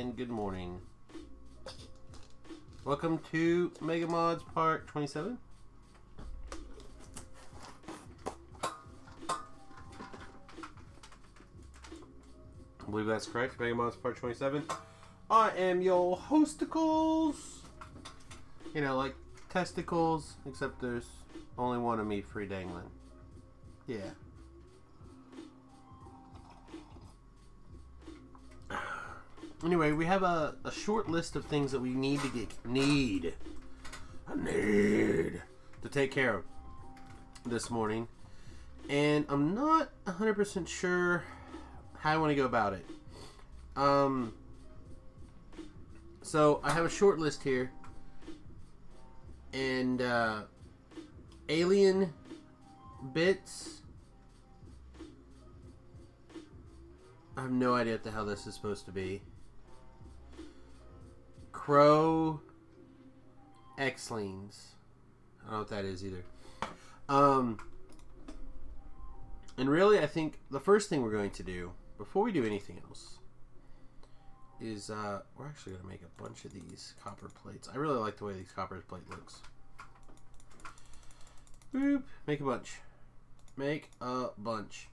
and good morning. Welcome to Mega Mods Part 27. I believe that's correct. Mega Mods Part 27. I am your hosticles. You know, like testicles, except there's only one of me free dangling. Yeah. Anyway, we have a short list of things that we need to take care of this morning. And I'm not 100% sure how I want to go about it. So I have a short list here. And alien bits. I have no idea what the hell this is supposed to be. Crow X-Leans. I don't know what that is either. And really, I think the first thing we're going to do, before we do anything else, is we're actually going to make a bunch of these copper plates. I really like the way these copper plate looks. Boop. Make a bunch. Make a bunch.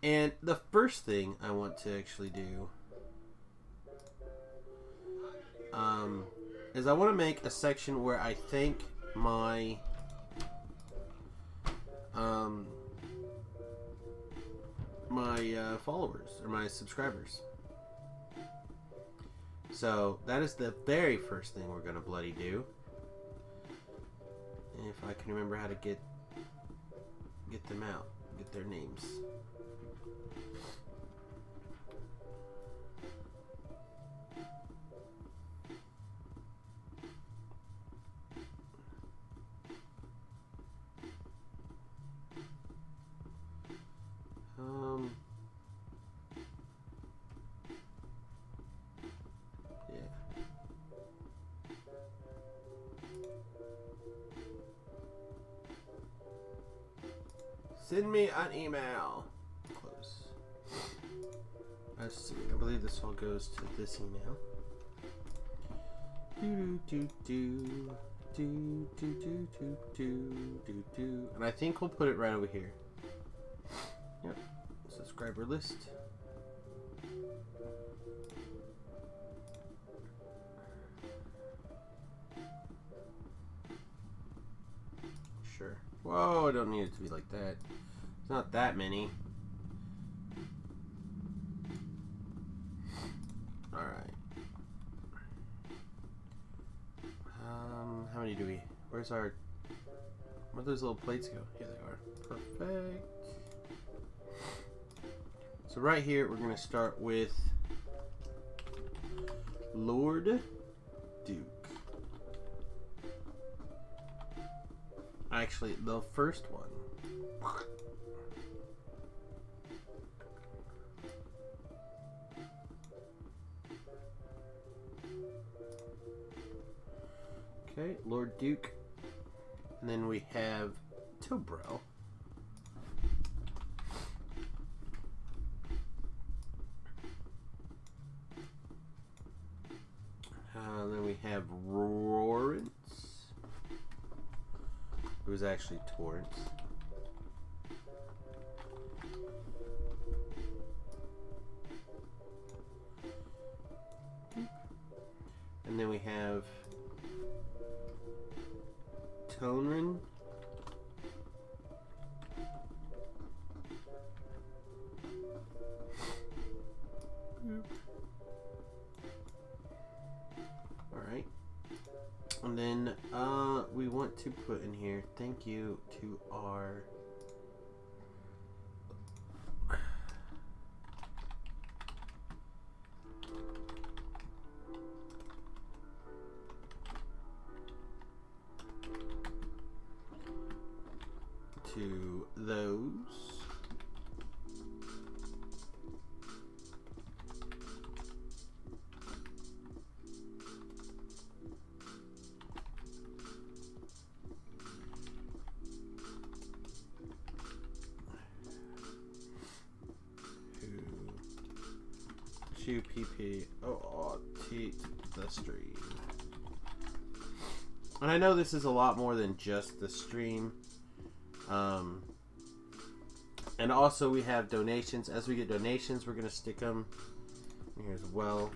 And the first thing I want to actually do is I want to make a section where I thank my followers or my subscribers. So that is the very first thing we're gonna bloody do. If I can remember how to get them out, get their names. Send me an email. Close. Let's see. I believe this all goes to this email. And I think we'll put it right over here. Yep. Subscriber list. Sure. Whoa, I don't need it to be like that. It's not that many. Alright. How many do we... Where'd those little plates go? Here they are. Perfect. So right here, we're going to start with Lord Duke. Actually, the first one. Okay, Lord Duke. And then we have Tobro. Then we have Lawrence. It was actually Torrance. And then we have Tonrin. Alright. And then we want to put in here thank you to our to those SUPPORT the stream. And I know this is a lot more than just the stream. And also we have donations. As we get donations, we're going to stick them here as well.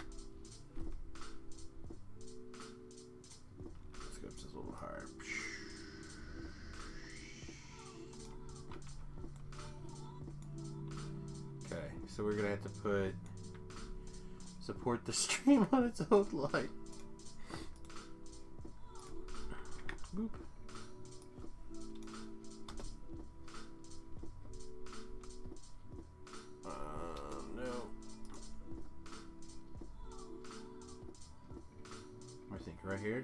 Let's go just a little higher. Okay, so we're going to have to put support the stream on its own line. Boop. No. I think right here.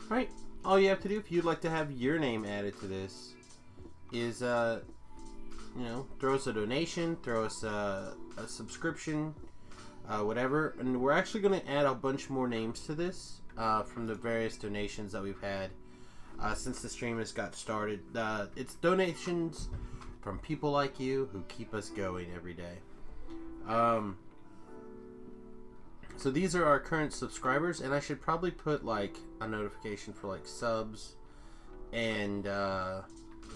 Right. All you have to do if you'd like to have your name added to this is, you know, throw us a donation, throw us a subscription, whatever. And we're actually going to add a bunch more names to this from the various donations that we've had since the stream has got started. It's donations from people like you who keep us going every day. So these are our current subscribers, and I should probably put like a notification for like subs and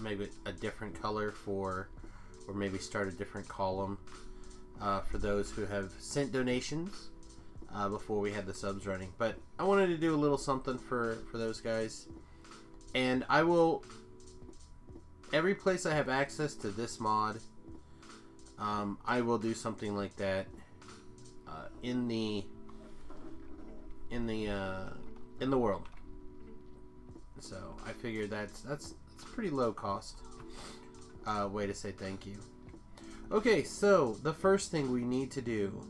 maybe a different color for, or maybe start a different column for those who have sent donations before we had the subs running. But I wanted to do a little something for those guys, and I will, every place I have access to this mod, I will do something like that in the world. So I figured that's pretty low cost way to say thank you. Okay, so the first thing we need to do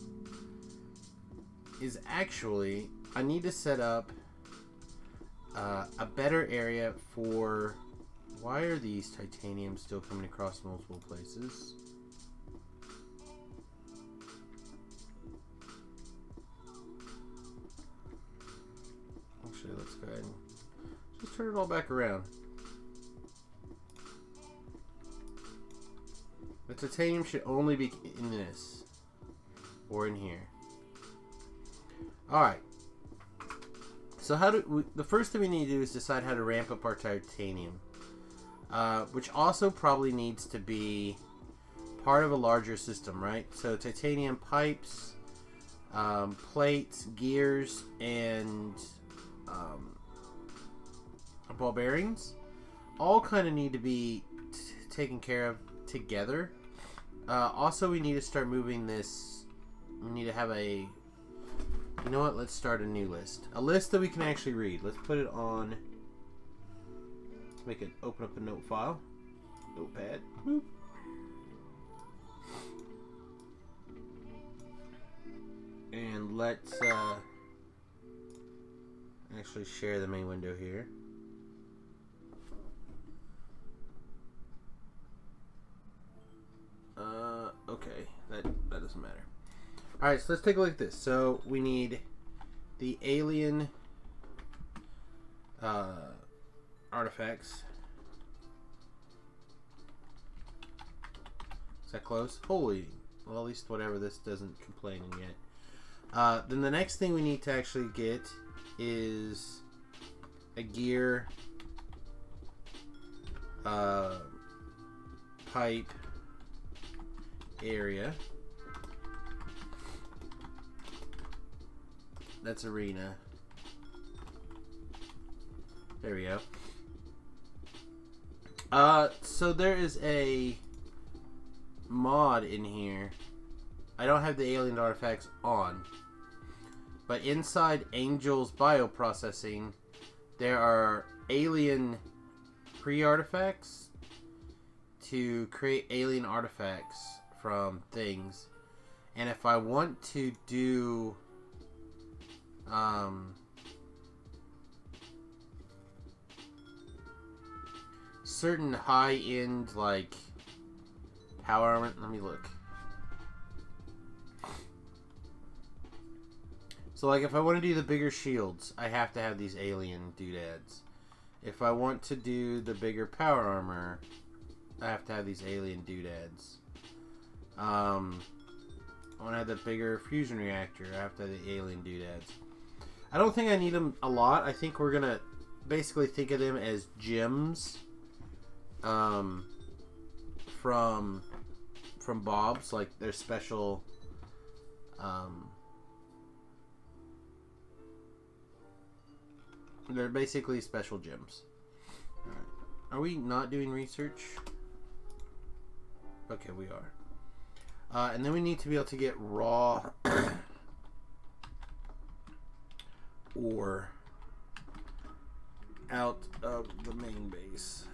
is actually I need to set up a better area for. Why are these titaniums still coming across multiple places? Actually, let's go ahead and just turn it all back around. The titanium should only be in this or in here. Alright. So how do the first thing we need to do is decide how to ramp up our titanium. Which also probably needs to be part of a larger system, right? So titanium pipes, plates, gears, and ball bearings all kind of need to be taken care of together. Also, we need to start moving this. We need to have a, you know what, let's start a new list, a list that we can actually read. Let's put it on, let's make it, open up a note file, notepad. Boop. And let's actually share the main window here. Okay, that doesn't matter. Alright, so let's take a look at this. So we need the alien artifacts. Is that close? Holy, well, at least whatever, this doesn't complain yet. Then the next thing we need to actually get is a gear, pipe area. That's arena. There we go. So there is a mod in here. I don't have the alien artifacts on, but inside Angel's bioprocessing there are alien pre-artifacts to create alien artifacts from things. And if I want to do certain high-end like power armor, let me look. So, like, if I want to do the bigger shields, I have to have these alien doodads. If I want to do the bigger power armor, I have to have these alien doodads. I want to have the bigger fusion reactor, I have to have the alien doodads. I don't think I need them a lot. I think we're going to basically think of them as gems from Bob's. Like, they're special... they're basically special gems. Alright. Are we not doing research? Okay, we are. And then we need to be able to get raw ore out of the main base.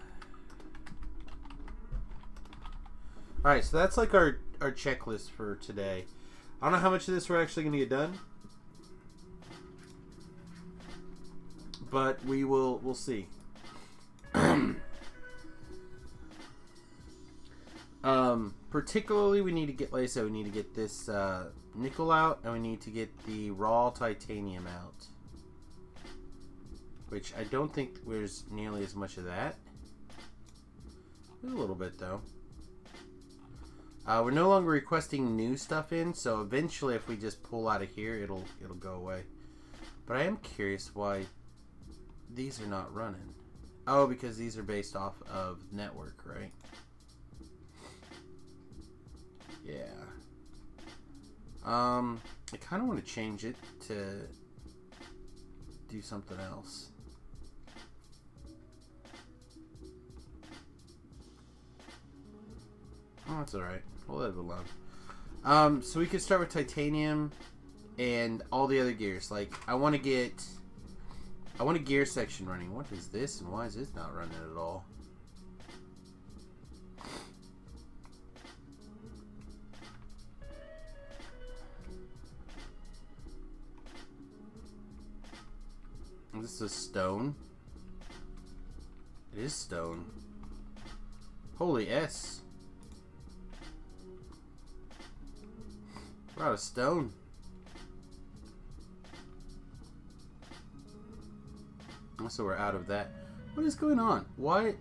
Alright, so that's like our checklist for today. I don't know how much of this we're actually going to get done. But we'll see. Particularly we need to get, like I said, we need to get this nickel out, and we need to get the raw titanium out. Which I don't think there's nearly as much of that. There's a little bit though. We're no longer requesting new stuff in, so eventually if we just pull out of here, it'll go away. But I am curious why these are not running. Oh, because these are based off of network, right? Yeah. I kind of want to change it to do something else. Oh, that's alright. We'll let it alone. So we could start with titanium and all the other gears. Like, I want a gear section running. What is this, and why is this not running at all? Is this a stone? It is stone. Holy S. We're out of stone. So we're out of that. What is going on? Why?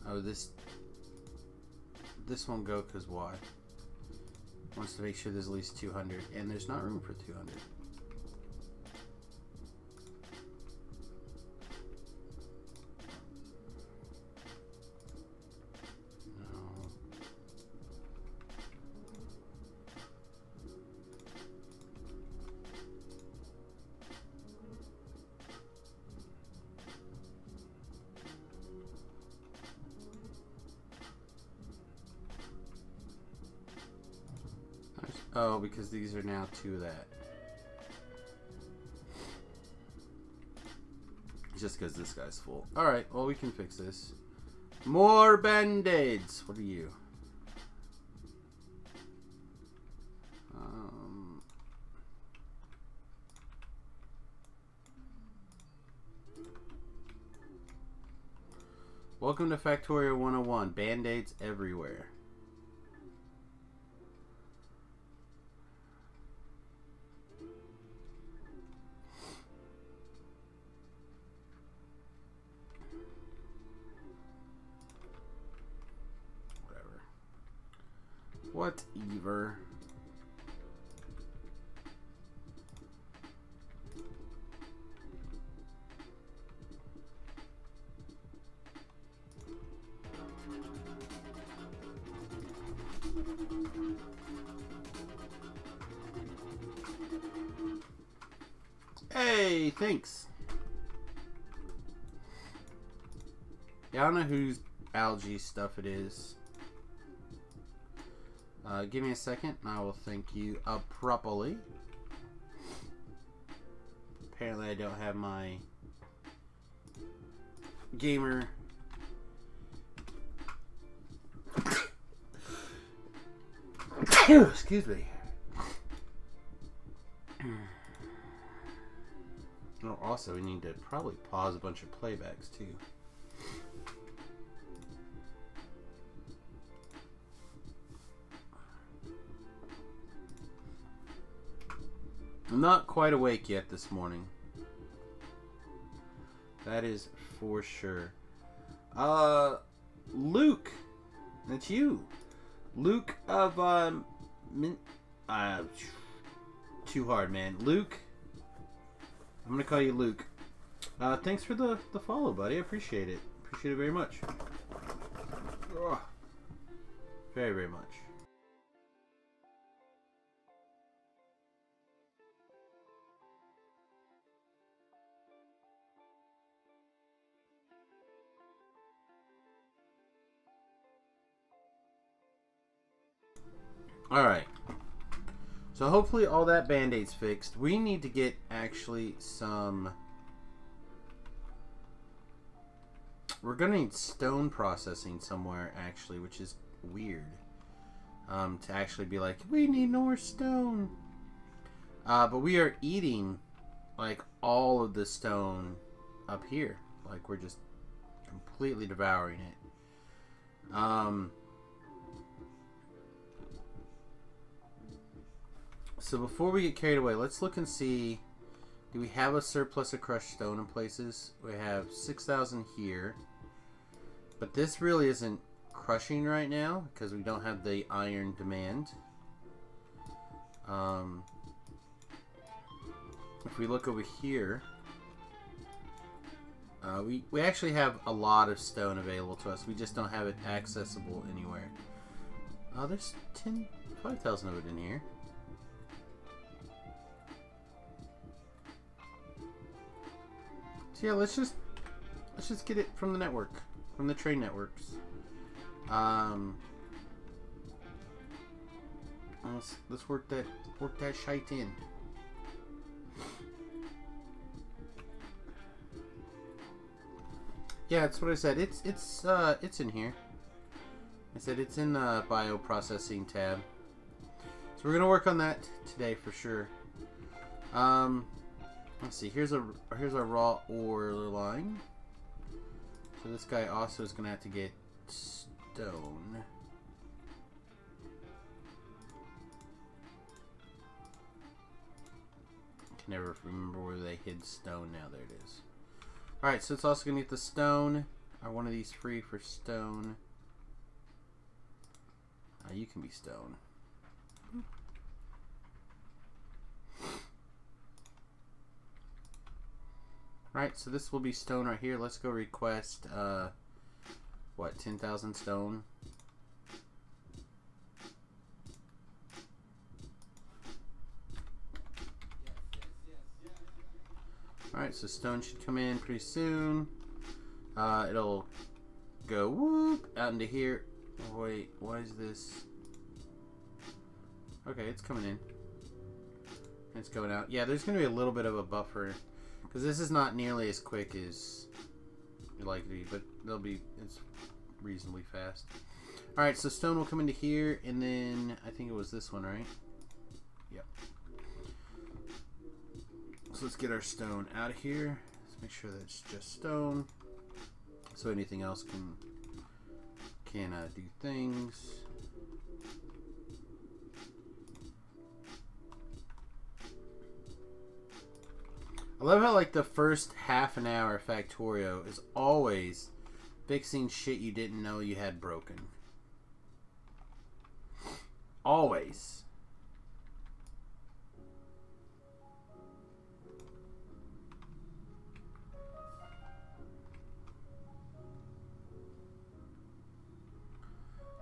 Oh, this won't go because why? Wants to make sure there's at least 200, and there's not room for 200. Oh, because these are now 2 of that. Just because this guy's full. Alright, well, we can fix this. More band-aids! What are you? Welcome to Factorio 101. Band-aids everywhere. Whatever. Hey, thanks. Yeah, I don't know whose algae stuff it is. Give me a second and I will thank you properly. Apparently I don't have my gamer excuse me. Oh, also we need to probably pause a bunch of playbacks too. I'm not quite awake yet this morning. That is for sure. Luke, that's you. Luke of too hard, man. Luke, I'm gonna call you Luke. Thanks for the follow, buddy. I appreciate it. Appreciate it very much. Ugh. Very, very much. Alright. So hopefully all that band-aid's fixed. We need to get actually some... We're gonna need stone processing somewhere actually, which is weird. To actually be like, we need more stone. But we are eating like all of the stone up here. Like we're just completely devouring it. So before we get carried away, let's look and see. Do we have a surplus of crushed stone in places? We have 6,000 here. But this really isn't crushing right now because we don't have the iron demand. If we look over here, we actually have a lot of stone available to us. We just don't have it accessible anywhere. Oh, there's 5,000 of it in here. So yeah, let's just get it from the network, from the trade networks. Let's work that shite in. Yeah, that's what I said. It's in here. I said it's in the bioprocessing tab. So we're gonna work on that today for sure. Let's see. Here's our raw ore line. So this guy also is gonna have to get stone. I can never remember where they hid stone. Now there it is. Alright, so it's also going to get the stone. Are one of these free for stone? You can be stone. Alright, so this will be stone right here. Let's go request, what, 10,000 stone? Alright, so stone should come in pretty soon. It'll go whoop out into here. Oh, wait, why is this? Okay, it's coming in. It's going out. Yeah, there's going to be a little bit of a buffer. Because this is not nearly as quick as you'd like it to be. But it's reasonably fast. Alright, so stone will come into here. And then, I think it was this one, right? Yep. So let's get our stone out of here. Let's make sure that it's just stone. So anything else can do things. I love how like the first half an hour of Factorio is always fixing shit you didn't know you had broken. Always.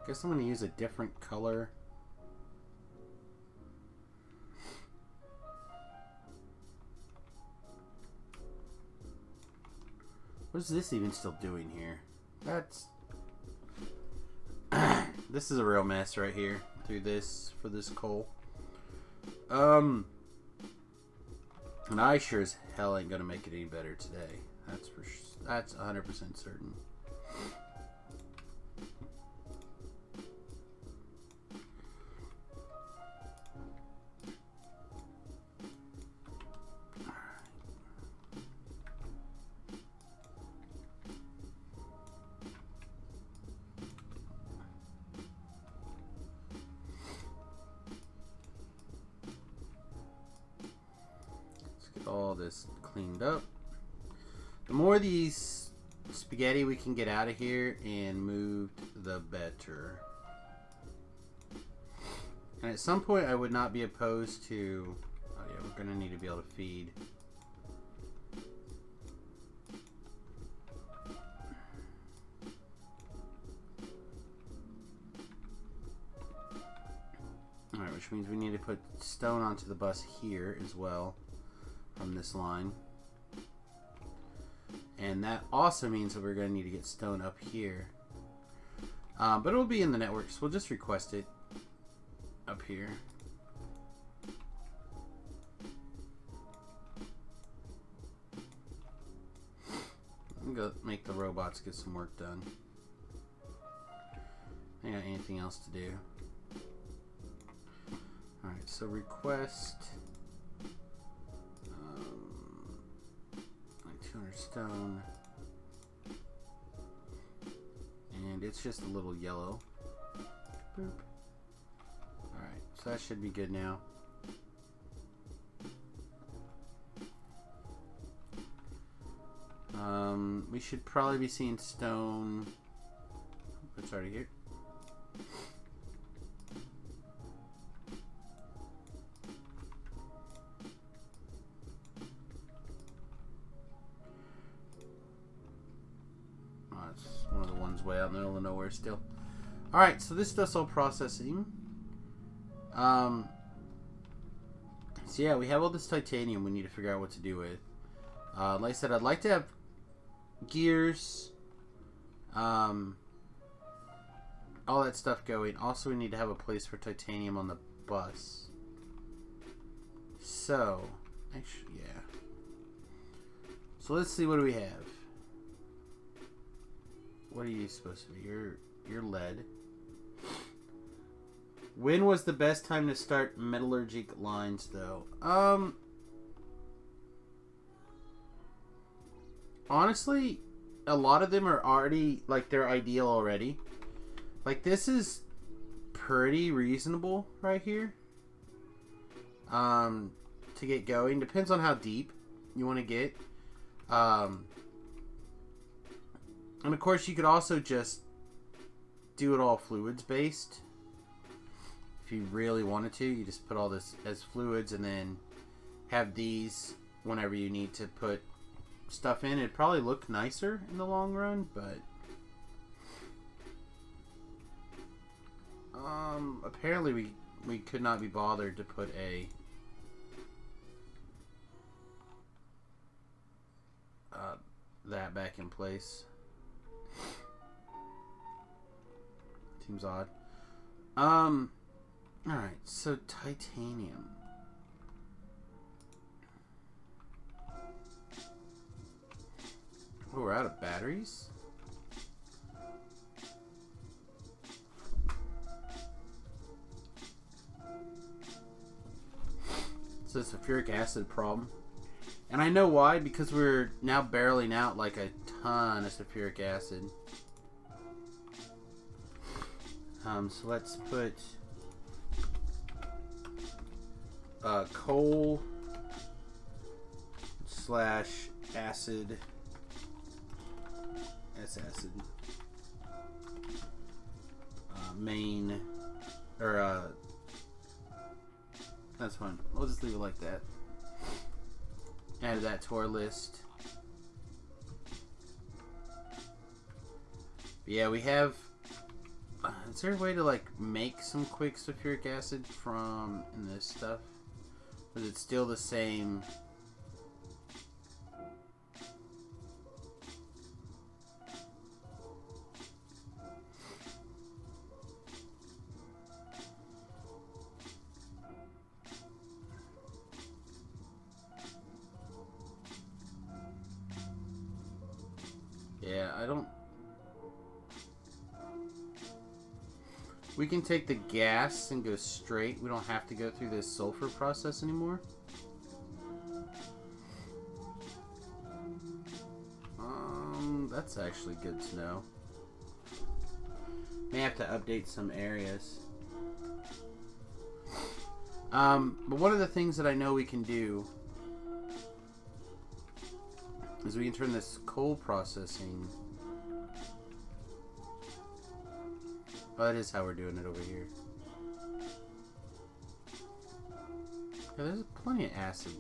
Guess I'm going to use a different color. What is this even still doing here? That's... This is a real mess right here. Through this, for this coal. And I sure as hell ain't going to make it any better today. That's 100% certain. all this cleaned up. The more of these spaghetti we can get out of here and moved, the better. And at some point I would not be opposed to... Oh yeah, we're going to need to be able to feed. Alright, which means we need to put stone onto the bus here as well from this line. And that also means that we're going to need to get stone up here. But it'll be in the network, so we'll just request it up here. I'm going to make the robots get some work done. I ain't got anything else to do. Alright, so request like 200 stone. And it's just a little yellow. Boop. Alright, so that should be good now. We should probably be seeing stone. It's already here. Oh, it's one of the ones way out in the middle of nowhere still. Alright, so this stuff's all processing. So yeah, we have all this titanium we need to figure out what to do with. Like I said, I'd like to have gears, all that stuff going. Also, we need to have a place for titanium on the bus. So, actually, yeah. So let's see, what do we have? What are you supposed to be? You're lead. When was the best time to start metallurgic lines, though? Honestly, a lot of them are already, like, they're ideal already. Like, this is pretty reasonable right here. To get going. Depends on how deep you want to get. And of course, you could also just do it all fluids based. If you really wanted to, you just put all this as fluids and then have these whenever you need to put stuff in. It'd probably look nicer in the long run, but apparently we could not be bothered to put that back in place. Seems odd. Alright, so titanium. Oh, we're out of batteries? So it's a sulfuric acid problem. And I know why, because we're now barreling out like a ton of sulfuric acid. So let's put coal / acid. That's acid. Main, or that's fine. We'll just leave it like that. Add that to our list. But yeah, we have. Is there a way to like make some quick sulfuric acid from this stuff? Or is it still the same? Yeah, I don't... We can take the gas and go straight. We don't have to go through this sulfur process anymore. That's actually good to know. May have to update some areas. But one of the things that I know we can do is we can turn this coal processing. Oh, that is how we're doing it over here. Yeah, there's plenty of acid.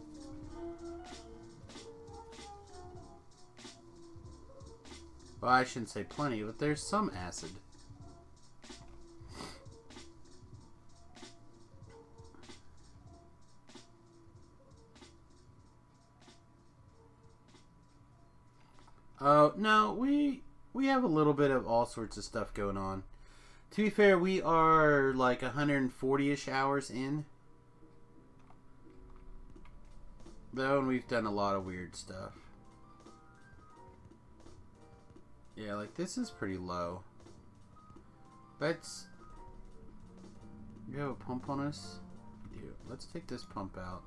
Well, I shouldn't say plenty, but there's some acid. Oh, no, we have a little bit of all sorts of stuff going on. To be fair, we are like 140-ish hours in. Though, and we've done a lot of weird stuff. Yeah, like this is pretty low. Let's... You have a pump on us? Yeah, let's take this pump out.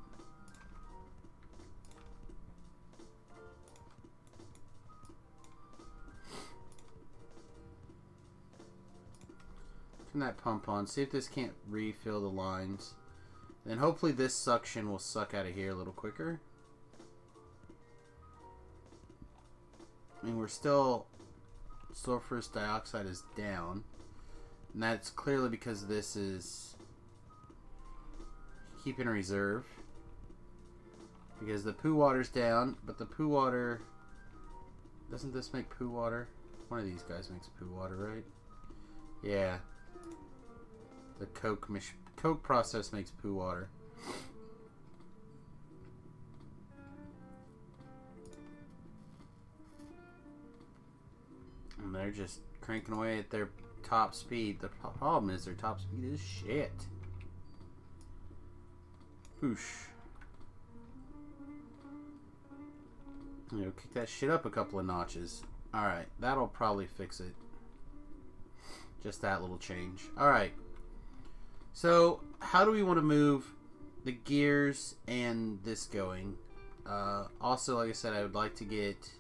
Turn that pump on. See if this can't refill the lines. Then hopefully this suction will suck out of here a little quicker. I mean, we're still... Sulfurous dioxide is down. And that's clearly because this is keeping reserve. Because the poo water's down, but the poo water... Doesn't this make poo water? One of these guys makes poo water, right? Yeah. The Coke process makes poo water. And they're just cranking away at their top speed. The problem is their top speed is shit. Whoosh. You know, kick that shit up a couple of notches. Alright, that'll probably fix it. Just that little change. Alright. So, how do we want to move the gears and this going? Also, like I said, I would like to get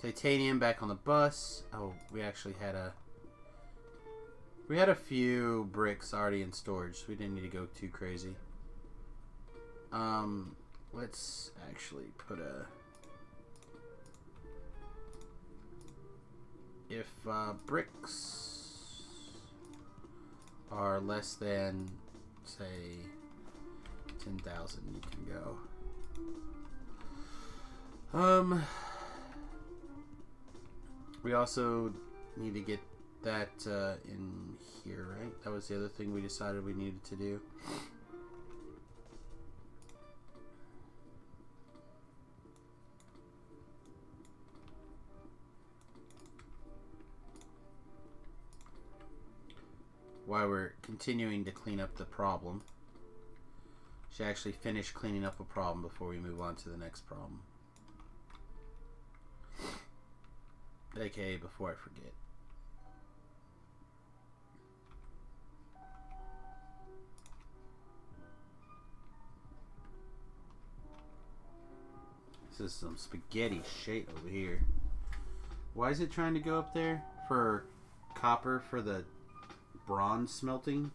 titanium back on the bus. Oh, we actually had a few bricks already in storage, so we didn't need to go too crazy. Let's actually put a... If bricks are less than, say, 10,000, you can go. We also need to get that in here, right? That was the other thing we decided we needed to do. While we're continuing to clean up the problem. Should actually finish cleaning up a problem before we move on to the next problem. AKA before I forget. This is some spaghetti shit over here. Why is it trying to go up there? For copper for the bronze smelting?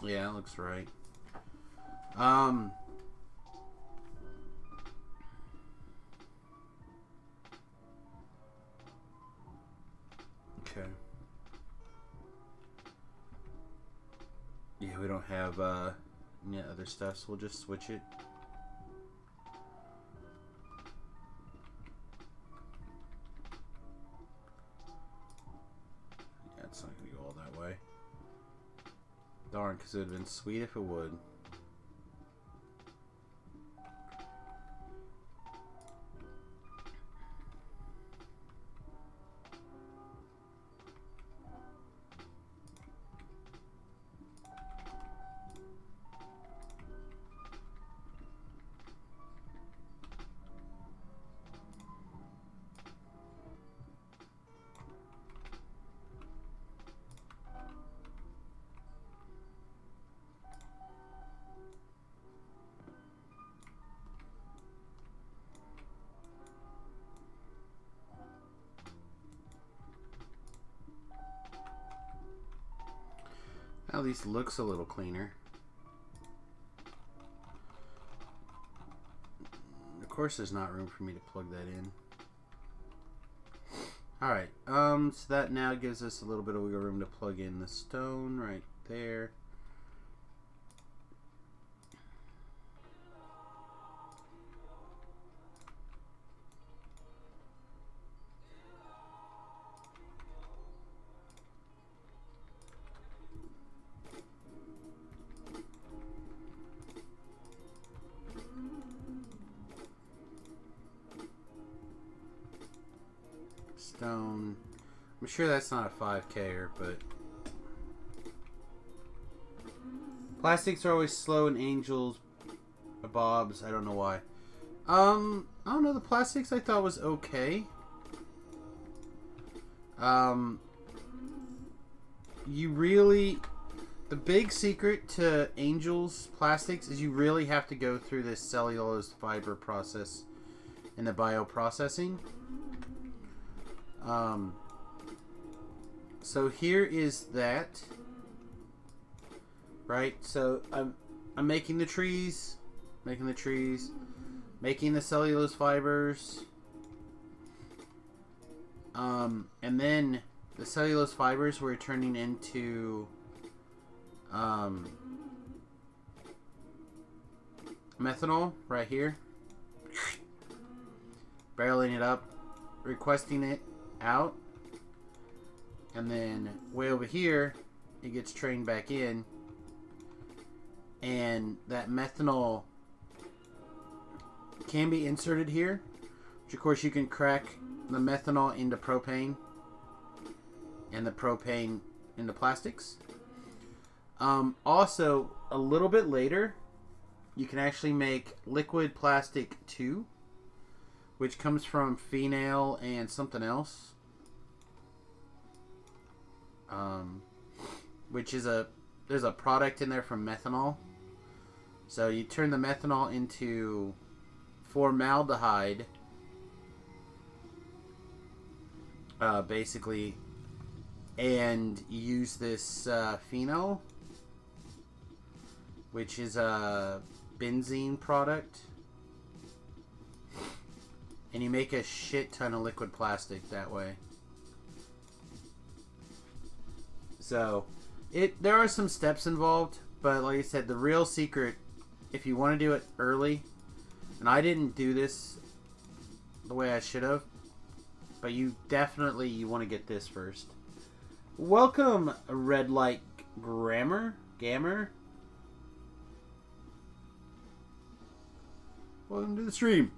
Yeah, that looks right. Okay. Yeah, we don't have any other stuff, so we'll just switch it. Yeah, it's not gonna go all that way. Darn, because it would have been sweet if it would. At least looks a little cleaner. Of course there's not room for me to plug that in. Alright, so that now gives us a little bit of wiggle room to plug in the stone right there. Stone. I'm sure that's not a 5K-er, but plastics are always slow in Angels, Bobs. I don't know why. I don't know. The plastics I thought was okay. You really, the big secret to Angels plastics is you really have to go through this cellulose fiber process in the bioprocessing. So here is that, right? So I'm making the trees, making the cellulose fibers, and then the cellulose fibers were turning into methanol right here, barreling it up, requesting it out, and then way over here it gets trained back in, and that methanol can be inserted here, which of course you can crack the methanol into propane and the propane into plastics. Also, a little bit later you can actually make liquid plastic 2, which comes from phenol and something else. Which is there's a product in there from methanol. So you turn the methanol into formaldehyde, basically, and use this phenol, which is a benzene product. And you make a shit ton of liquid plastic that way. So, there are some steps involved, but like I said, the real secret, if you want to do it early, and I didn't do this the way I should have, but you want to get this first. Welcome, Red Light Gammer. Welcome to the stream.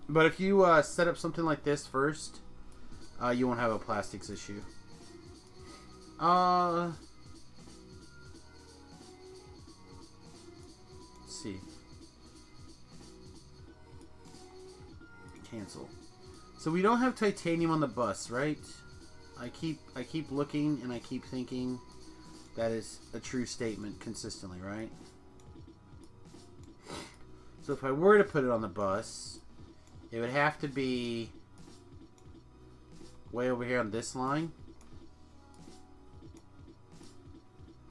But if you set up something like this first, you won't have a plastics issue. Let's see. Cancel. So we don't have titanium on the bus, right? I keep looking and I keep thinking that is a true statement consistently, right? So if I were to put it on the bus, it would have to be way over here on this line.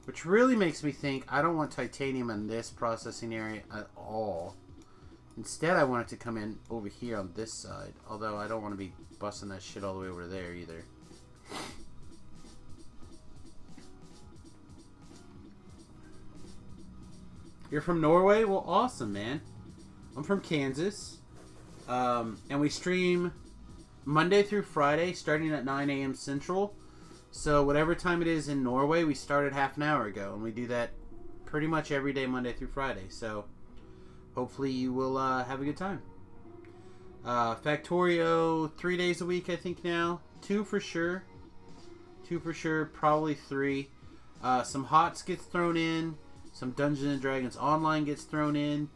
Which really makes me think I don't want titanium in this processing area at all. Instead, I want it to come in over here on this side. Although I don't want to be busting that shit all the way over there either. You're from Norway? Well, awesome, man. I'm from Kansas. And we stream Monday through Friday, starting at 9 a.m. Central. So whatever time it is in Norway, we started half an hour ago. And we do that pretty much every day, Monday through Friday. So hopefully you will have a good time. Factorio, 3 days a week, I think now. 2 for sure. 2 for sure, probably 3. Some HOTS gets thrown in. Some Dungeons & Dragons Online gets thrown in.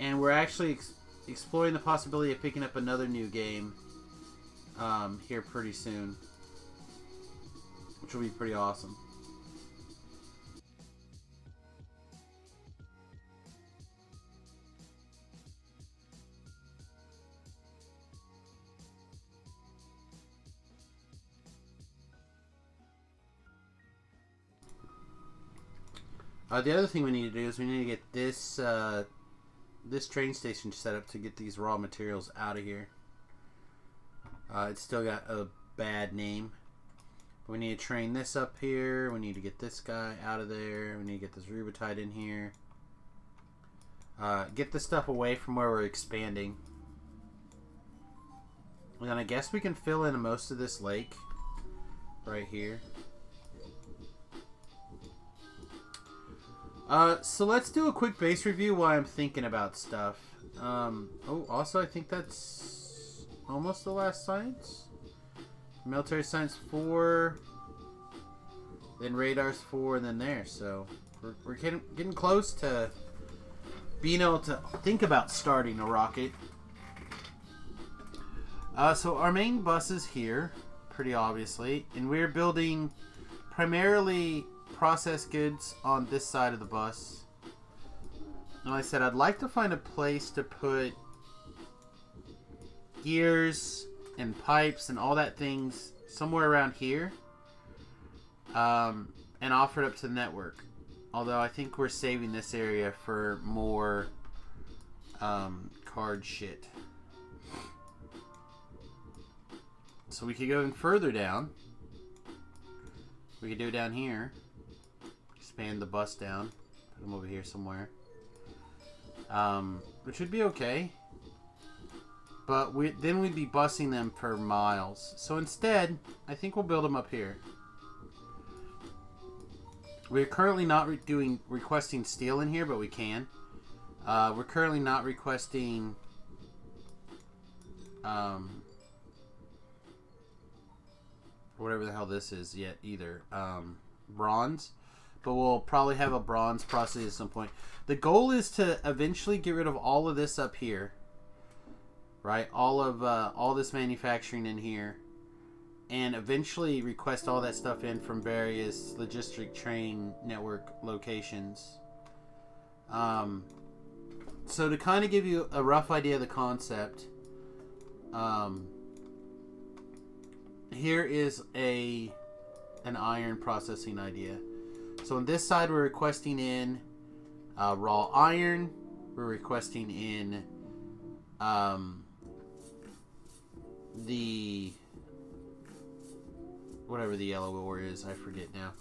And we're actually exploring the possibility of picking up another new game here pretty soon. Which will be pretty awesome. The other thing we need to do is we need to get this this train station set up to get these raw materials out of here. It's still got a bad name. We need to train this up here. We need to get this guy out of there. We need to get this rubitite in here. Get the stuff away from where we're expanding. And then I guess we can fill in most of this lake right here. So let's do a quick base review while I'm thinking about stuff. Oh, also I think that's almost the last science. Military science 4, then radars 4, and then there. So we're getting close to being able to think about starting a rocket. So our main bus is here, pretty obviously, and we're building primarily processed goods on this side of the bus. And like I said, I'd like to find a place to put gears and pipes and all that things somewhere around here, and offer it up to the network. Although I think we're saving this area for more card shit. So we could go even further down. We could do it down here. Expand the bus down. Put them over here somewhere. Which would be okay. But then we'd be busing them for miles. So instead, I think we'll build them up here. We're currently not requesting steel in here, but we can. We're currently not requesting whatever the hell this is yet either. Bronze. But we'll probably have a bronze process at some point. The goal is to eventually get rid of all of this up here. Right? All this manufacturing in here. And eventually request all that stuff in from various logistic train network locations. So to kind of give you a rough idea of the concept, here is an iron processing idea. So on this side we're requesting in raw iron. We're requesting in the whatever the yellow ore is, I forget now.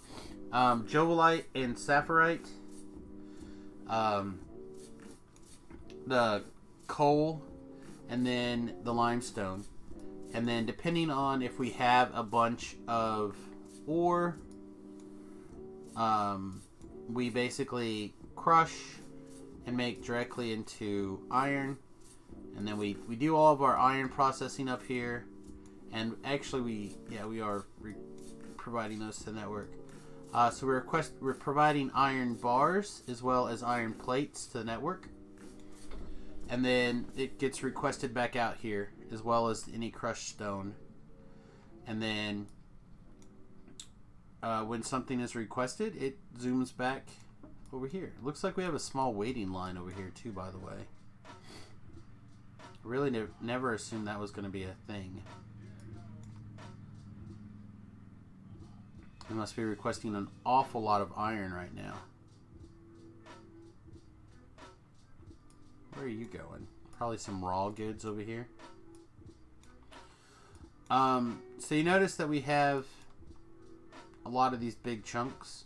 Jovolite and sapphirite. The coal, and then the limestone. And then depending on if we have a bunch of ore, we basically crush and make directly into iron. And then we do all of our iron processing up here. And actually we are providing those to the network. So we're providing iron bars as well as iron plates to the network. And then it gets requested back out here as well as any crushed stone. And then when something is requested, it zooms back over here. It looks like we have a small waiting line over here too, by the way. Really never assumed that was going to be a thing. We must be requesting an awful lot of iron right now. Where are you going? Probably some raw goods over here. So you notice that we have a lot of these big chunks.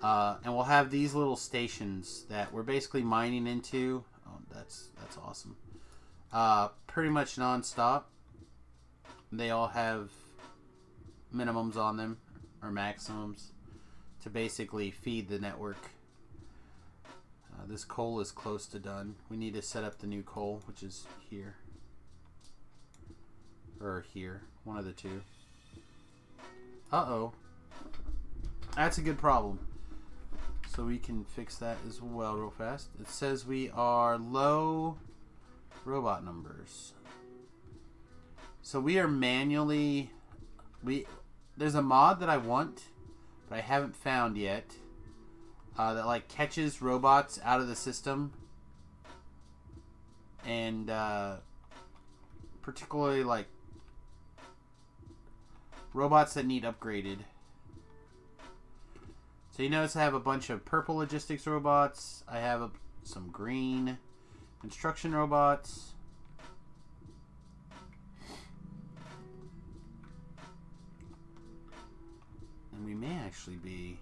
And we'll have these little stations that we're basically mining into. Oh, that's awesome. Pretty much non-stop. They all have minimums on them, or maximums, to basically feed the network. This coal is close to done. We need to set up the new coal, which is here. Or here. One of the two. Uh-oh. That's a good problem. So we can fix that as well real fast. It says we are low robot numbers. So we are manually... There's a mod that I want, but I haven't found yet. That like catches robots out of the system. And particularly like robots that need upgraded. So you notice I have a bunch of purple logistics robots. I have some green construction robots. And we may actually be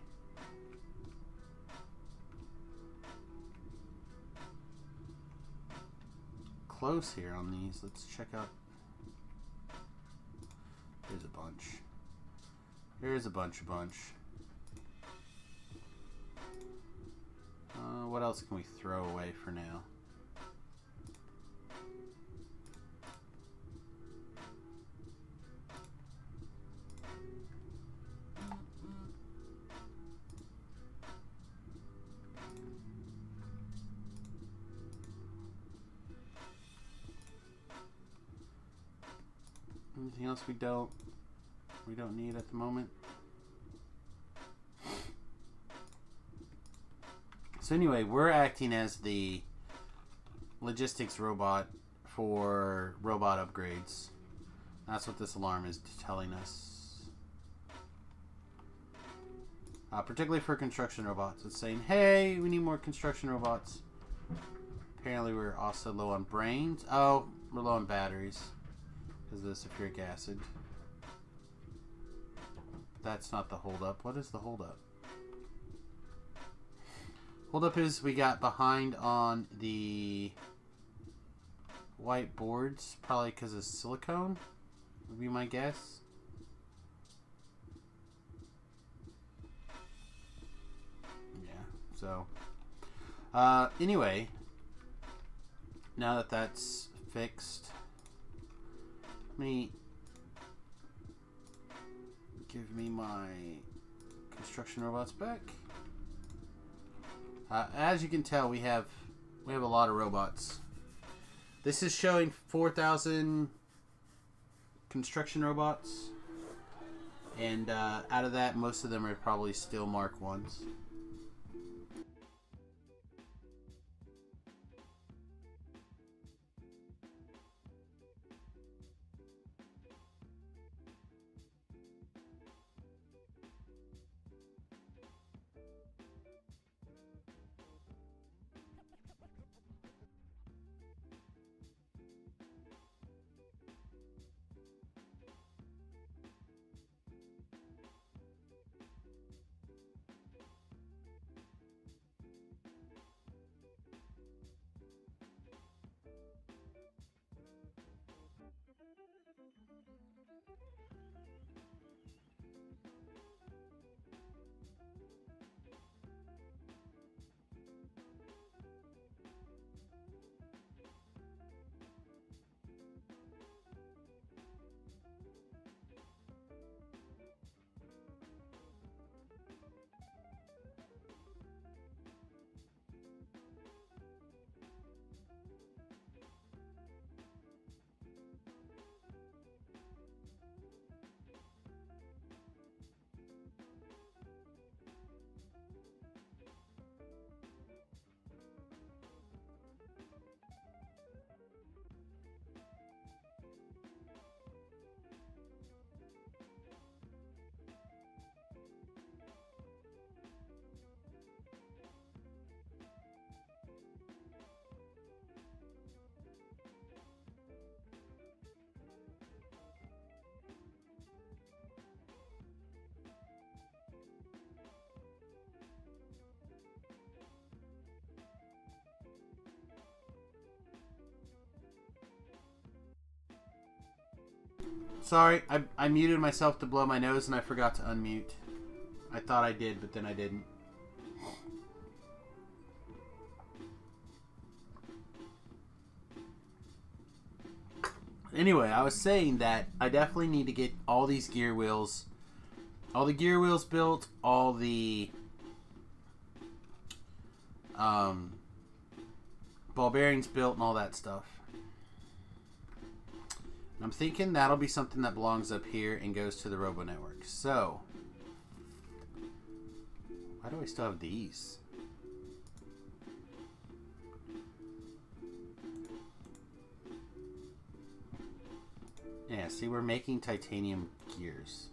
close here on these. Let's check out. There's a bunch. There's a bunch. What else can we throw away for now? Anything else we don't need at the moment? So anyway, we're acting as the logistics robot for robot upgrades. That's what this alarm is telling us. Particularly for construction robots. It's saying, hey, we need more construction robots. Apparently we're also low on brains. Oh, we're low on batteries because of the sulfuric acid. That's not the holdup. What is the holdup? Holdup is we got behind on the white boards, probably because of silicone, would be my guess. Yeah, so anyway, now that that's fixed, let me give me my construction robots back. As you can tell, we have a lot of robots. This is showing 4,000 construction robots, and out of that, most of them are probably still Mark 1s. Sorry, I muted myself to blow my nose and I forgot to unmute. I thought I did, but then I didn't. Anyway, I was saying that I definitely need to get all these gear wheels, all the gear wheels built, all the ball bearings built, and all that stuff. I'm thinking that'll be something that belongs up here and goes to the Robo Network. So, why do I still have these? Yeah, see, we're making titanium gears.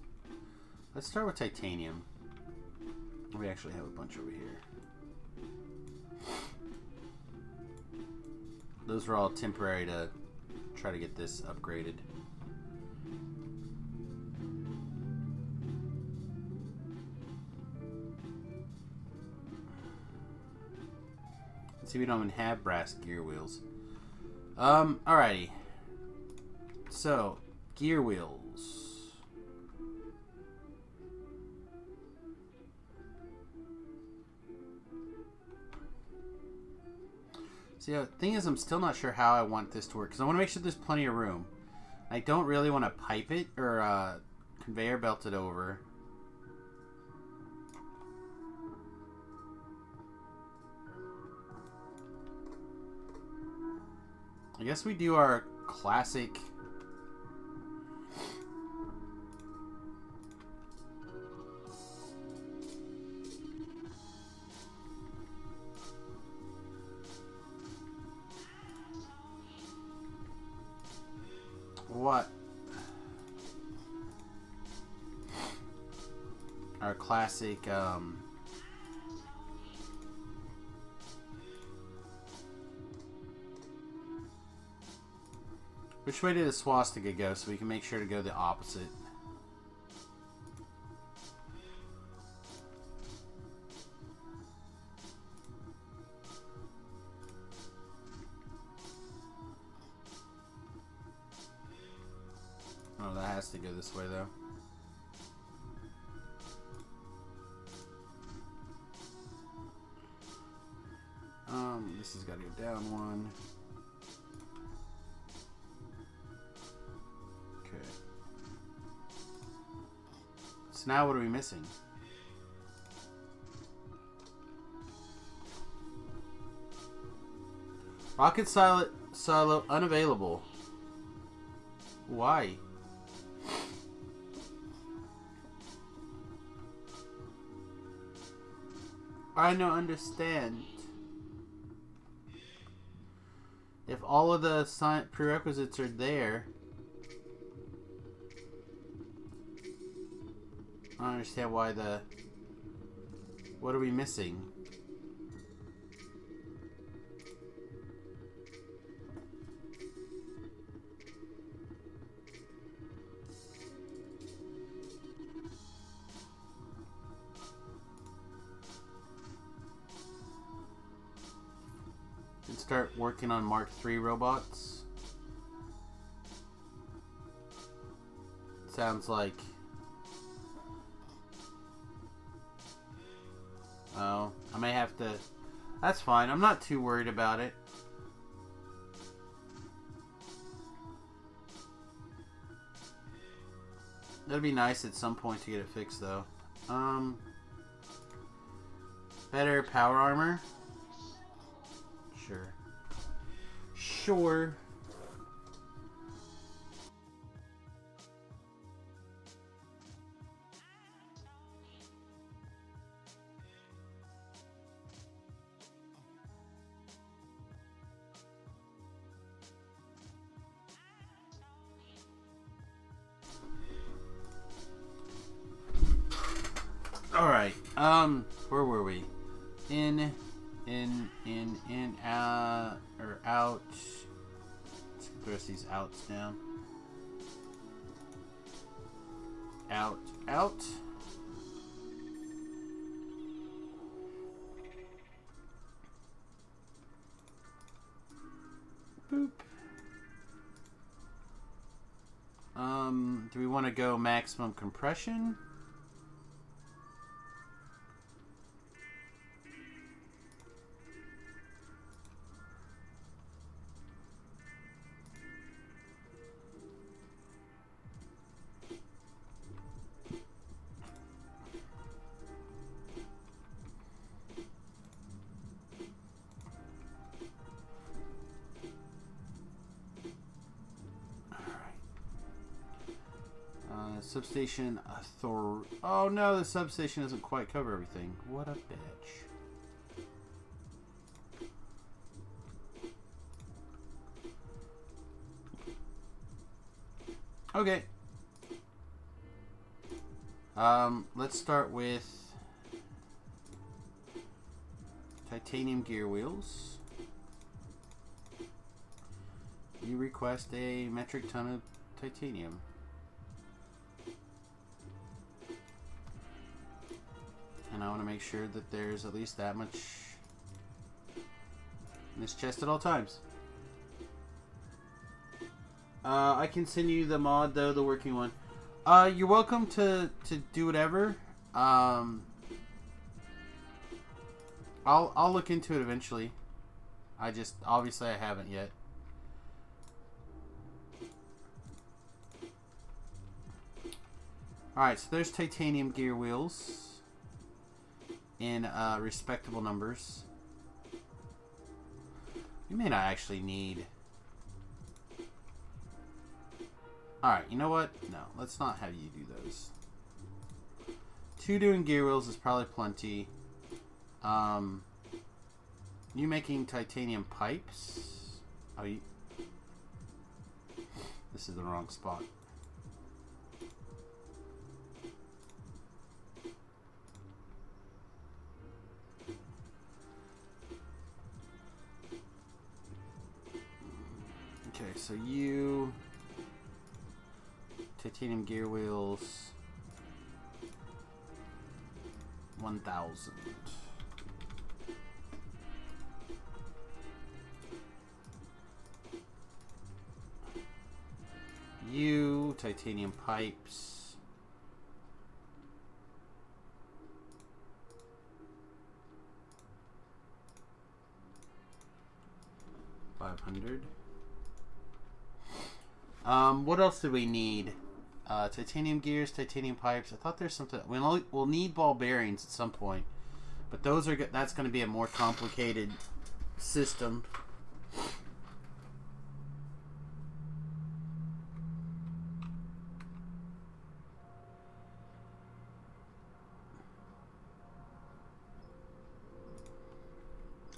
Let's start with titanium. We actually have a bunch over here. Those were all temporary to try to get this upgraded. See, we don't even have brass gear wheels. Alrighty. So, gear wheels. See, the thing is, I'm still not sure how I want this to work, because I want to make sure there's plenty of room. I don't really want to pipe it, or conveyor belt it over. I guess we do our classic... What? Our classic, which way did the swastika go so we can make sure to go the opposite? Oh, that has to go this way, though. This has got to go down one. Okay. So now what are we missing? Rocket silo unavailable. Why? I don't understand. If all of the prerequisites are there, I don't understand why the... What are we missing? Start working on Mark III robots. Sounds like... Oh, I may have to... That's fine. I'm not too worried about it. That'd be nice at some point to get it fixed, though. Better power armor? Sure. Sure. All right. Where were we? In, or out. Let's get the rest of these outs down. Out. Boop. Do we want to go maximum compression? Substation Oh no, the substation doesn't quite cover everything. What a bitch. Okay. Let's start with titanium gear wheels. You request a metric ton of titanium. And I want to make sure that there's at least that much in this chest at all times. I can send you the mod though, the working one. You're welcome to do whatever. I'll look into it eventually. Obviously I haven't yet. Alright, so there's titanium gear wheels in respectable numbers. We may not actually need... Alright, you know what? No, let's not have you do those. 2 doing gear wheels is probably plenty. You making titanium pipes? Oh, you... This is the wrong spot. Okay, so you... Titanium gear wheels... 1,000. You... Titanium pipes... 500. What else do we need? Titanium gears, titanium pipes. I thought there's something. We'll need ball bearings at some point, but that's going to be a more complicated system.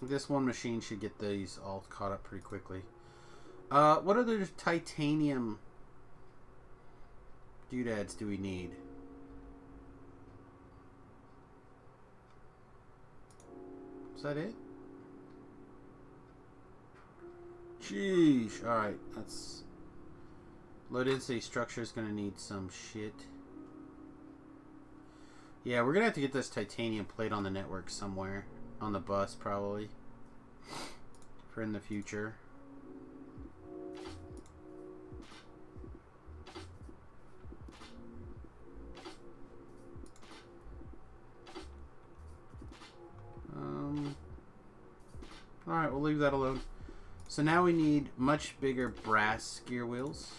This one machine should get these all caught up pretty quickly. What other titanium doodads do we need? Is that it? Sheesh. Alright, that's... Low density structure is going to need some shit. Yeah, we're going to have to get this titanium plate on the network somewhere. On the bus, probably. For in the future. Alright, we'll leave that alone. So now we need much bigger brass gear wheels.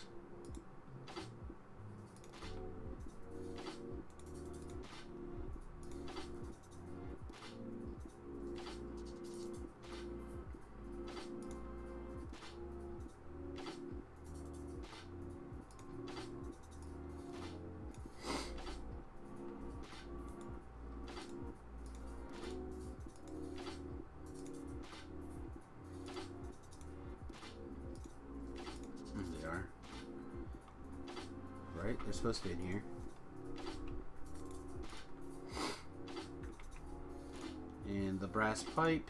They're supposed to be in here. And the brass pipe.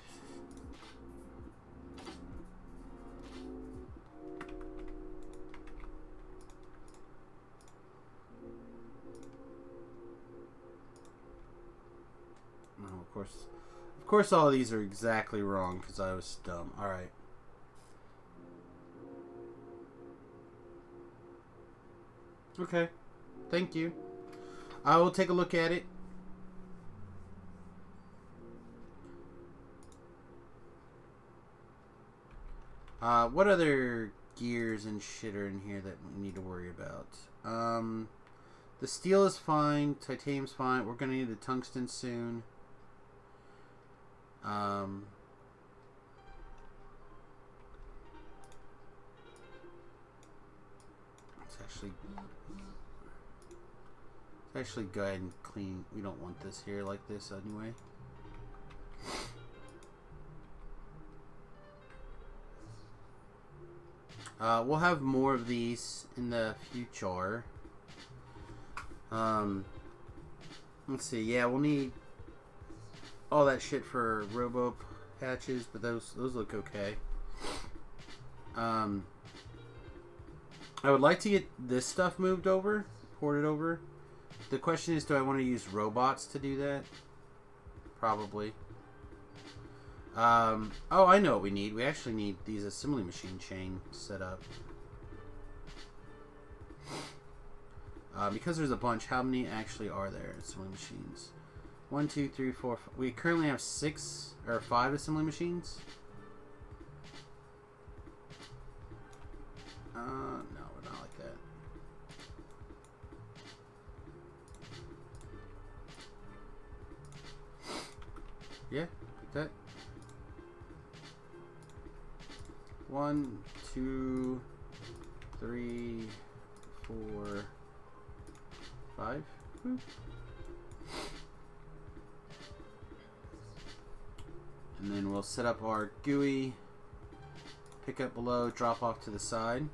Oh, of course all of these are exactly wrong because I was dumb. Alright. Okay, thank you. I will take a look at it. What other gears and shit are in here that we need to worry about? The steel is fine. Titanium's fine. We're going to need the tungsten soon. Let's actually go ahead and clean. We don't want this here like this anyway. We'll have more of these in the future. Let's see. Yeah, we'll need all that shit for patches, but those look okay. I would like to get this stuff moved over, ported over. The question is, do I want to use robots to do that? Probably. Oh, I know what we need. We actually need these assembly machine chain set up. Because there's a bunch, how many actually are there assembly machines? 1, 2, 3, 4, 5. We currently have 6 or 5 assembly machines. No, we're not like that. Yeah, like that. 1, 2, 3, 4, 5. And then we'll set up our GUI, pick up below, drop off to the side.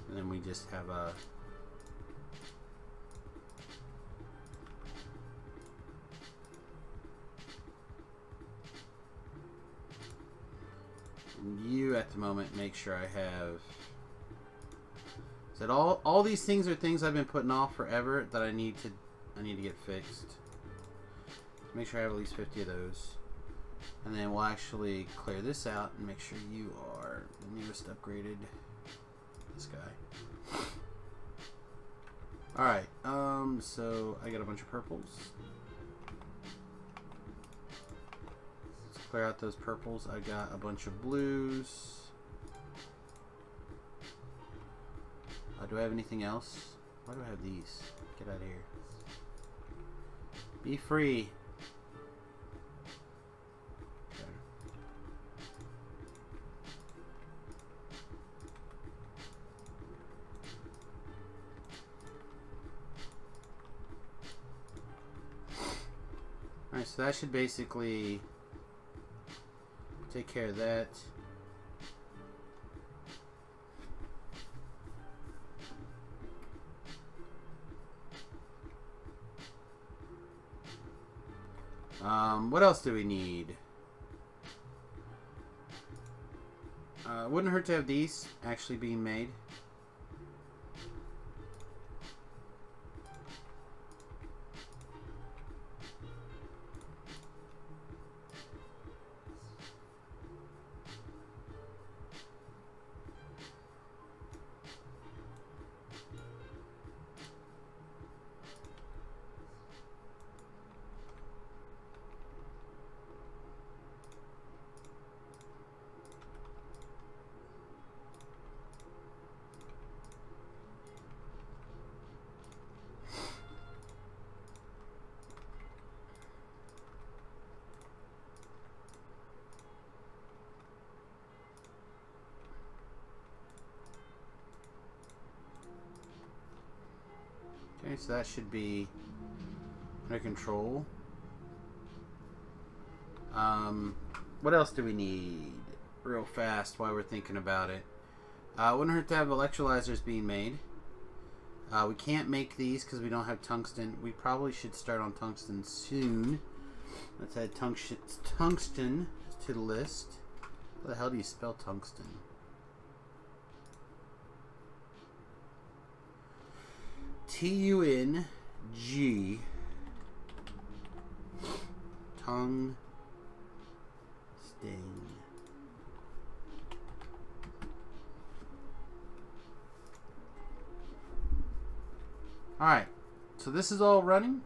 And then we just have a you at the moment make sure I have that all these things are things I've been putting off forever that I need to get fixed. Make sure I have at least 50 of those. And then we'll actually clear this out and make sure you are the newest upgraded. This guy. Alright, so I got a bunch of purples. Let's clear out those purples. I got a bunch of blues. Do I have anything else? Why do I have these? Get out of here. Be free. Okay. Alright, so that should basically take care of that. What else do we need? Wouldn't hurt to have these actually being made. Okay, so that should be under control. What else do we need real fast while we're thinking about it? Wouldn't hurt to have electrolyzers being made. We can't make these because we don't have tungsten. We probably should start on tungsten soon. Let's add tungsten to the list. How the hell do you spell tungsten? T-U-N-G Tungsten. Alright, so this is all running.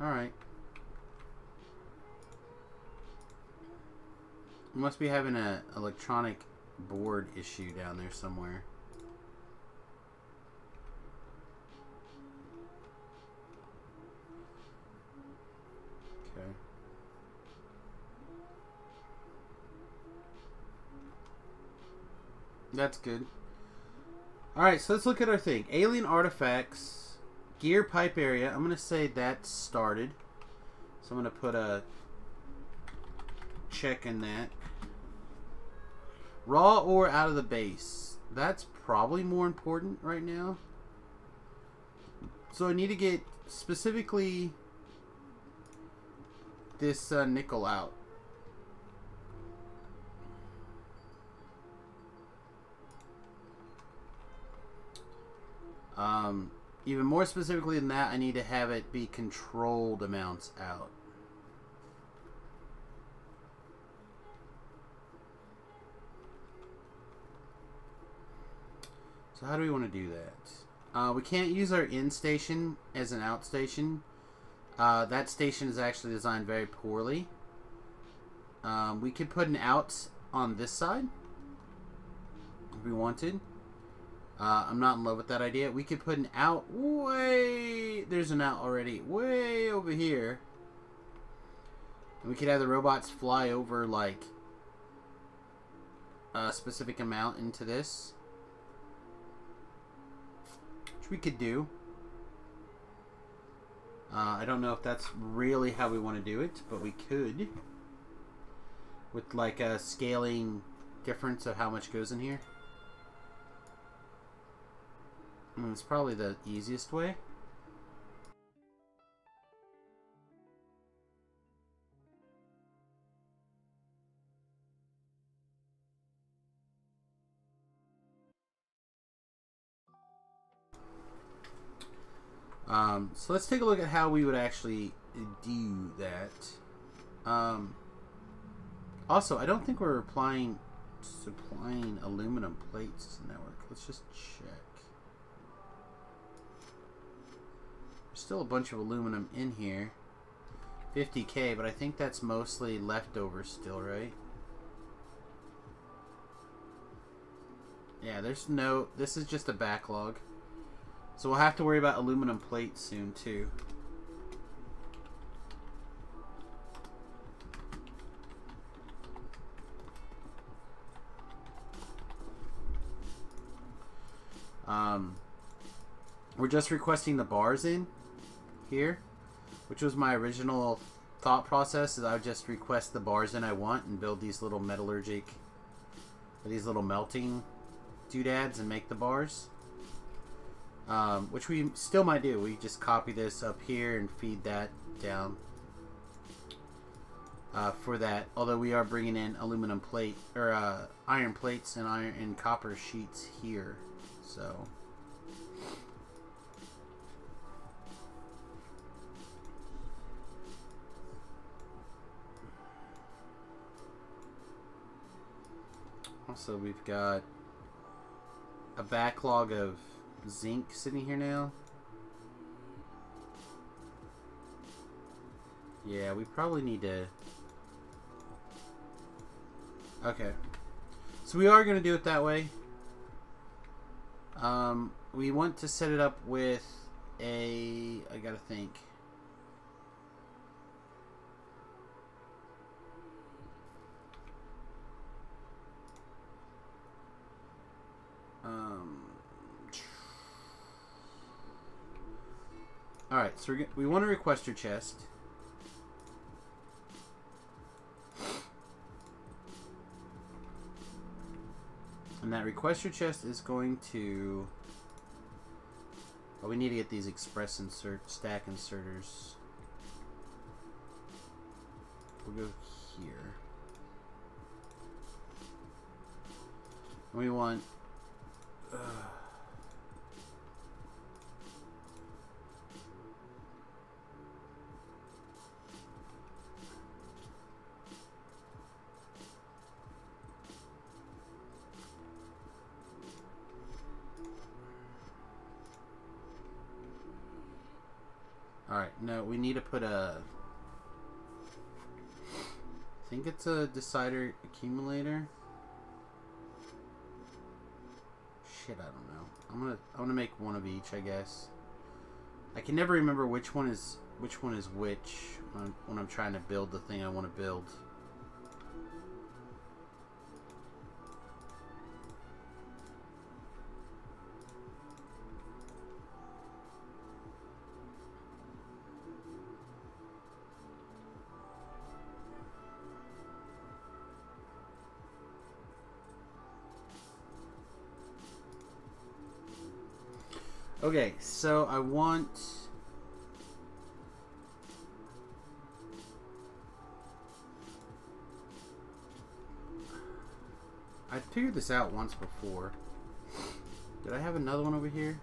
Alright. We must be having an electronic board issue down there somewhere. Okay. That's good. Alright, so let's look at our thing. Alien artifacts, gear pipe area. I'm going to say that's started. So I'm going to put a check in that. Raw ore out of the base. That's probably more important right now. So I need to get specifically this nickel out. Even more specifically than that, I need to have it be controlled amounts out. So how do we want to do that? We can't use our in station as an out station. That station is actually designed very poorly. We could put an out on this side if we wanted. I'm not in love with that idea. We could put an out way... There's an out already. Way over here. And we could have the robots fly over, like, a specific amount into this. Which we could do. I don't know if that's really how we want to do it, but we could. With, like, a scaling difference of how much goes in here. It's probably the easiest way. So let's take a look at how we would actually do that. Also, I don't think we're supplying aluminum plates to the network. Let's just check. Still a bunch of aluminum in here. 50K, but I think that's mostly leftovers still, right? Yeah, there's no... This is just a backlog. So we'll have to worry about aluminum plates soon, too. We're just requesting the bars in here, which was my original thought process, is I would just request the bars in I want and build these little metallurgic, or these little melting doodads and make the bars. Which we still might do. We just copy this up here and feed that down for that. Although we are bringing in aluminum plate, or iron plates and iron and copper sheets here. So also we've got a backlog of zinc sitting here now. Yeah, we probably need to... Okay. So we are going to do it that way. We want to set it up with a... I gotta think. Alright, so we want to request your chest. And that request your chest is going to... Oh, we need to get these express stack inserters. We'll go here. And we want... Alright, no, we need to put a... I think it's a decider accumulator. Shit, I don't know. I'm gonna make one of each, I guess. I can never remember which one is which when I'm trying to build the thing I want to build. Okay, so I want... I figured this out once before. Did I have another one over here?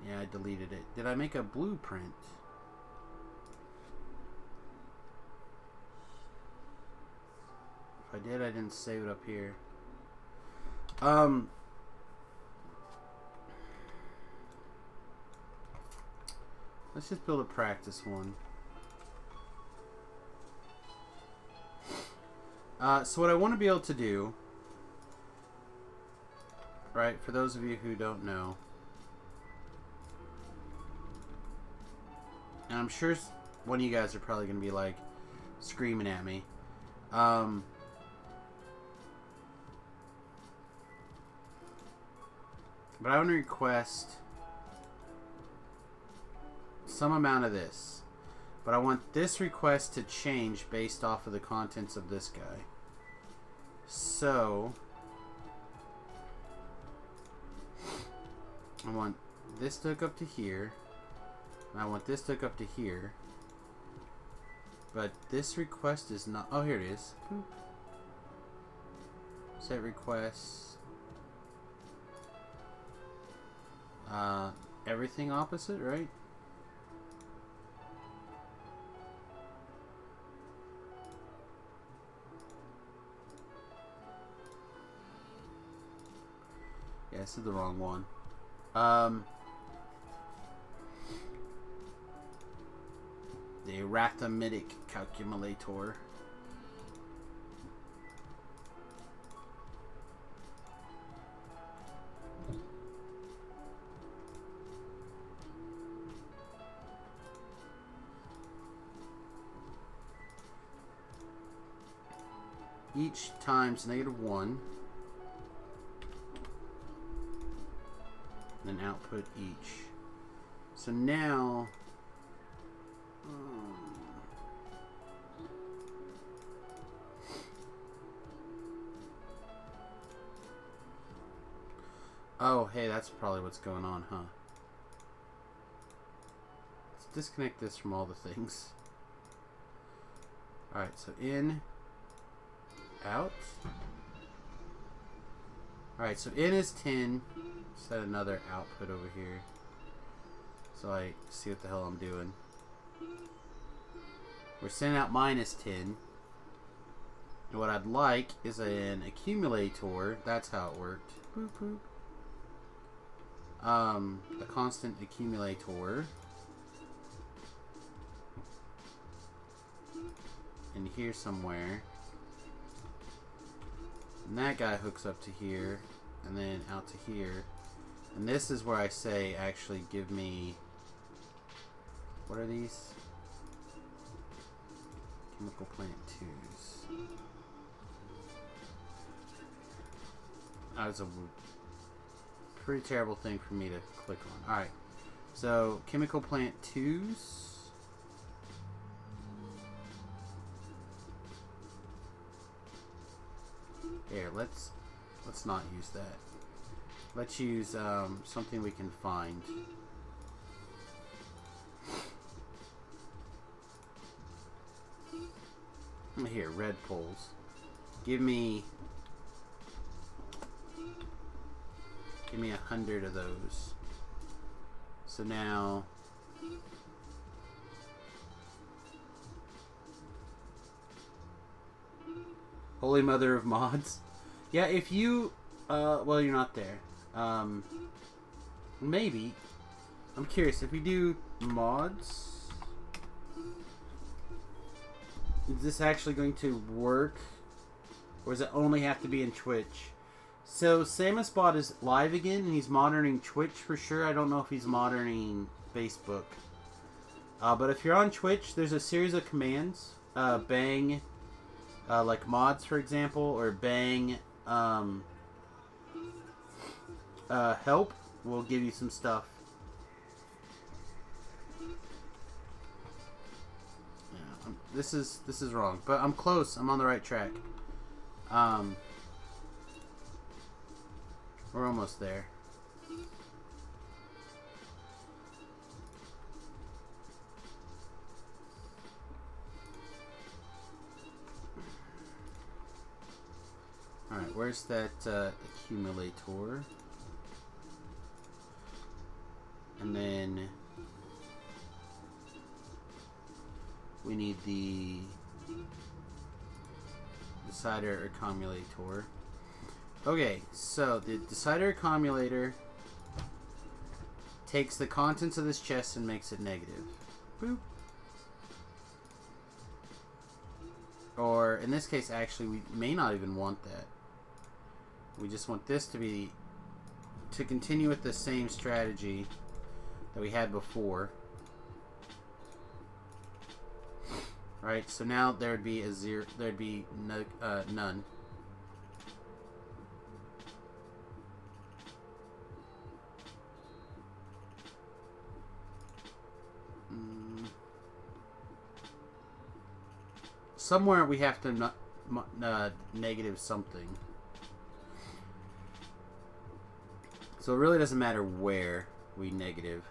Yeah, I deleted it. Did I make a blueprint? If I did, I didn't save it up here. Let's just build a practice one. So what I want to be able to do, right, for those of you who don't know, and I'm sure one of you guys are probably going to be like screaming at me. But I want to request some amount of this. But I want this request to change based off of the contents of this guy. So I want this to hook up to here. And I want this to hook up to here. But this request is not... Oh, here it is. Boop. Set requests. Everything opposite, right? Yeah, this is the wrong one. The arithmetic calculator. Each times -1. And then output each. So now... oh, hey, that's probably what's going on, huh? Let's disconnect this from all the things. Alright, so in... out. Alright, so in is 10. Set another output over here. So I see what the hell I'm doing. We're sending out -10. And what I'd like is an accumulator. That's how it worked. Boop, boop. A constant accumulator. In here somewhere. And that guy hooks up to here. And then out to here. And this is where I say, actually, give me... what are these? Chemical plant 2s. That was a pretty terrible thing for me to click on. Alright. So, chemical plant 2s. Here, let's not use that. Let's use something we can find. Here, red poles. Give me 100 of those. So now Holy Mother of Mods. Yeah, if you well, you're not there. Maybe. I'm curious, if we do mods, is this actually going to work? Or does it only have to be in Twitch? So, Samius bot is live again, and he's monitoring Twitch for sure. I don't know if he's monitoring Facebook. But if you're on Twitch, there's a series of commands. Bang, like mods, for example, or bang, help will give you some stuff. Yeah, this is wrong, but I'm close. I'm on the right track. We're almost there. Alright, where's that accumulator? And then we need the decider accumulator. Okay, so the decider accumulator takes the contents of this chest and makes it negative. Boop. Or in this case, actually, we may not even want that. We just want this to continue with the same strategy that we had before. Right, so now there would be a zero, there'd be no, none. Somewhere we have to negative something. So it really doesn't matter where we negative.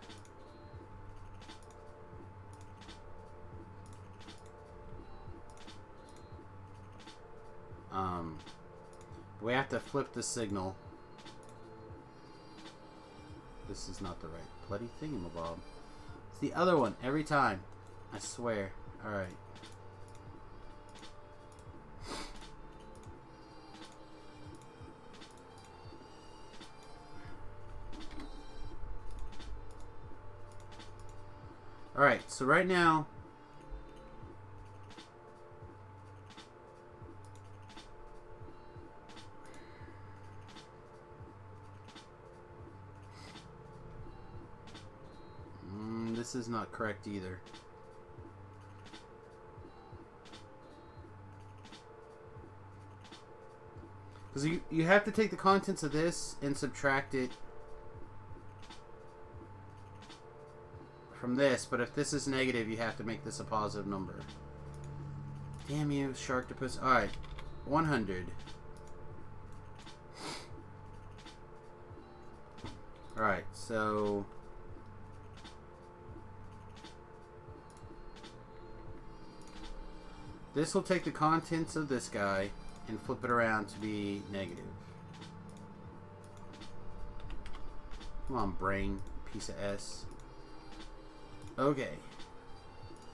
We have to flip the signal. This is not the right bloody thingamabob. It's the other one every time. I swear. Alright. Alright, so right now this is not correct either. Because you have to take the contents of this and subtract it from this, but if this is negative, you have to make this a positive number. Damn you, Sharktopus. Alright, 100. Alright, so this will take the contents of this guy and flip it around to be negative. Come on, brain, piece of S. Okay.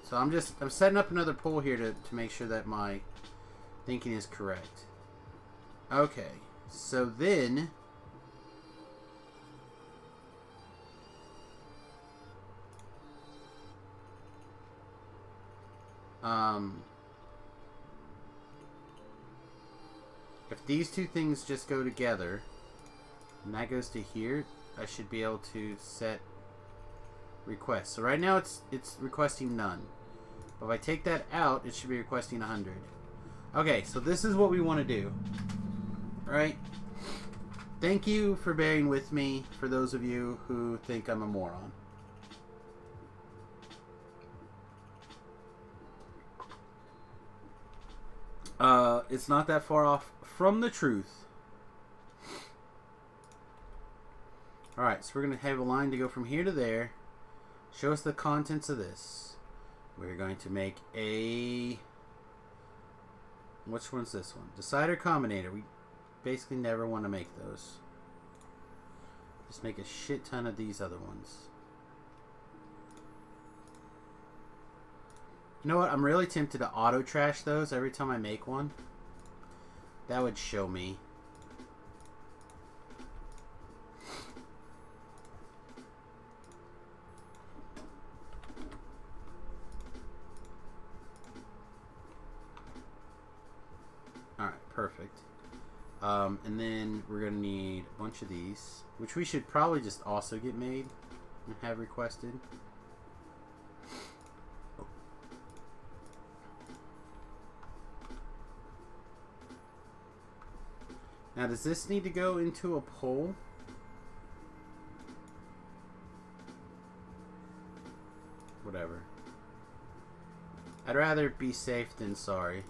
So I'm setting up another poll here to make sure that my thinking is correct. Okay. So then if these two things just go together and that goes to here, I should be able to set request. So right now it's requesting none. But if I take that out, it should be requesting 100. Okay, so this is what we want to do. Right? Thank you for bearing with me, for those of you who think I'm a moron. It's not that far off from the truth. Alright, so we're going to have a line to go from here to there. Show us the contents of this. We're going to make a... Which one's this one? Decider Combinator. We basically never want to make those. Just make a shit ton of these other ones. You know what? I'm really tempted to auto trash those every time I make one. That would show me. Alright, perfect. And then we're going to need a bunch of these, which we should probably just also get made and have requested. Now, does this need to go into a poll? Whatever. I'd rather be safe than sorry.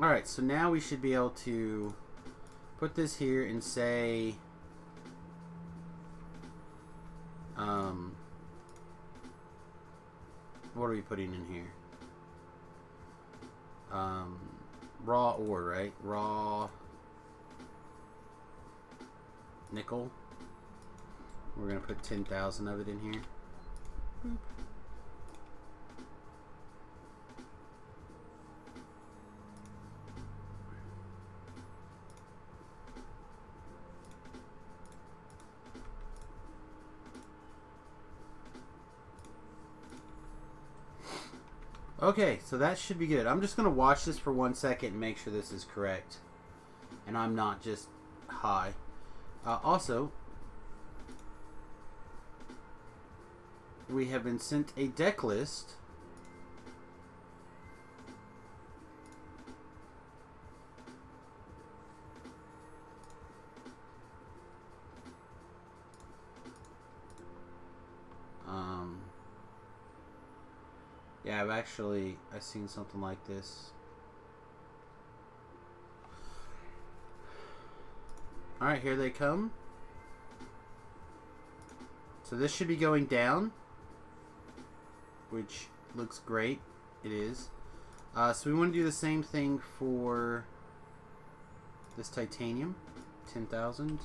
Alright, so now we should be able to put this here and say... what are we putting in here? Raw ore, right? Raw nickel. We're going to put 10,000 of it in here. Boop. Okay, so that should be good. I'm just going to watch this for 1 second and make sure this is correct. And I'm not just high. Also, we have been sent a deck list. Yeah, I've seen something like this. Alright, here they come. So this should be going down, which looks great. It is. So we want to do the same thing for this titanium. 10,000.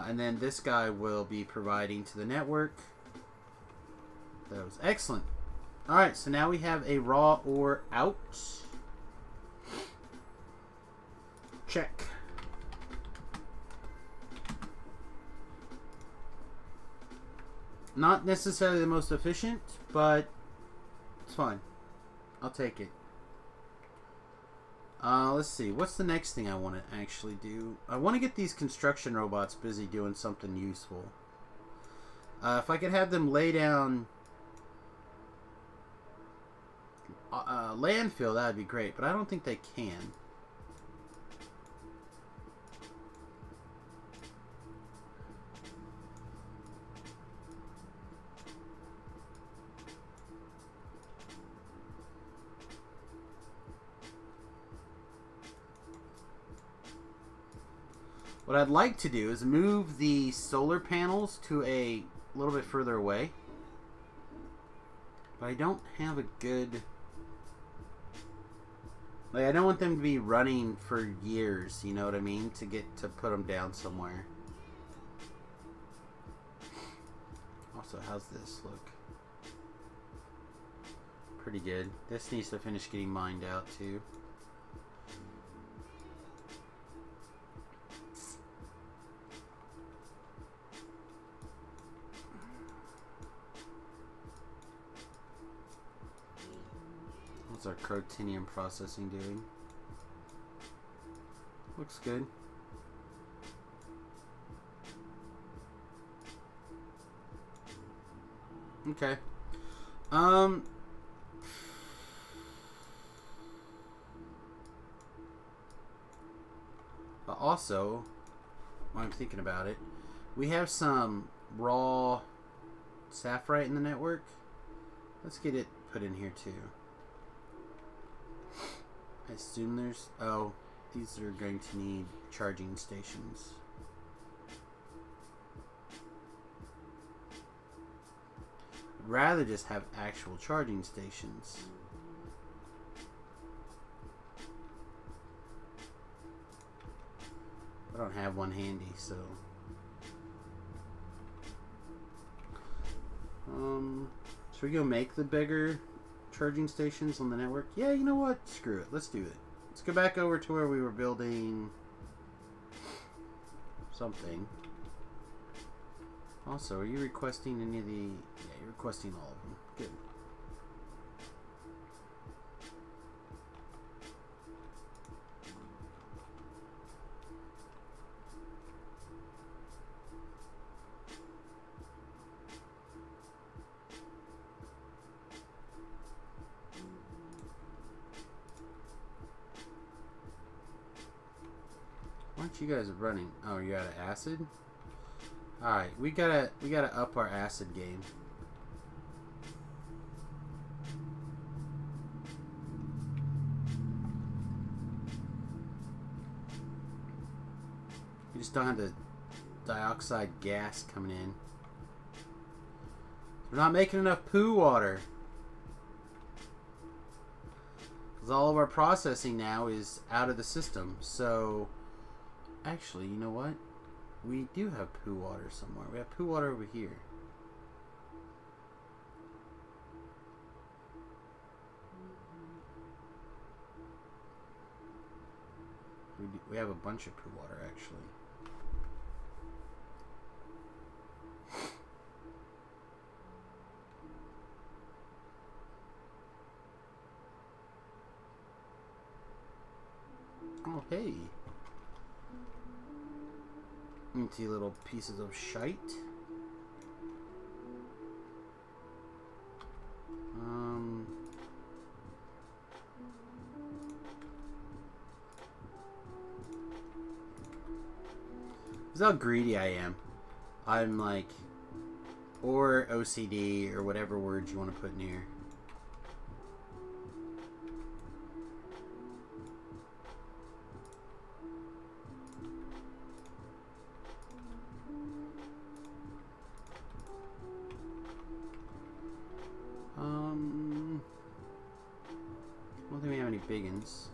And then this guy will be providing to the network. That was excellent. Alright, so now we have a raw ore out. Check. Not necessarily the most efficient, but it's fine. I'll take it. Let's see. What's the next thing I want to actually do? I want to get these construction robots busy doing something useful. If I could have them lay down landfill, that would be great. But I don't think they can. What I'd like to do is move the solar panels to a little bit further away. But I don't have a good... Like, I don't want them to be running for years, you know what I mean? To put them down somewhere. Also, how's this look? Pretty good. This needs to finish getting mined out, too. What's our crotinium processing doing? Looks good. Okay. But also, while I'm thinking about it, we have some raw sapphire in the network. Let's get it put in here too. I assume there's... Oh, these are going to need charging stations. I'd rather just have actual charging stations. I don't have one handy, so... should we go make the bigger charging stations on the network? Yeah, you know what? Screw it. Let's do it. Let's go back over to where we were building something. Also, are you requesting any of the... Yeah, you're requesting all of them. Good. Why aren't you guys running? Oh, you're out of acid? Alright, we gotta up our acid game. just don't have the dioxide gas coming in. We're not making enough poo water. Because all of our processing now is out of the system. So, actually, you know what? We do have poo water somewhere. We have poo water over here. We have a bunch of poo water, actually. Oh, hey. Empty little pieces of shite. This is how greedy I am. I'm like, or OCD, or whatever words you want to put in here. I don't think we have any big ones.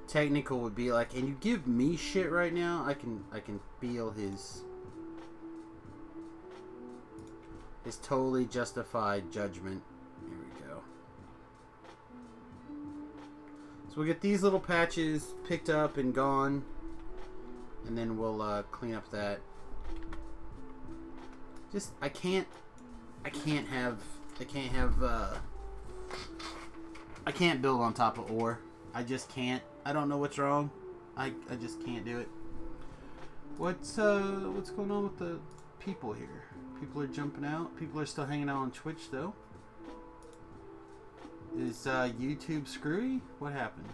Technical would be like, and you give me shit right now. I can feel his totally justified judgment. Here we go. So we'll get these little patches picked up and gone, and then we'll clean up that. Just I can't build on top of ore. I just can't. I don't know what's wrong. I just can't do it. What's going on with the people here? People are jumping out. People are still hanging out on Twitch though. Is YouTube screwy? What happened?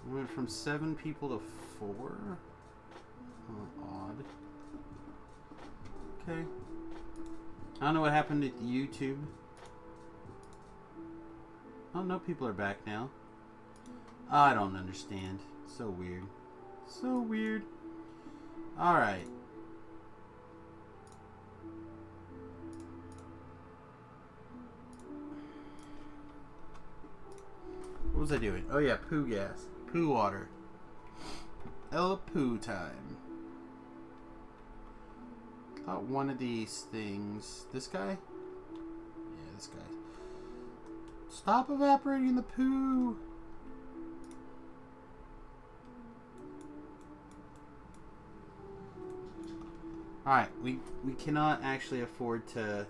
We went from 7 people to 4. Odd. Okay. I don't know what happened at YouTube. Oh no, people are back now. I don't understand. So weird. So weird. Alright. What was I doing? Oh yeah, poo gas. Poo water. El poo time. Thought one of these things. This guy? Yeah, this guy. Stop evaporating the poo. Alright, we cannot actually afford to...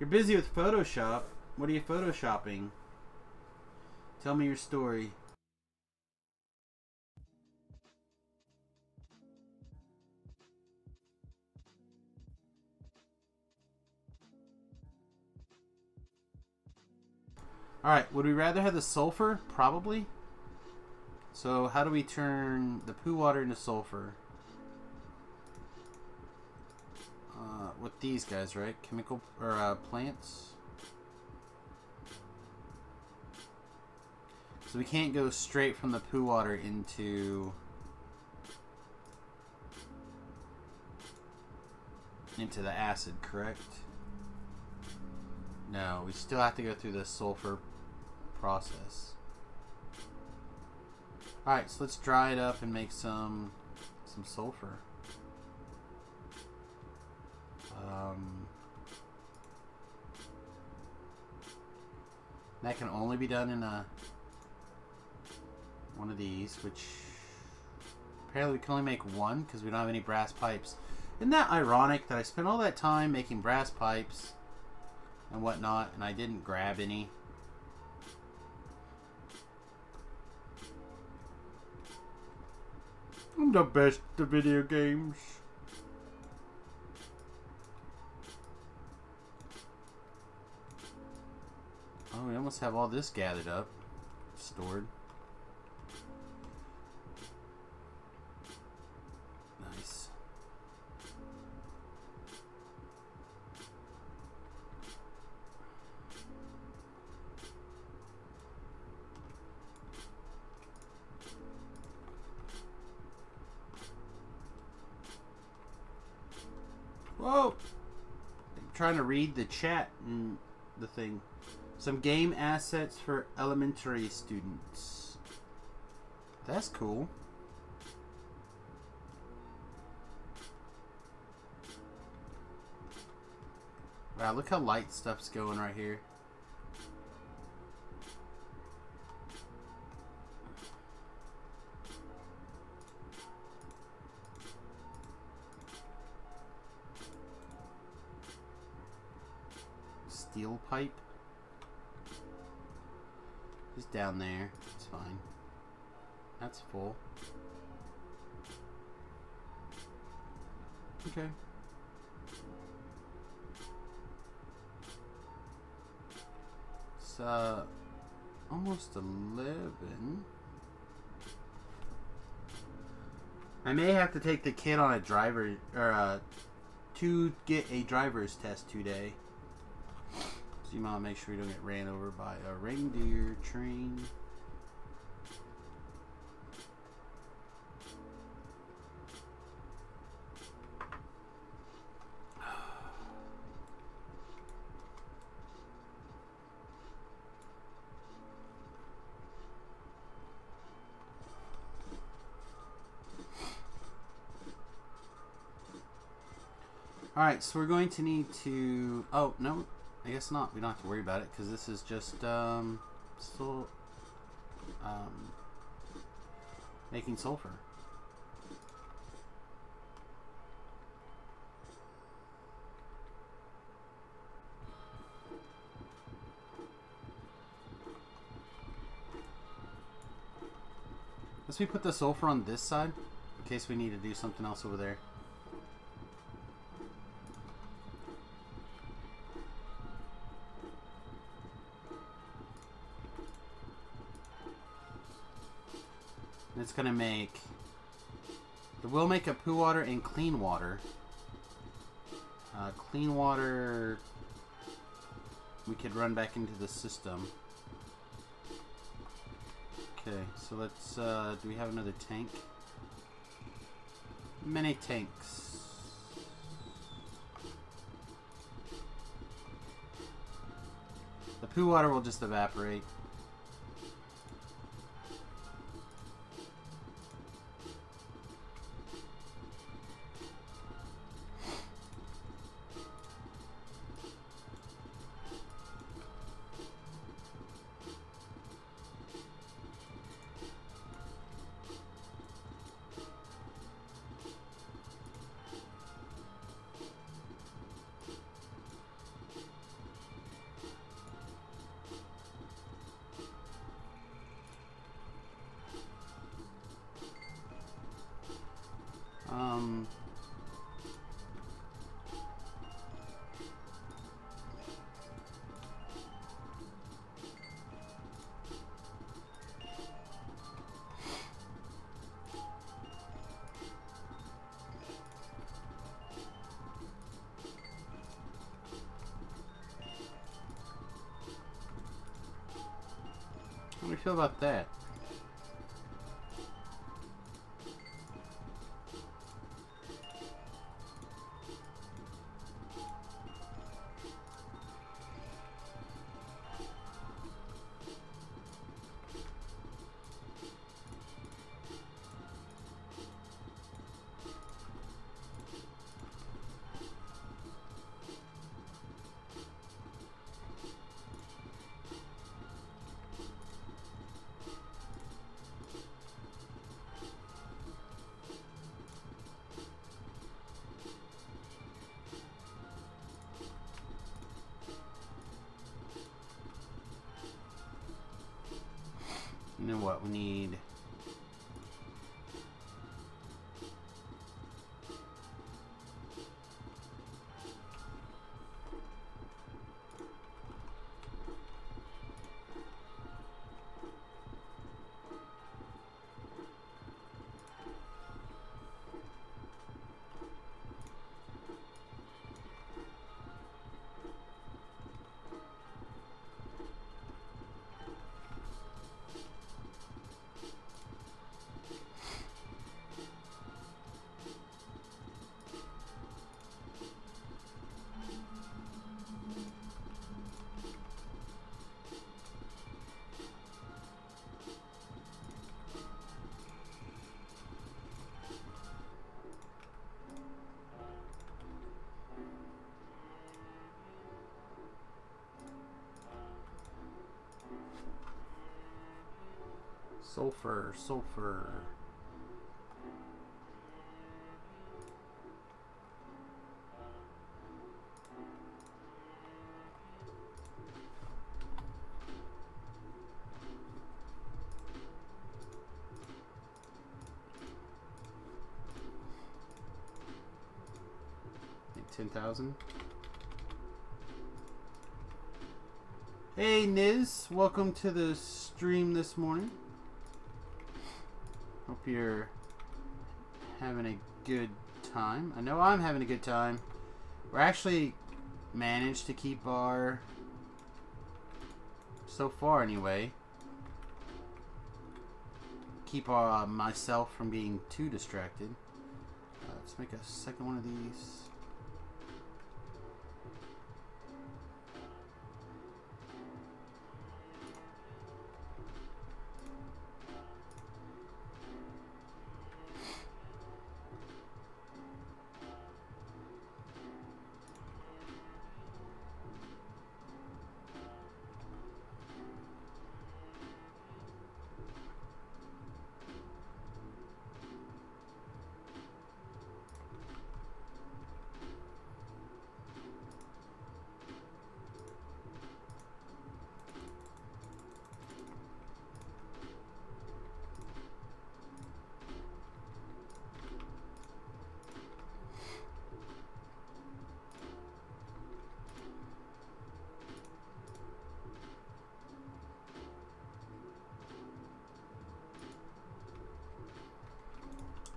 You're busy with Photoshop. What are you photoshopping? Tell me your story. Alright, would we rather have the sulfur? Probably. So how do we turn the poo water into sulfur? With these guys, right? Chemical, or plants. So we can't go straight from the poo water into the acid, correct? No, we still have to go through the sulfur process. Alright, so let's dry it up and make some sulfur. That can only be done in a... One of these, which apparently we can only make one because we don't have any brass pipes. Isn't that ironic that I spent all that time making brass pipes and whatnot and I didn't grab any? I'm the best at video games. Oh, we almost have all this gathered up, stored. Nice. Whoa! I'm trying to read the chat and the thing. Some game assets for elementary students. That's cool. Wow, look how light stuff's going right here. Steel pipe. Just down there. It's fine. That's full. Okay. It's almost 11. I may have to take the kid on a driver or to get a driver's test today. So you might make sure you don't get ran over by a reindeer train. Alright, so we're going to need to... Oh, no. I guess not. We don't have to worry about it because this is just still making sulfur. Let's put the sulfur on this side in case we need to do something else over there. It's gonna make... It will make a poo water and clean water. Clean water... We could run back into the system. Okay, so let's... do we have another tank? Many tanks. The poo water will just evaporate. How do you feel about that? And then what? We need... Sulfur, sulfur. I think 10,000. Hey Niz, welcome to the stream this morning. Hope you're having a good time. I know I'm having a good time. We're actually managed to keep our, so far anyway, keep myself from being too distracted. Let's make a second one of these.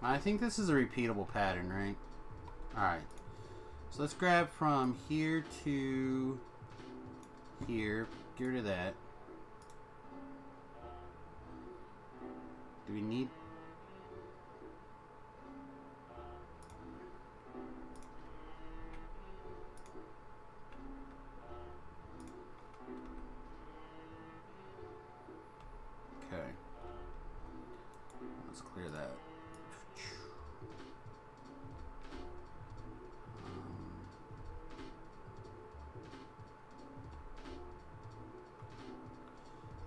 I think this is a repeatable pattern, right? Alright. So let's grab from here to here. Get rid of that. Do we need... Okay. Let's clear that.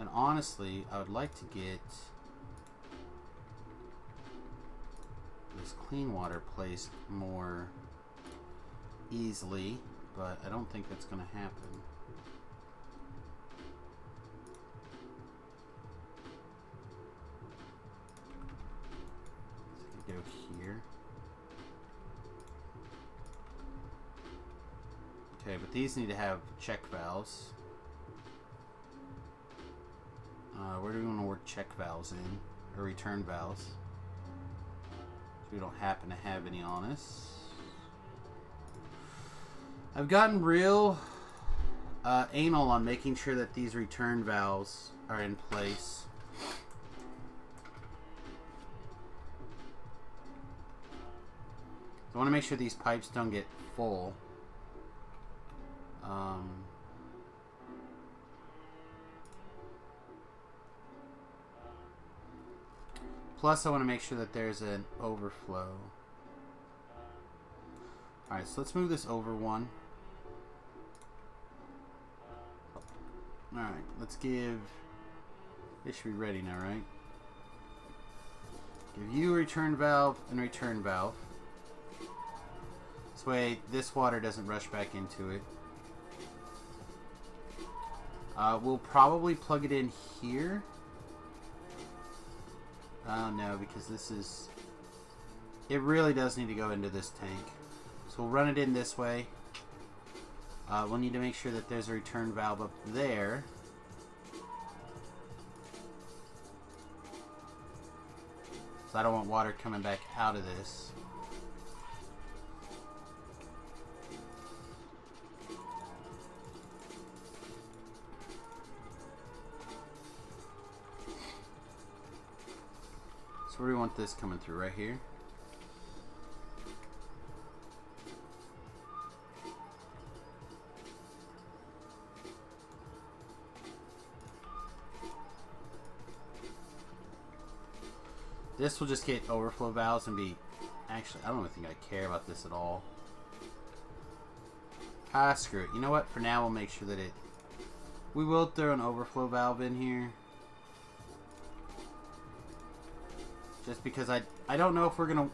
And honestly, I would like to get this clean water placed more easily, but I don't think that's going to happen. So I can go here. Okay, but these need to have check valves. Where do we want to work check valves in? Or return valves? So we don't happen to have any on us. I've gotten real anal on making sure that these return valves are in place. I want to make sure these pipes don't get full. Plus, I want to make sure that there's an overflow. Alright, so let's move this over one. Alright, let's give... This should be ready now, right? Give you a return valve and return valve. This way, this water doesn't rush back into it. We'll probably plug it in here. No, because this is... It really does need to go into this tank. So we'll run it in this way. We'll need to make sure that there's a return valve up there. So I don't want water coming back out of this. So where do we want this coming through? Right here? This will just get overflow valves and be... Actually, I don't even think I care about this at all. Ah, screw it. You know what? For now, we'll make sure that it... We will throw an overflow valve in here. Just because I don't know if we're gonna...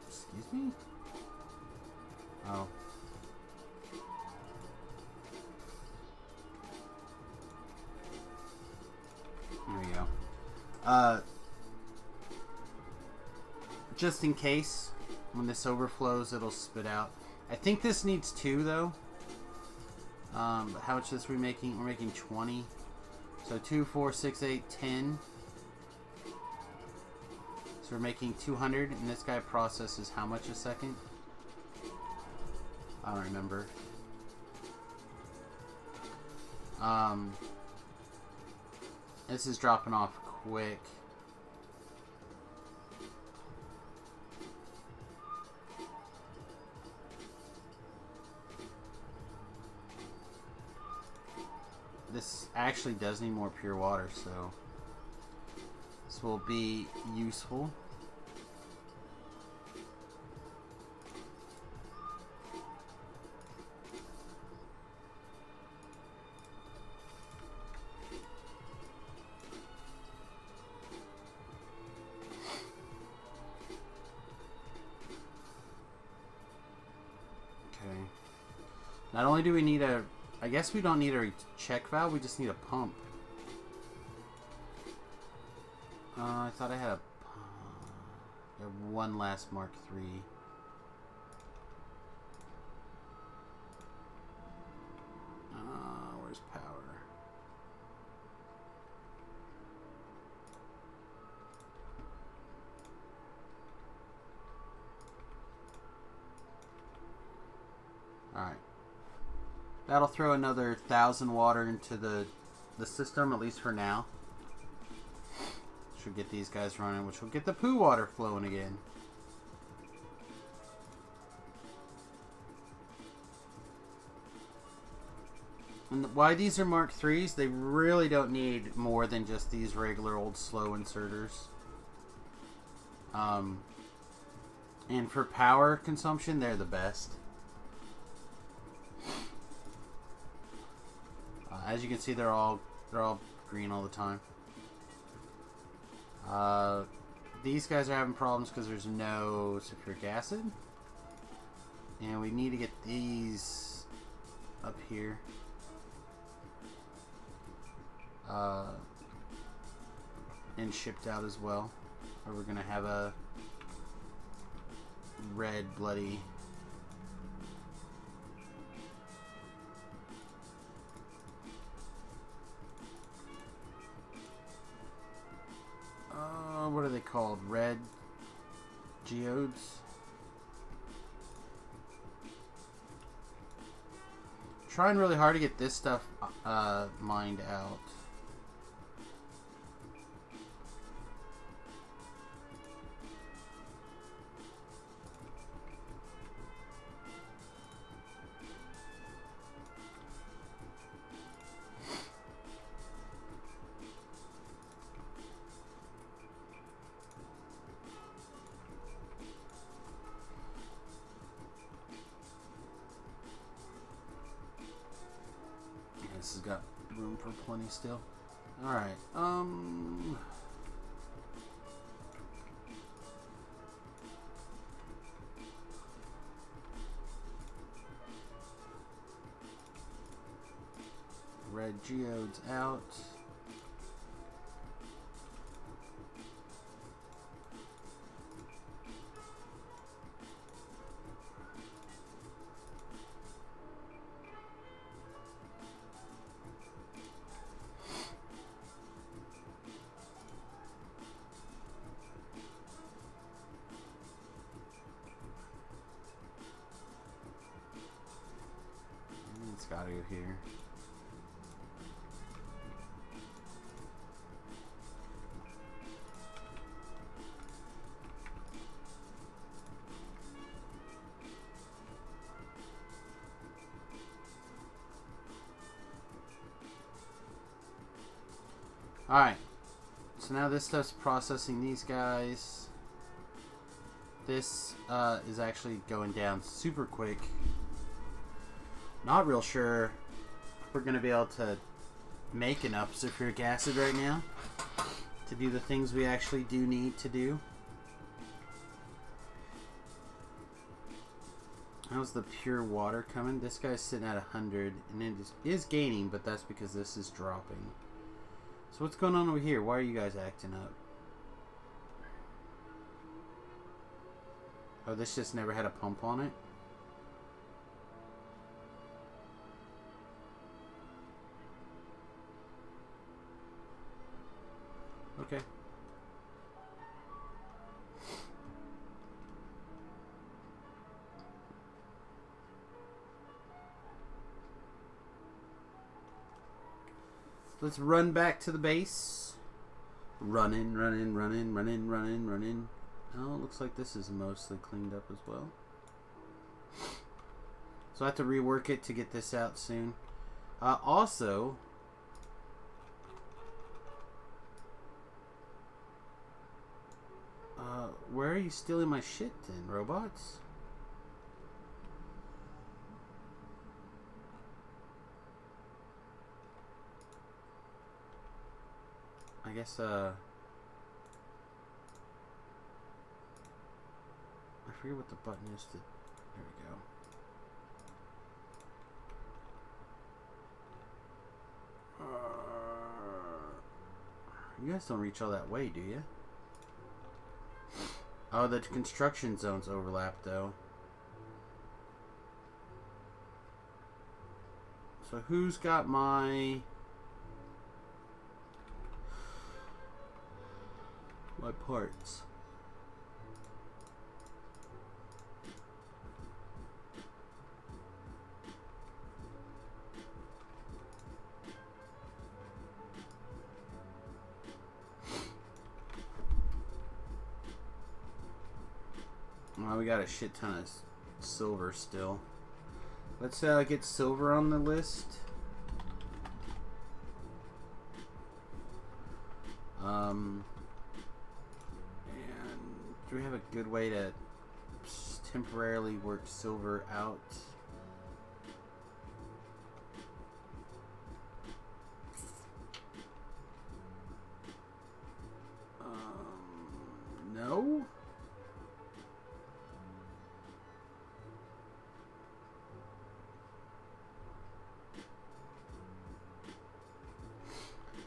Excuse me? Oh. There we go. Just in case, when this overflows, it'll spit out. I think this needs 2, though. How much is this we making? We're making 20. So 2, 4, 6, 8, 10. So we're making 200, and this guy processes how much a second? I don't remember. This is dropping off quick. This actually does need more pure water, so this will be useful. Okay. Not only do we need a... I guess we don't need a check valve, we just need a pump. I thought I had one last Mark III. Where's power? Alright. That'll throw another 1,000 water into the system, at least for now. Should get these guys running, which will get the poo water flowing again. And why these are Mark IIIs, they really don't need more than just these regular old slow inserters. And for power consumption, they're the best. As you can see, they're all green all the time. These guys are having problems because there's no sulfuric acid, and we need to get these up here. And shipped out as well, or we're gonna have a red bloody. What are they called? Red geodes? Trying really hard to get this stuff mined out. This has got room for plenty still. Alright, red geodes out. It's gotta go here. Alright. So now this stuff's processing these guys. This is actually going down super quick. Not real sure we're going to be able to make enough sulfuric acid right now to do the things we actually do need to do. How's the pure water coming? This guy's sitting at 100 and it is gaining, but that's because this is dropping. So what's going on over here? Why are you guys acting up? Oh, this just never had a pump on it? Okay. Let's run back to the base. Running. Oh, looks like this is mostly cleaned up as well. So I have to rework it to get this out soon. Also, where are you stealing my shit then, robots? I guess, I forget what the button is to... There we go. You guys don't reach all that way, do you? Oh, the construction zones overlap, though. So who's got my parts? Well, we got a shit ton of silver still. Let's get silver on the list. And do we have a good way to temporarily work silver out? No?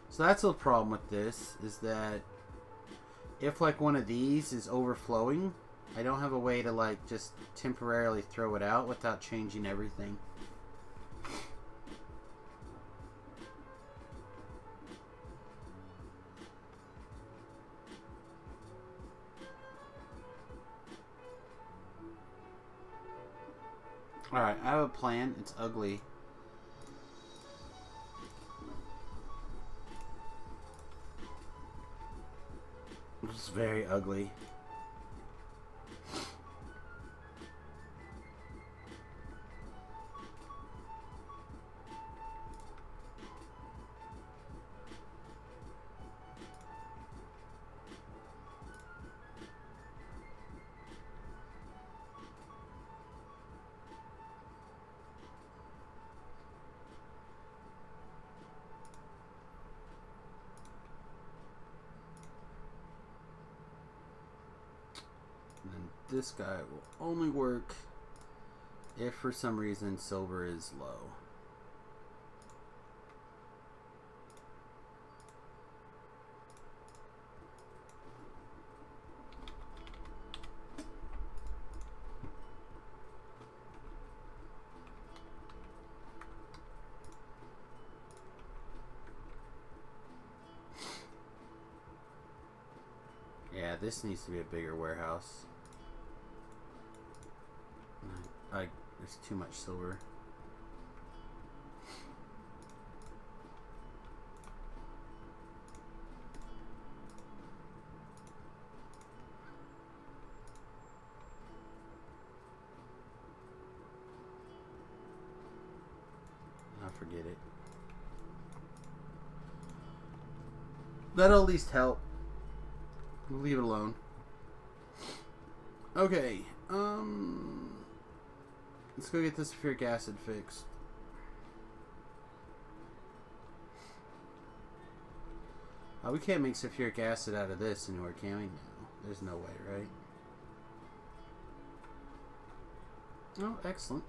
So that's the problem with this, is that if like one of these is overflowing, I don't have a way to like just temporarily throw it out without changing everything. Alright, I have a plan. It's ugly. It's very ugly. This guy will only work if for some reason silver is low. Yeah, this needs to be a bigger warehouse. There's too much silver. I forget it. That'll at least help. We'll leave it alone. Okay. Let's go get this sulfuric acid fixed. We can't make sulfuric acid out of this anymore, can we? No. There's no way, right? Oh, excellent.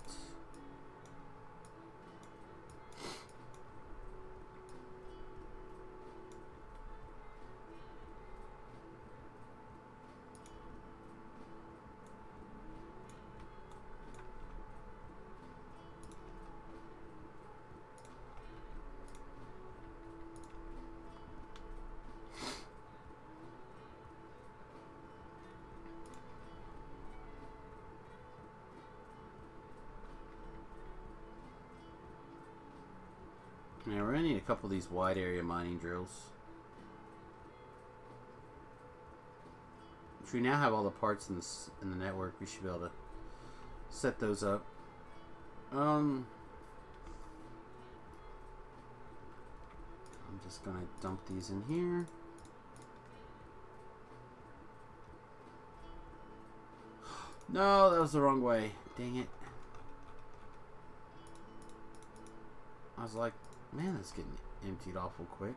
Yeah, we're gonna need a couple of these wide area mining drills. If we now have all the parts in the network, we should be able to set those up. I'm just gonna dump these in here. No, that was the wrong way. Dang it. I was like, man, that's getting emptied awful quick.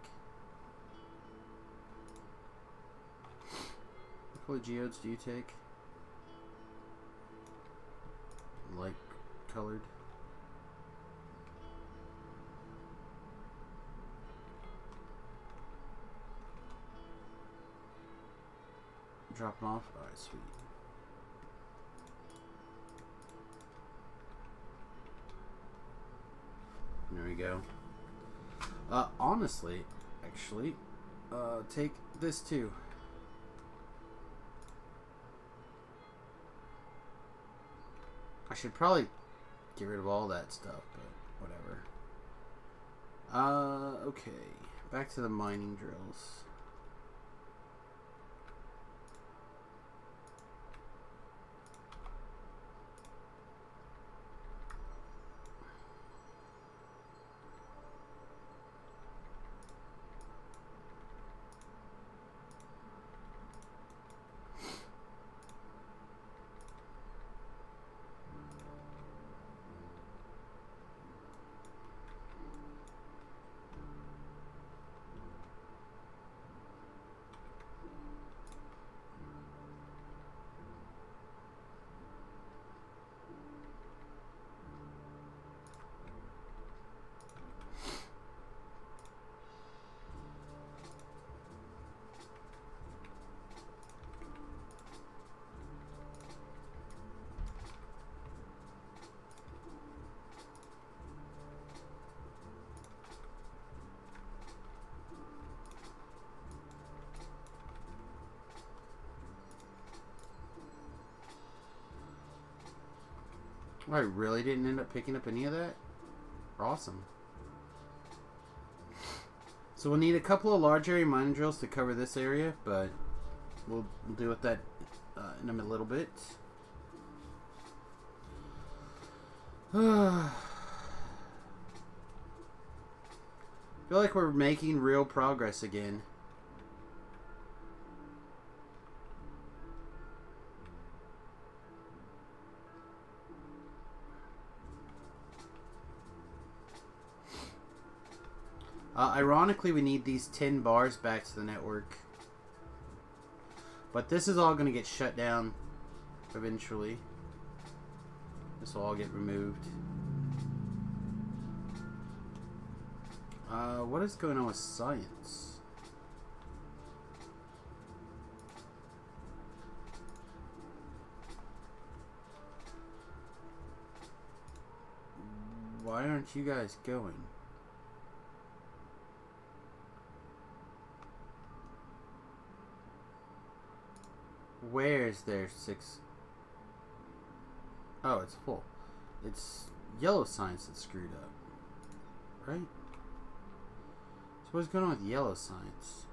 What color geodes do you take? Light colored. Drop them off? Alright, sweet. There we go. Honestly, actually, take this too. I should probably get rid of all that stuff, but whatever. Okay. Back to the mining drills. I really didn't end up picking up any of that? Awesome. So we'll need a couple of large area mining drills to cover this area, but we'll deal with that in a little bit. I feel like we're making real progress again. Ironically, we need these 10 bars back to the network. But this is all going to get shut down eventually. This will all get removed. What is going on with science? Why aren't you guys going? Where's their 6? Oh, it's full. It's yellow science that's screwed up. Right? So what's going on with yellow science?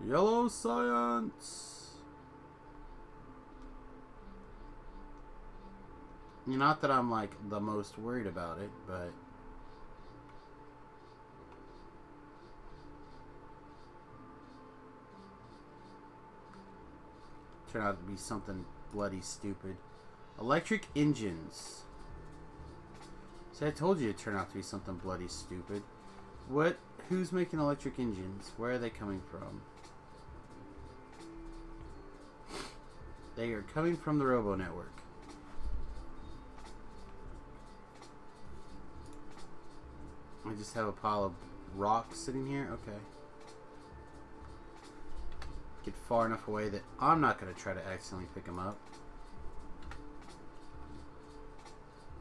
Yellow science! Not that I'm like the most worried about it, but turn out to be something bloody stupid. Electric engines. See, I told you it turned out to be something bloody stupid. What? Who's making electric engines? Where are they coming from? They are coming from the Robo Network. I just have a pile of rocks sitting here. Okay. Get far enough away that I'm not going to try to accidentally pick them up.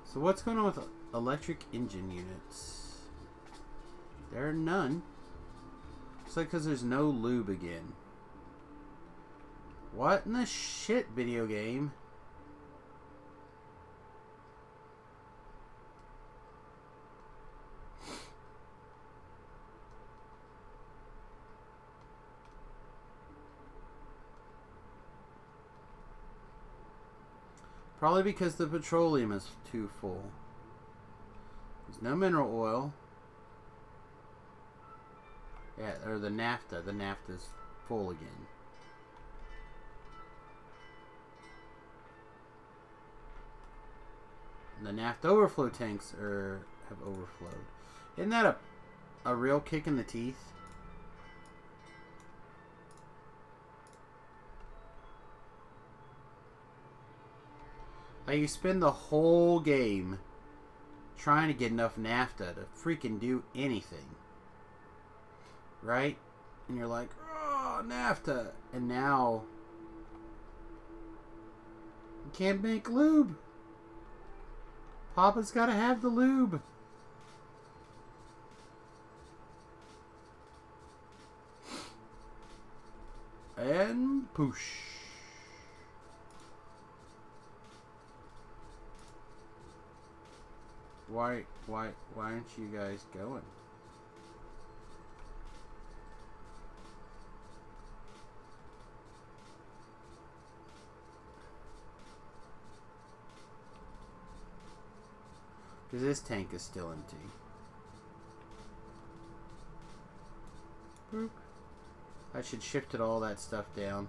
So what's going on with electric engine units? There are none. It's like because there's no lube again. What in the shit, video game? Probably because the petroleum is too full. There's no mineral oil. Yeah, or the naphtha. The naphtha's full again. The naphtha overflow tanks have overflowed. Isn't that a real kick in the teeth? Like, you spend the whole game trying to get enough naphtha to freaking do anything. Right? And you're like, oh, naphtha. And now you can't make lube. Papa's got to have the lube. And poosh. Why aren't you guys going? Because this tank is still empty. Boop. I should shifted all that stuff down.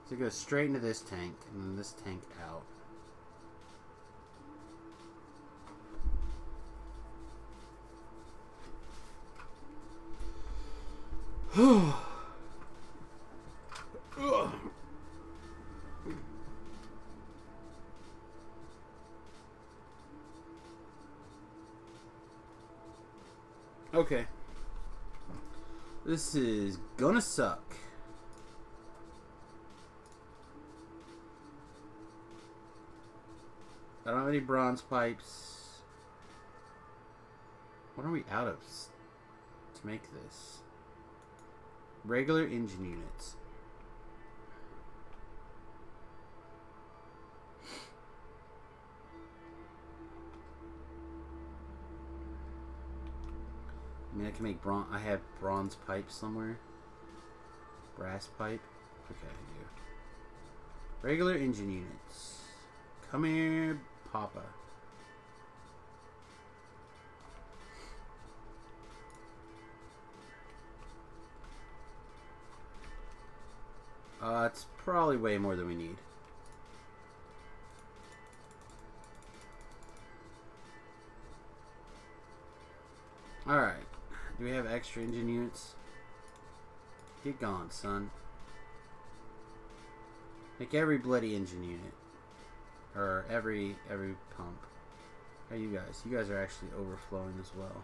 So it goes straight into this tank, and then this tank out. Okay. This is gonna suck. I don't have any bronze pipes. What are we out of to make this? Regular engine units. I mean, I can make bronze. I have bronze pipe somewhere. Brass pipe. Okay, I do. Regular engine units. Come here, Papa. It's probably way more than we need. Alright. Do we have extra engine units? Get gone, son. Make every bloody engine unit. Or every pump. How you guys? You guys are actually overflowing as well.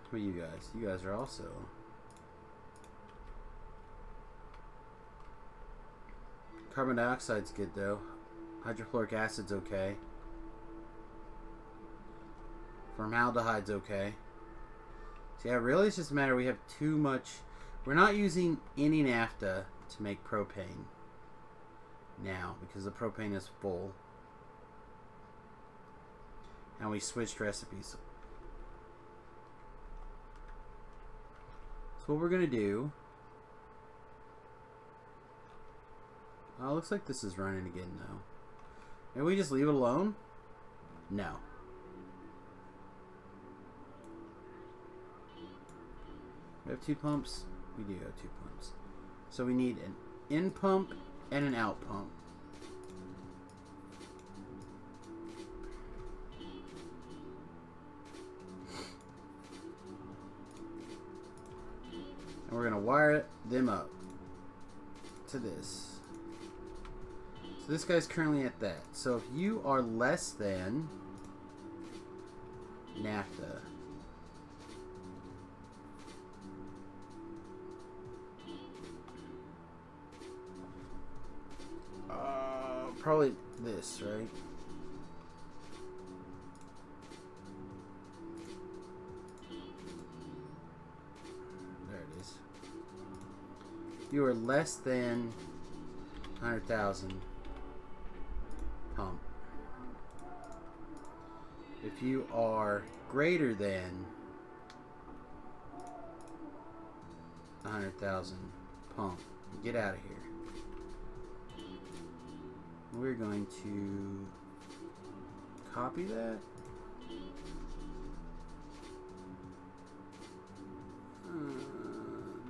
What are you guys? You guys are also Carbon dioxide's good though. Hydrochloric acid's okay. Formaldehyde's okay. So yeah, really it's just a matter we have too much. We're not using any naphtha to make propane now because the propane is full. And we switched recipes. So what we're going to do... Oh, looks like this is running again though. Maybe we just leave it alone? No. We have 2 pumps? We do have 2 pumps. So we need an in pump and an out pump. And we're going to wire them up to this. So this guy's currently at that. So if you are less than naphtha, probably this, right? There it is. You are less than 100,000 pump. If you are greater than 100,000 pump, get out of here. We're going to copy that.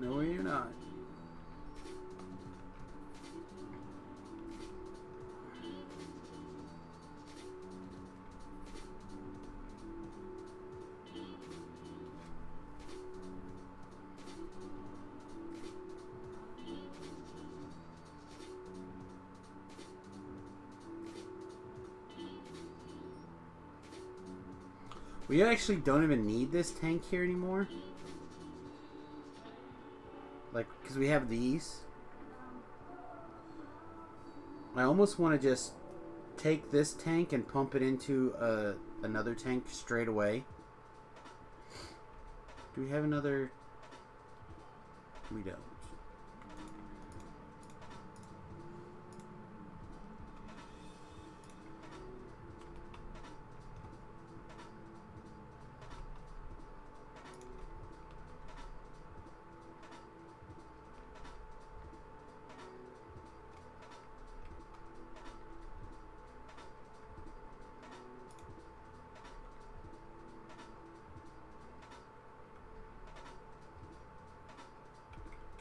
No, you're not. We actually don't even need this tank here anymore. Like, because we have these. I almost want to just take this tank and pump it into another tank straight away. Do we have another? We don't.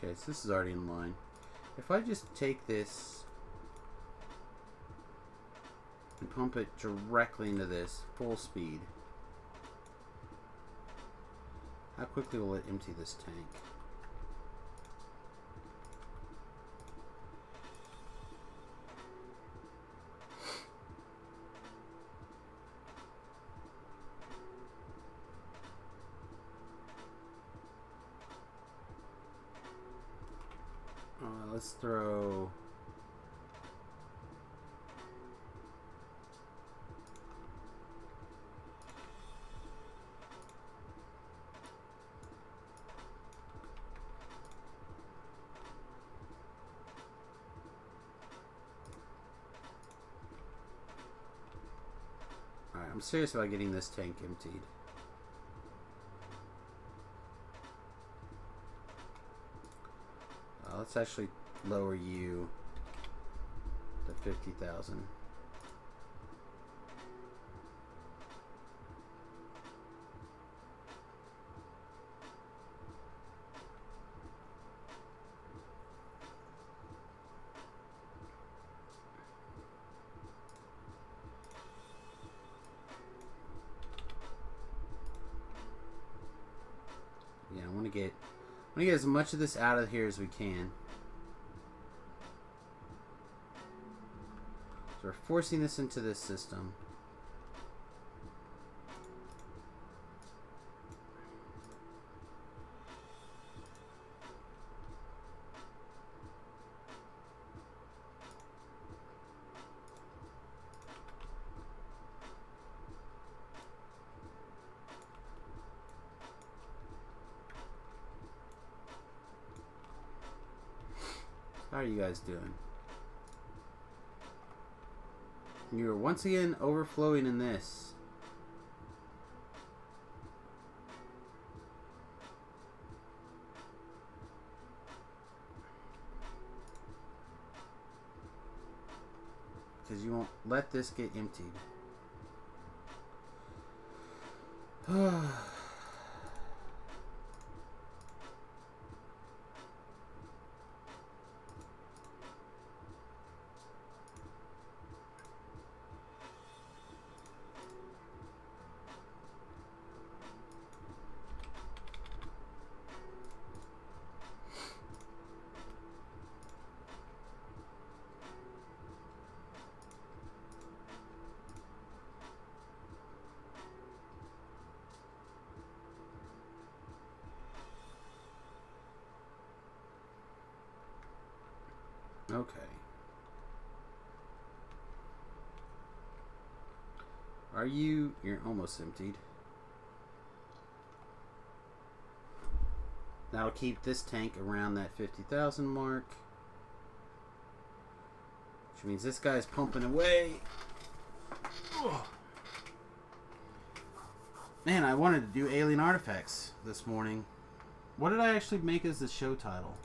Okay, so this is already in line. If I just take this and pump it directly into this, full speed, how quickly will it empty this tank? Let's throw... Alright, I'm serious about getting this tank emptied. Let's actually lower you to 50,000. Yeah, I want to get as much of this out of here as we can. So we're forcing this into this system. are you guys doing? You're once again overflowing in this. Because you won't let this get emptied. Okay. You're almost emptied. That'll keep this tank around that 50,000 mark. Which means this guy's pumping away. Oh. Man, I wanted to do Alien Artifacts this morning. What did I actually make as the show title?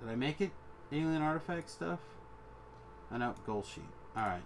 Did I make it Alien Artifact stuff? I know, goal sheet. Alright.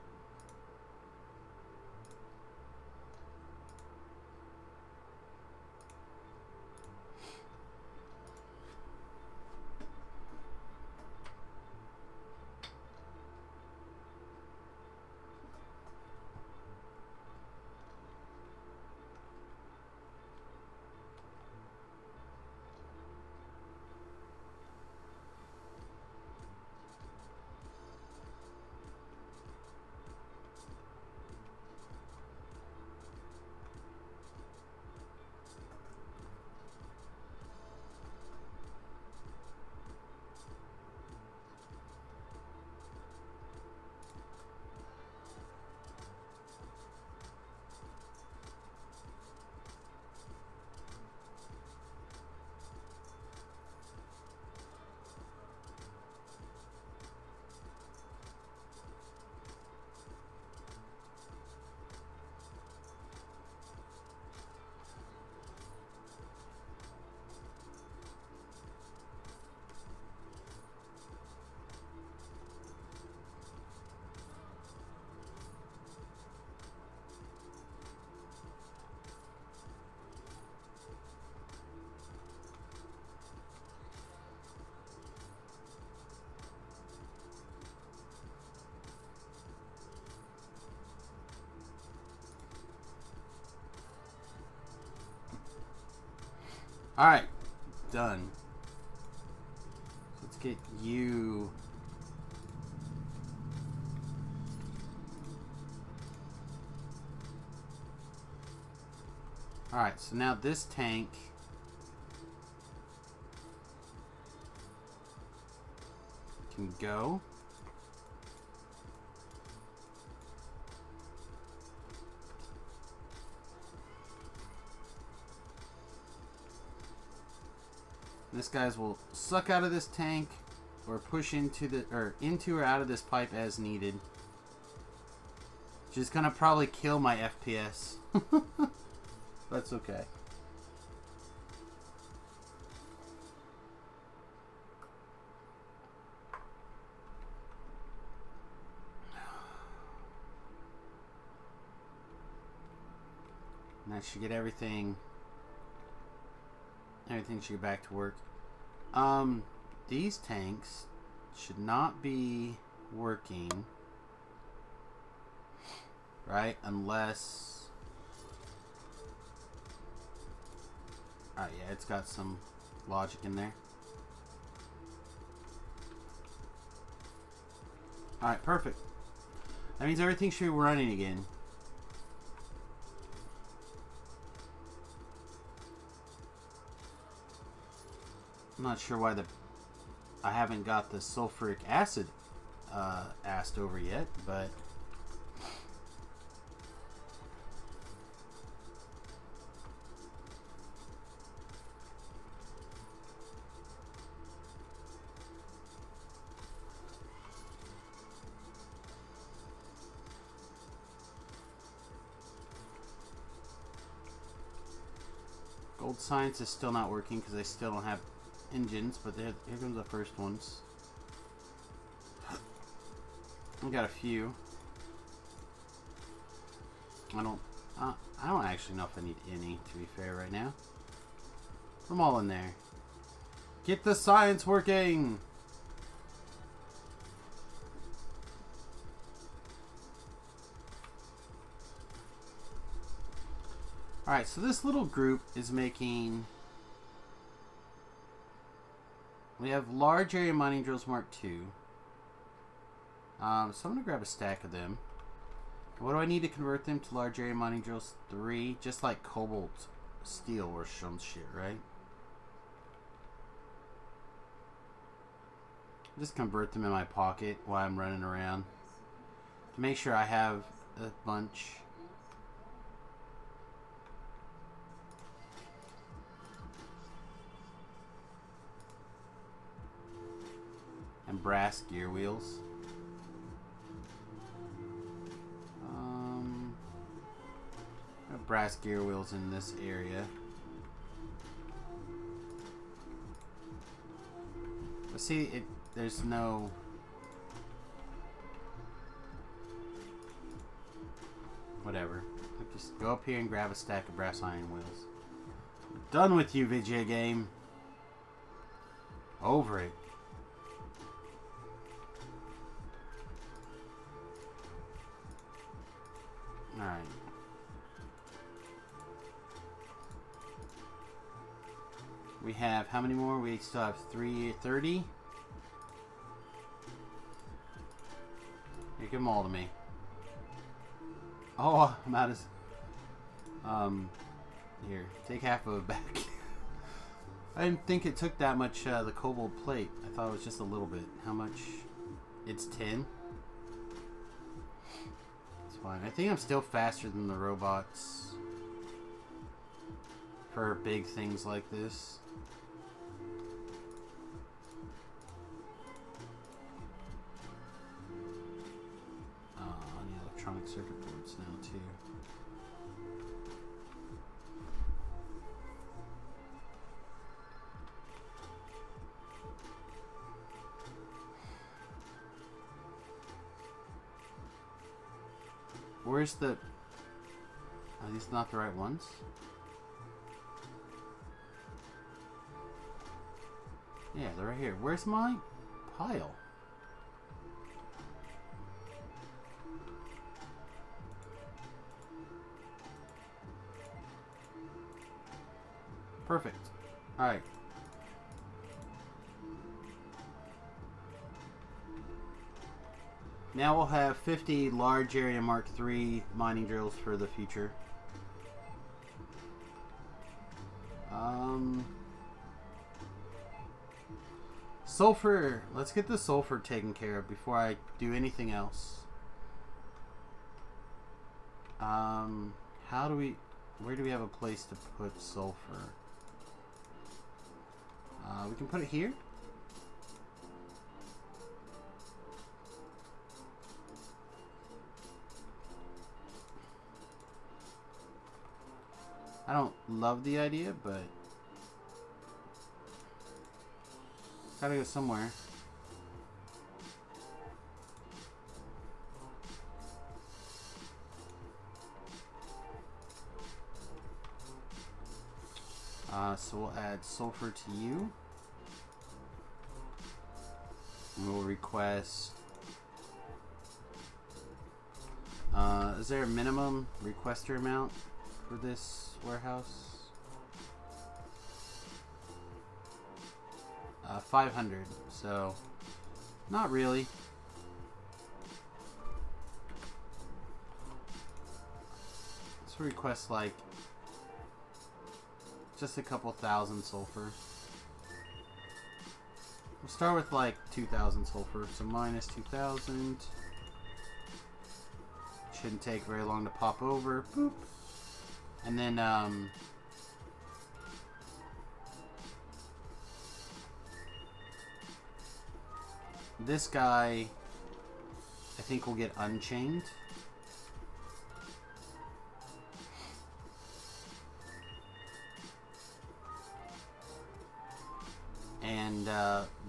Alright, done. Let's get you. Alright, so now this tank can go. This guys will suck out of this tank or push into the into or out of this pipe as needed. Which is gonna probably kill my FPS. That's okay. And that should get everything. Everything should get back to work. These tanks should not be working, right? Unless... Alright, yeah, it's got some logic in there. Alright, perfect. That means everything should be running again. I'm not sure why I haven't got the sulfuric acid asked over yet, but Old science is still not working because I still don't have engines, but here comes the first ones. We got a few. I don't actually know if I need any, to be fair, right now. Put them all in there. Get the science working! Alright, so this little group is making... We have large area mining drills Mark II. So I'm going to grab a stack of them. What do I need to convert them to large area mining drills? 3, just like cobalt steel or some shit, right? Just convert them in my pocket while I'm running around. To make sure I have a bunch. And brass gear wheels. Brass gear wheels in this area. But see, there's no... Whatever. Just go up here and grab a stack of brass iron wheels. Done with you, video game. Over it. Alright. We have, how many more? We still have 330. Here, give them all to me. Oh, I'm out of... Here, take half of it back. I didn't think it took that much, the cobalt plate. I thought it was just a little bit. How much? It's 10. It's fine. I think I'm still faster than the robots. For big things like this. Electronic circuit boards now too. Where's the... Are these not the right ones? Yeah, they're right here. Where's my pile? Perfect. Alright. Now we'll have 50 large area Mark III mining drills for the future. Sulfur. Let's get the sulfur taken care of before I do anything else. How do we... Where do we have a place to put sulfur? We can put it here. I don't love the idea, but gotta go somewhere. So we'll add sulfur to you. And we'll request... is there a minimum requester amount for this warehouse? 500, so not really. Let's request like just a couple thousand sulfur. We'll start with like 2,000 sulfur, so minus 2,000. Shouldn't take very long to pop over. Boop. And then this guy, I think, will get unchained.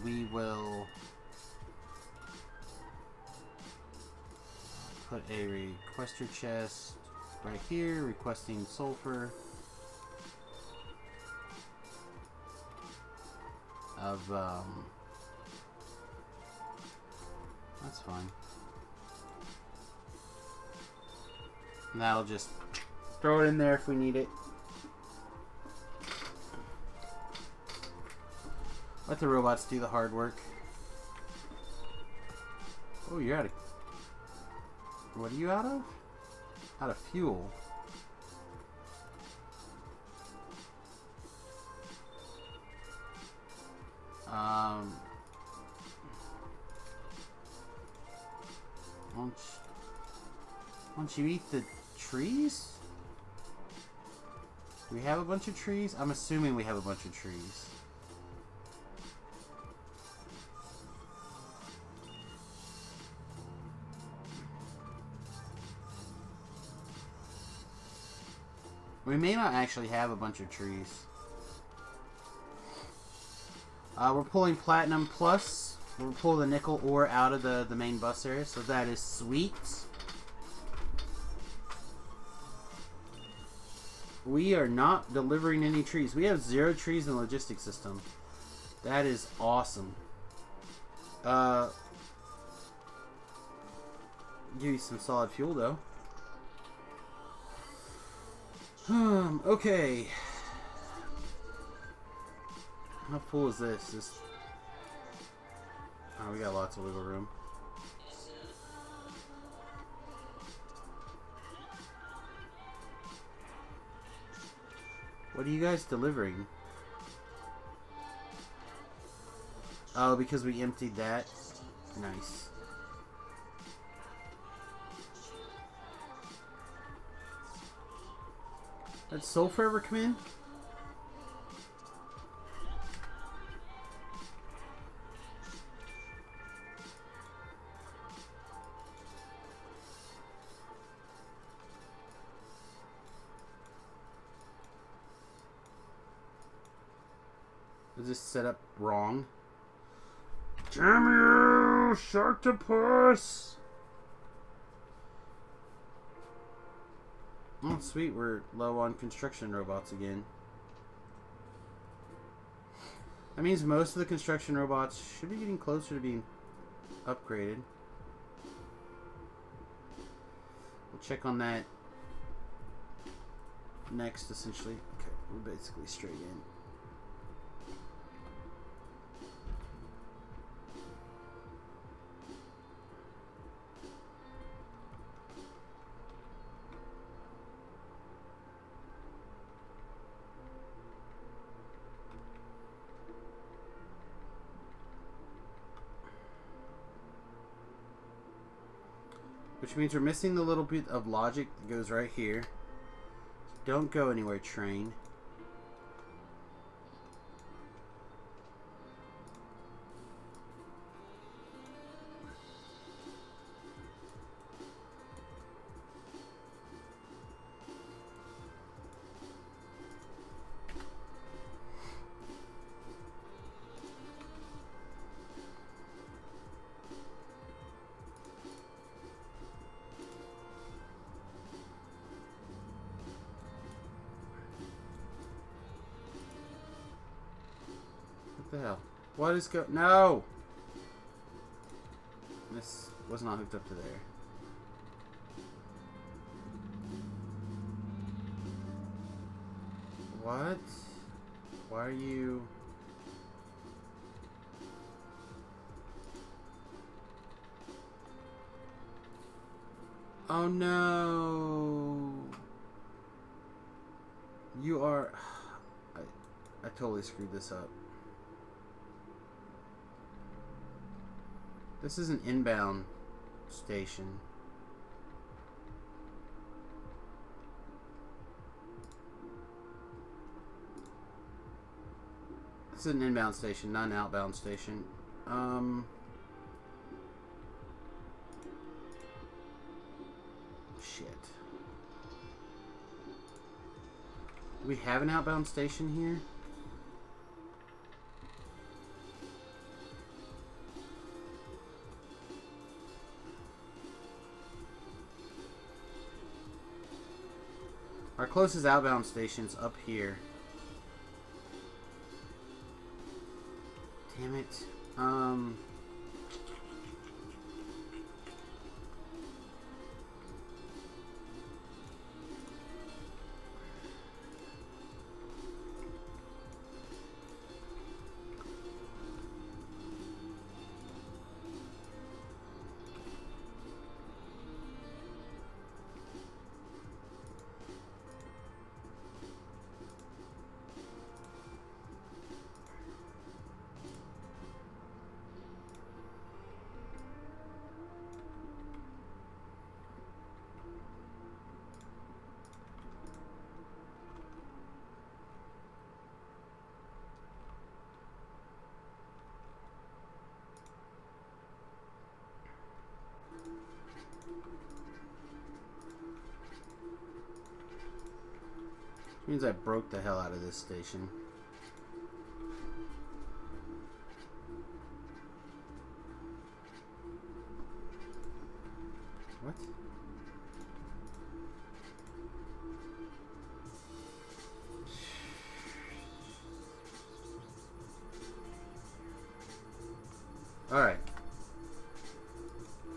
we will put a requester chest right here, requesting sulfur of, that's fine. And that'll just throw it in there if we need it. Let the robots do the hard work. Oh, you're out of... What are you out of? Out of fuel. Won't you eat the trees? Do we have a bunch of trees? I'm assuming we have a bunch of trees. We may not actually have a bunch of trees. We're pulling Platinum Plus. We'll pull the nickel ore out of the main bus area, so that is sweet. We are not delivering any trees. We have 0 trees in the logistics system. That is awesome. Give you some solid fuel, though. Okay. How full is this? Oh, we got lots of wiggle room. What are you guys delivering? Oh, because we emptied that? Nice. Did sulfur ever come in? Is this set up wrong? Damn you, Sharktopus! Oh, sweet, we're low on construction robots again. That means most of the construction robots should be getting closer to being upgraded. We'll check on that next, essentially. Okay, we're basically straight in. Which means we're missing the little bit of logic that goes right here. Don't go anywhere, train. What the hell? What is go? No! This was not hooked up to there. What? Why are you... Oh no! You are... I totally screwed this up. This is an inbound station. This is an inbound station, not an outbound station. Shit. Do we have an outbound station here? closest outbound station's up here. Damn it. Means I broke the hell out of this station. What? Alright.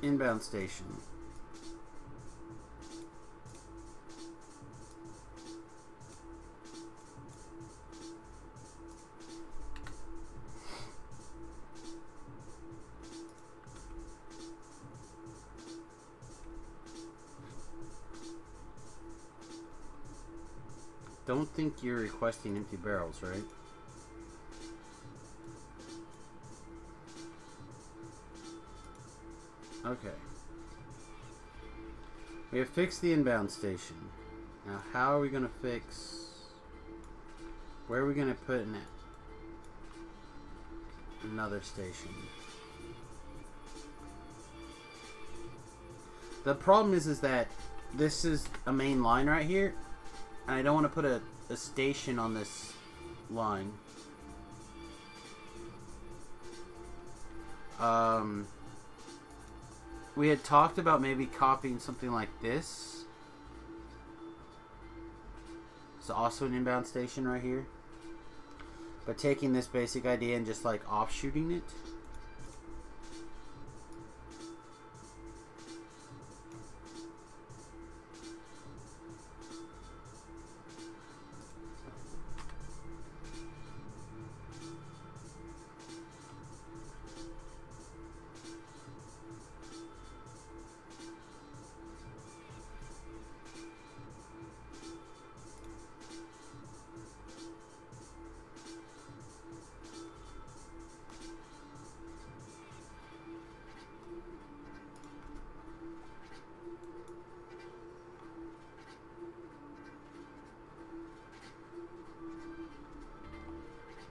Inbound station. Don't think you're requesting empty barrels, right? Okay. We have fixed the inbound station. Now, how are we going to fix... Where are we going to put another station? The problem is that this is a main line right here. And I don't want to put a station on this line. We had talked about maybe copying something like this. It's also an inbound station right here. But taking this basic idea and just like offshooting it.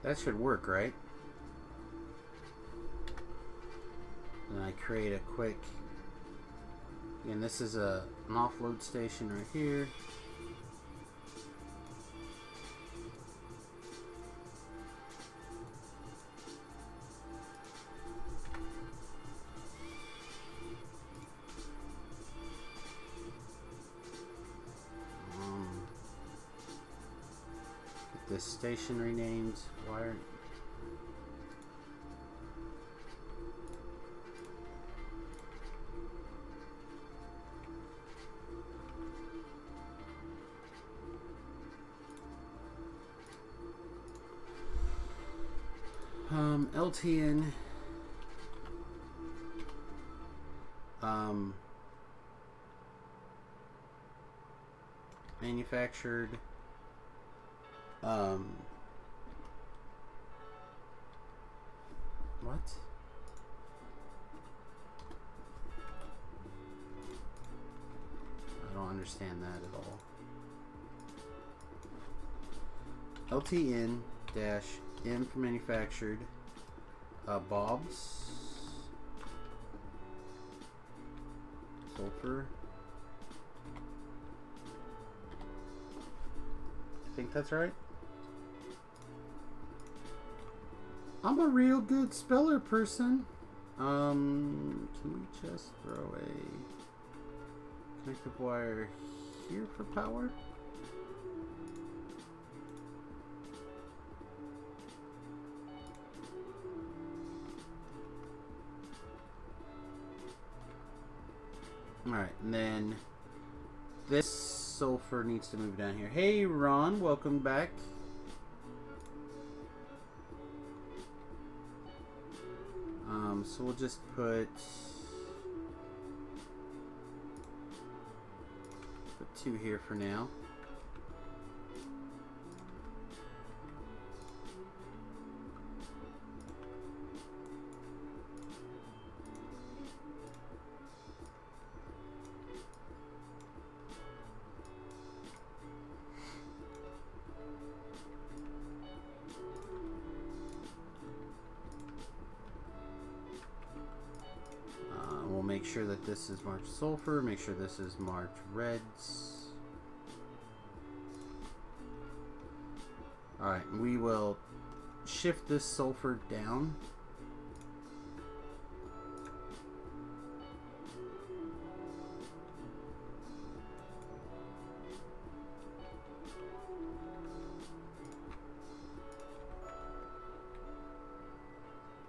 That should work, right? And I create a quick... And this is an offload station right here. This station renamed. Why are... LTN manufactured what? I don't understand that at all. LTN dash M for manufactured Bob's sulfur. I think that's right. I'm a real good speller person. Can we just throw a connective wire here for power? Alright, and then this sulfur needs to move down here. Hey, Ron, welcome back. So we'll just put 2 here for now. Make sure that this is marked sulfur. Make sure this is marked reds. Alright, we will shift this sulfur down.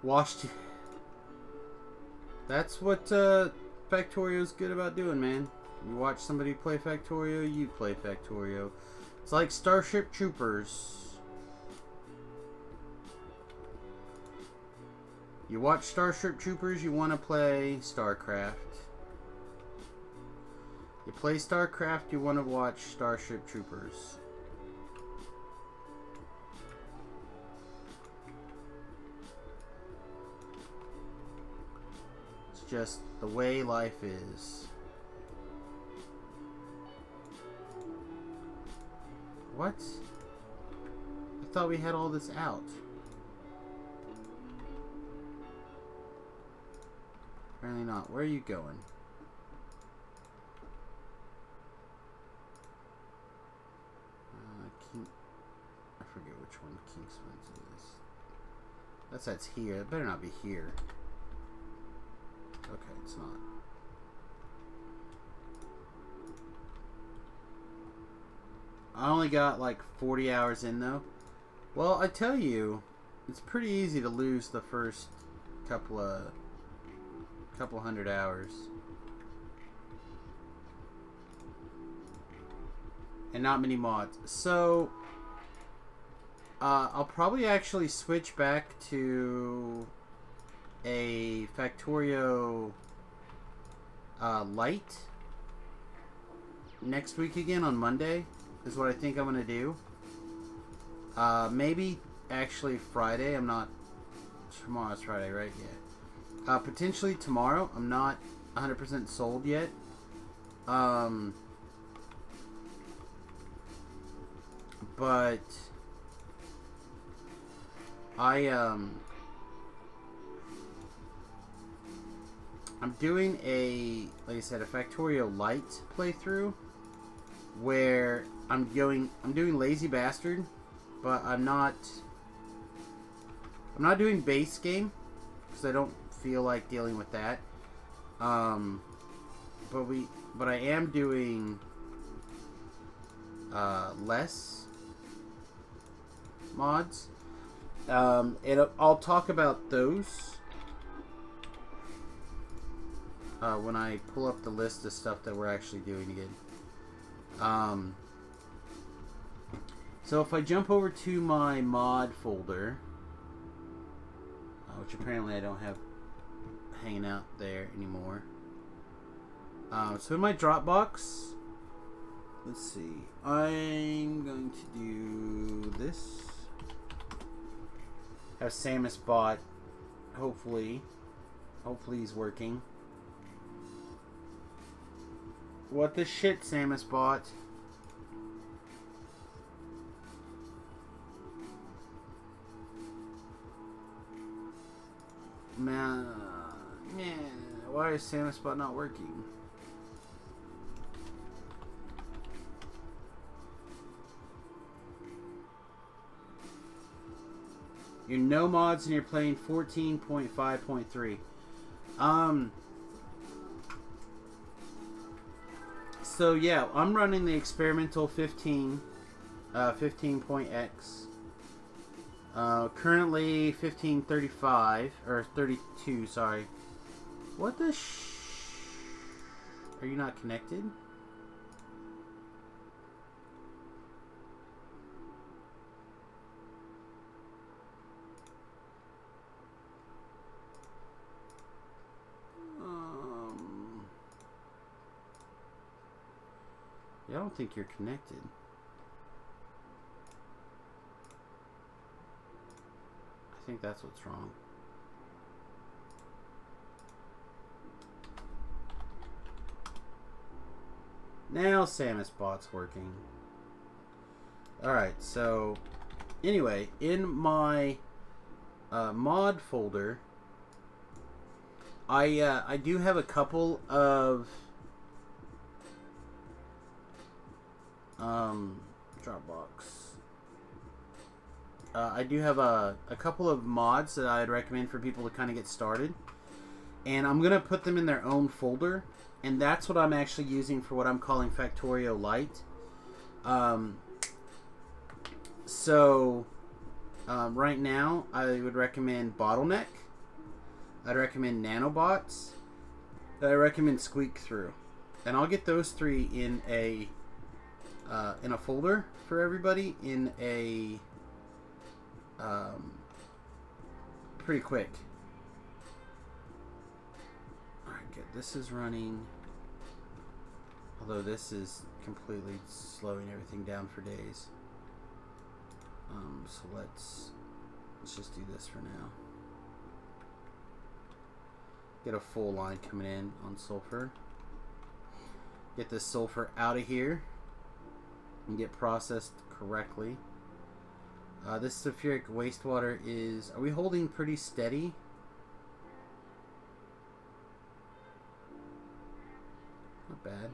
Washed. That's what Factorio's good about doing, man. You watch somebody play Factorio, you play Factorio. It's like Starship Troopers. You watch Starship Troopers, you want to play StarCraft. You play StarCraft, you want to watch Starship Troopers. Just the way life is. What? I thought we had all this out. Apparently not. Where are you going? I forget which one Kingsman's is. That's here. It better not be here. Okay, it's not. I only got like 40 hours in though. Well, I tell you, it's pretty easy to lose the first couple hundred hours. And not many mods. So, I'll probably actually switch back to a Factorio Lite next week again on Monday is what I think I'm gonna do. Maybe actually Friday. I'm not. Tomorrow's Friday, right? Yeah. Potentially tomorrow. I'm not 100% sold yet. But I'm doing like I said, a Factorio Lite playthrough where I'm doing Lazy Bastard, but I'm not doing base game because I don't feel like dealing with that. But I am doing less mods. And I'll talk about those when I pull up the list of stuff that we're actually doing again. So if I jump over to my mod folder, which apparently I don't have hanging out there anymore. So in my Dropbox, let's see, I'm going to do this. Have Samius bot, hopefully he's working. What the shit, Samius bot? Man, why is Samius bot not working? You're no mods and you're playing 14.5.3. So yeah, I'm running the experimental 15.x. Currently 15.35 or 32. Sorry. What the Are you not connected? Yeah, I don't think you're connected. I think that's what's wrong. Now Samius bot's working. Alright, so anyway, in my mod folder, I do have a couple of Dropbox. I do have a couple of mods that I'd recommend for people to kind of get started. And I'm going to put them in their own folder. And that's what I'm actually using for what I'm calling Factorio Lite. Right now, I would recommend Bottleneck. I'd recommend Nanobots. I recommend Squeak Through. And I'll get those three in a folder for everybody in a pretty quick. Alright, good. This is running. Although this is completely slowing everything down for days. So let's just do this for now. Get a full line coming in on sulfur. Get this sulfur out of here and get processed correctly. This sulfuric wastewater is... Are we holding pretty steady? Not bad.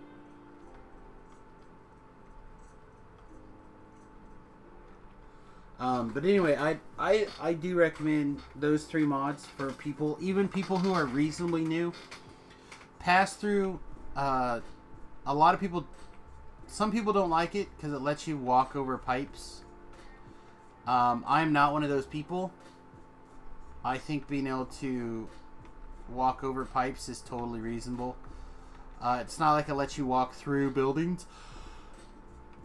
But anyway, I do recommend those three mods for people, even people who are reasonably new. Pass through, a lot of people, some people don't like it because it lets you walk over pipes. I'm not one of those people. I think being able to walk over pipes is totally reasonable. It's not like it lets you walk through buildings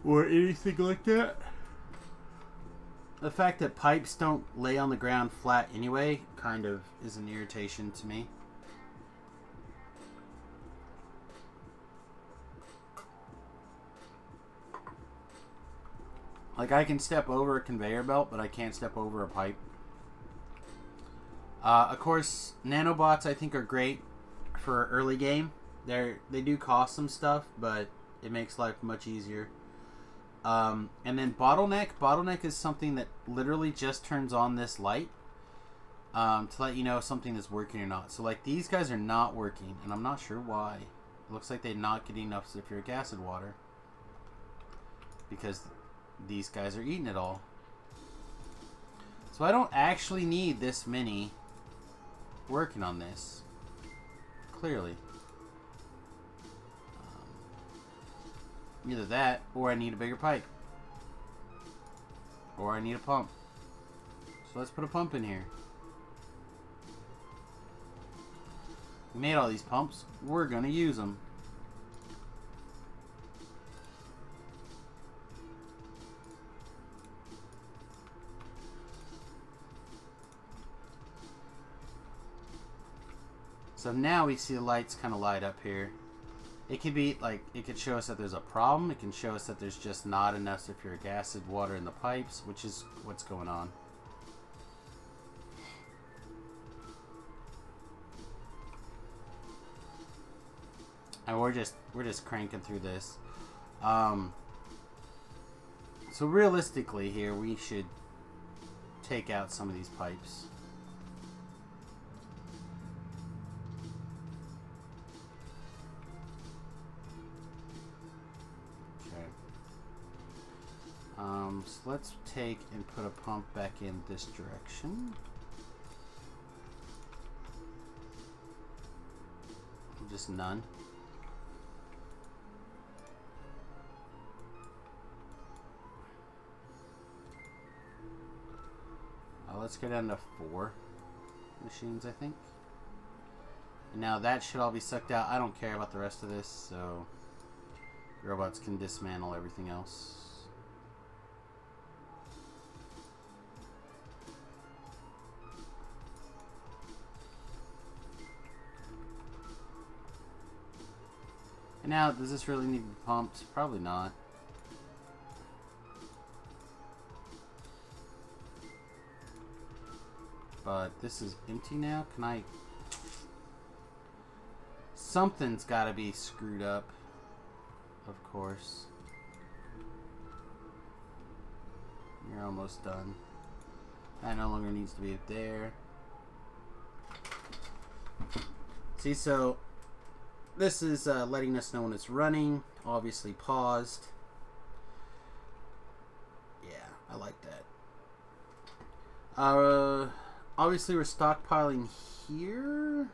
or anything like that. The fact that pipes don't lay on the ground flat anyway kind of is an irritation to me. Like, I can step over a conveyor belt, but I can't step over a pipe. Of course, nanobots I think are great for early game. They do cost some stuff, but it makes life much easier. And then bottleneck. Bottleneck is something that literally just turns on this light to let you know if something is working or not. So like these guys are not working, and I'm not sure why. It looks like they're not getting enough sulfuric acid water because these guys are eating it all. So I don't actually need this many working on this. Clearly. Either that, or I need a bigger pipe. Or I need a pump. So let's put a pump in here. We made all these pumps. We're going to use them. So now we see the lights kind of light up here. It could be like, it could show us that there's a problem. It can show us that there's just not enough sulfuric acid water in the pipes, which is what's going on. And we're just cranking through this. So realistically here, we should take out some of these pipes. So let's take and put a pump back in this direction. Just none. Let's go down to 4 machines, I think. And now that should all be sucked out. I don't care about the rest of this, so robots can dismantle everything else. And now, does this really need to be pumped? Probably not. But this is empty now. Can I... Something's got to be screwed up. Of course. You're almost done. That no longer needs to be there. See, so... This is letting us know when it's running. Obviously paused. Yeah, I like that. Obviously we're stockpiling here.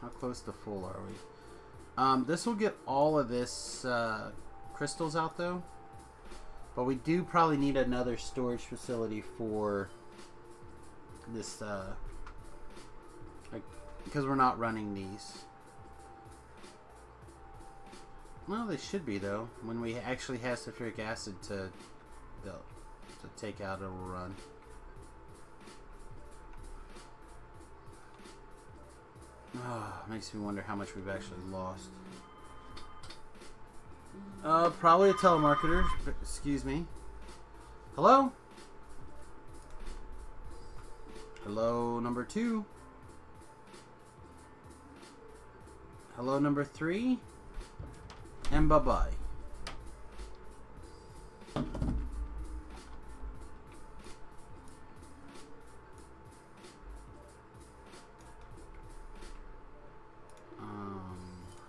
How close to full are we? This will get all of this crystals out though. But we do probably need another storage facility for this, like, because we're not running these. Well, they should be though. When we actually have sulfuric acid to take out, it'll run. Oh, makes me wonder how much we've actually lost. Probably a telemarketer. Excuse me. Hello? Hello, number 2. Hello, number 3. And bye-bye.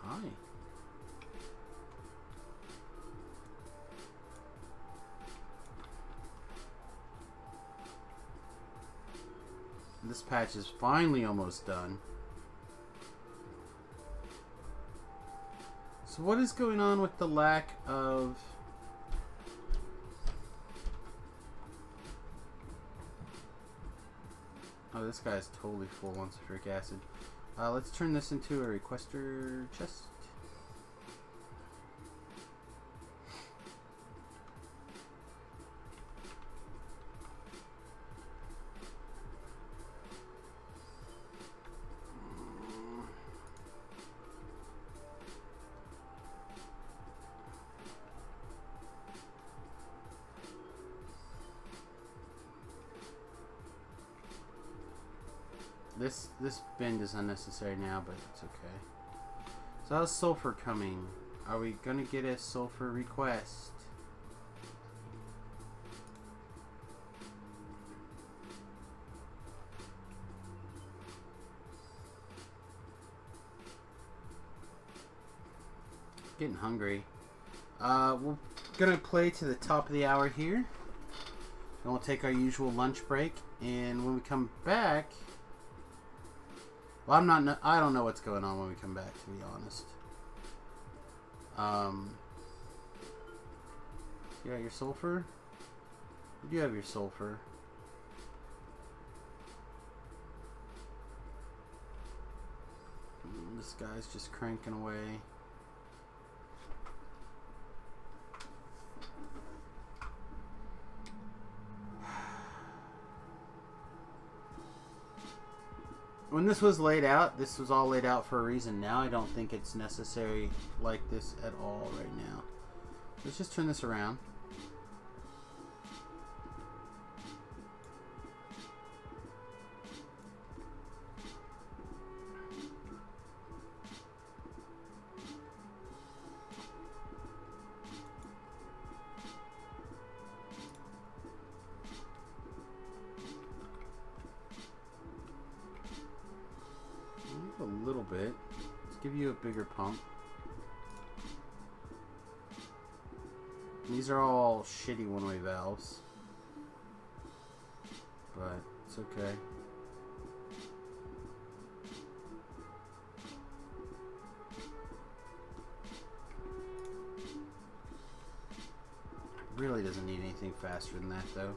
Hi. This patch is finally almost done. So what is going on with the lack of... Oh, this guy's totally full on sulfuric acid. Let's turn this into a requester chest. This bend is unnecessary now, but it's okay. So how's sulfur coming? Are we gonna get a sulfur request? Getting hungry. We're gonna play to the top of the hour here. Then we'll take our usual lunch break, and when we come back. Well, I don't know what's going on when we come back, to be honest. You got your sulfur? You do have your sulfur. This guy's just cranking away. When this was laid out, this was all laid out for a reason. Now I don't think it's necessary like this at all right now. Let's just turn this around. A little bit. Let's give you a bigger pump. These are all shitty one-way valves, but it's okay. Really doesn't need anything faster than that, though.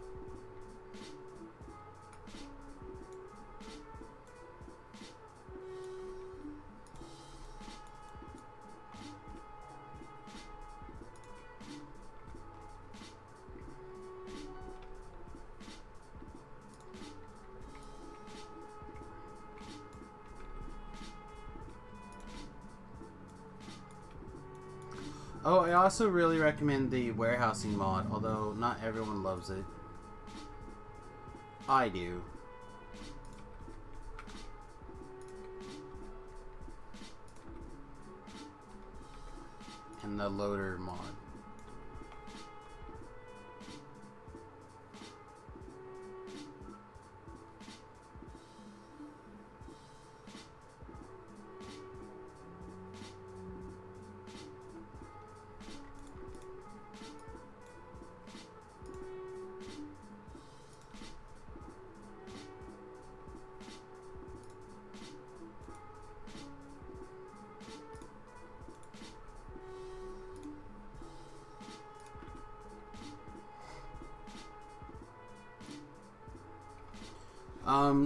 Oh, I also really recommend the warehousing mod, although not everyone loves it. I do. And the loader mod.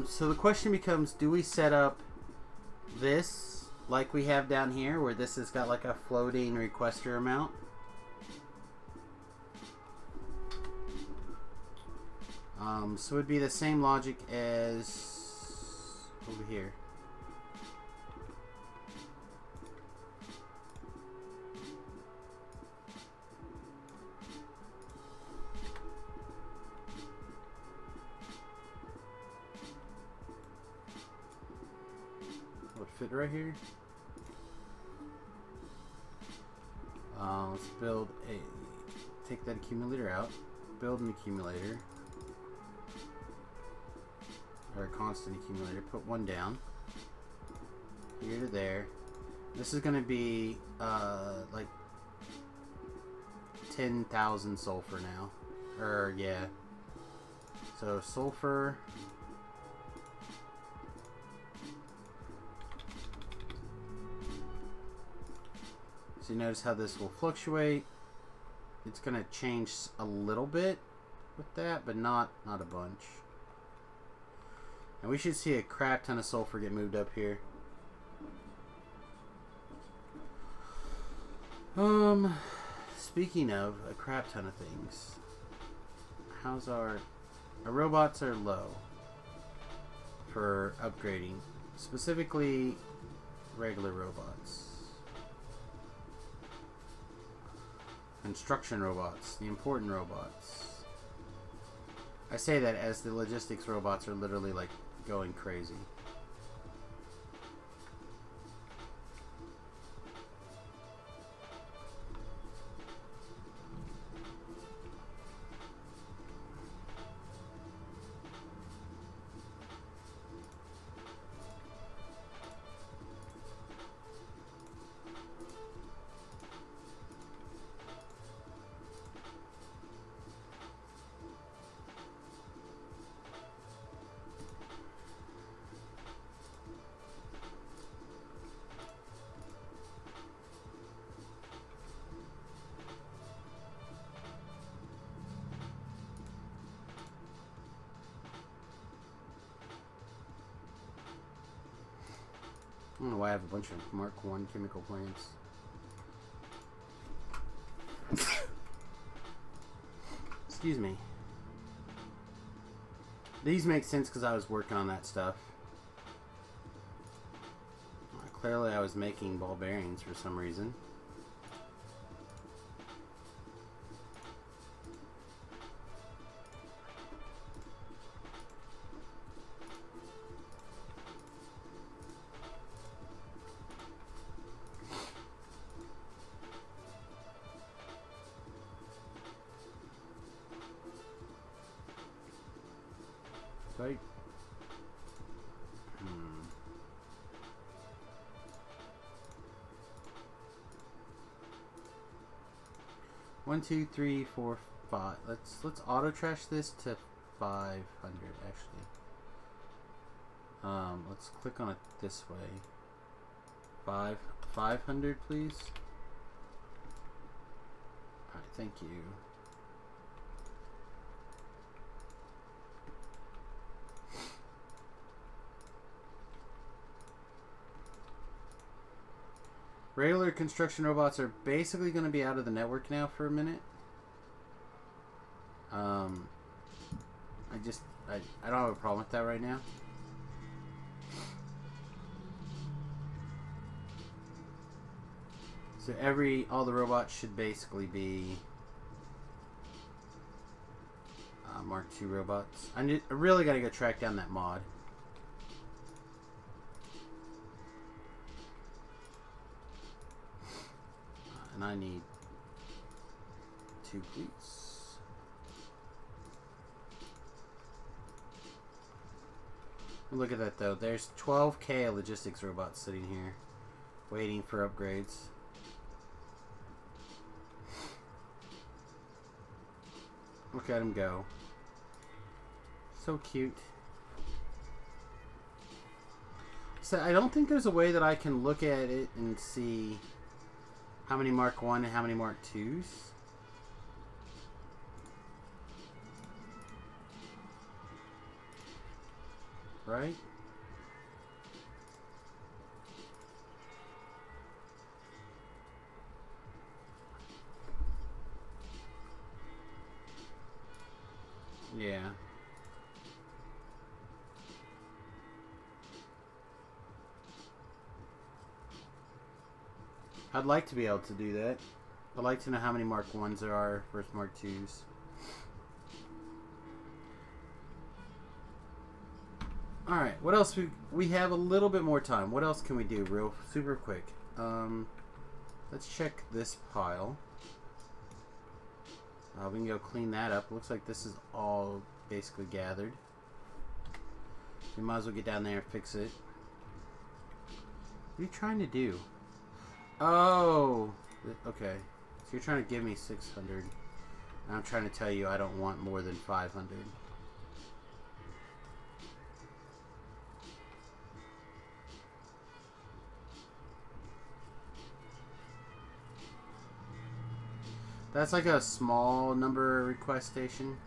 So the question becomes, do we set up this like we have down here, where this has got like a floating requester amount? So it would be the same logic as over here. Would fit right here. Let's build a, take that accumulator out, build an accumulator, or a constant accumulator, put one down, here to there. This is going to be like 10,000 sulfur now, or yeah, so sulfur. So you notice how this will fluctuate. It's going to change a little bit with that, but not a bunch. And we should see a crap ton of sulfur get moved up here. Speaking of a crap ton of things, how's our robots are low for upgrading, specifically regular robots. Construction robots, the important robots. I say that as the logistics robots are literally like going crazy. I don't know why I have a bunch of Mark I chemical plants. Excuse me. These make sense because I was working on that stuff. Clearly I was making ball bearings for some reason. Right. 1, 2, 3, 4, 5. Let's auto trash this to 500 actually. Let's click on it this way. 500 please. Alright, thank you. Regular construction robots are basically going to be out of the network now for a minute. I don't have a problem with that right now. So all the robots should basically be Mark II robots. I really gotta go track down that mod. And I need 2, please. Look at that though. There's 12k logistics robots sitting here, waiting for upgrades. Look at him go. So cute. So I don't think there's a way that I can look at it and see how many Mark 1 and how many Mark 2s. Right? Yeah. I'd like to be able to do that. I'd like to know how many Mark 1s there are versus Mark 2s. Alright, what else? We have a little bit more time. What else can we do real super quick? Let's check this pile. We can go clean that up. Looks like this is all basically gathered. We might as well get down there and fix it. What are you trying to do? Oh, okay. So you're trying to give me 600. And I'm trying to tell you I don't want more than 500. That's like a small number request station.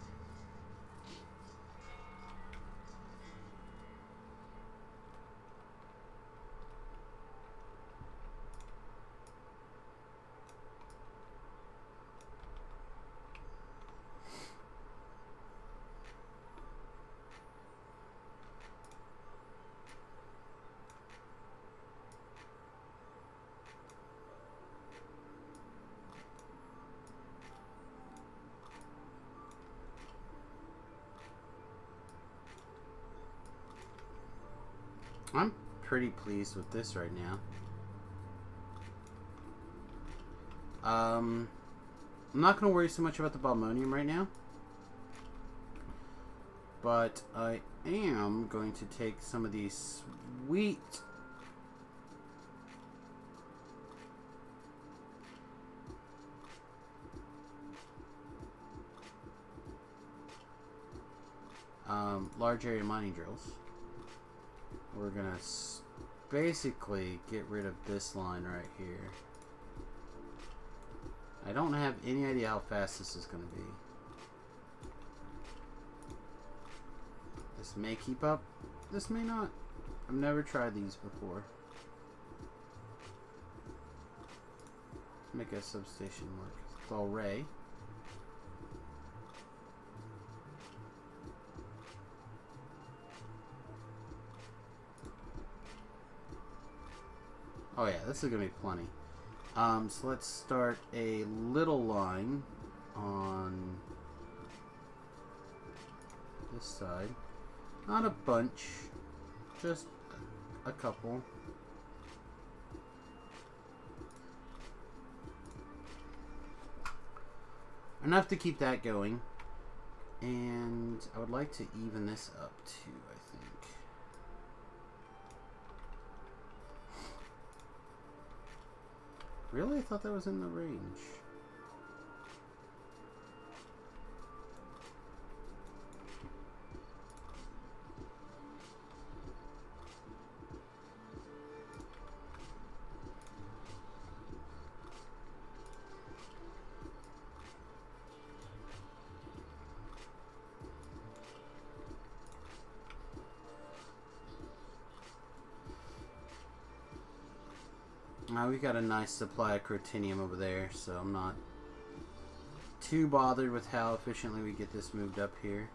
I'm pretty pleased with this right now. I'm not going to worry so much about the Balmonium right now. But I am going to take some of these sweet large area mining drills. We're gonna basically get rid of this line right here. I don't have any idea how fast this is gonna be. This may keep up. This may not. I've never tried these before. Let's make a substation work. It's all Ray. Oh yeah, this is gonna be plenty. So let's start a little line on this side. Not a bunch, just a couple. Enough to keep that going. And I would like to even this up too, I think. Really? I thought that was in the range. We got a nice supply of Crotinium over there, so I'm not too bothered with how efficiently we get this moved up here.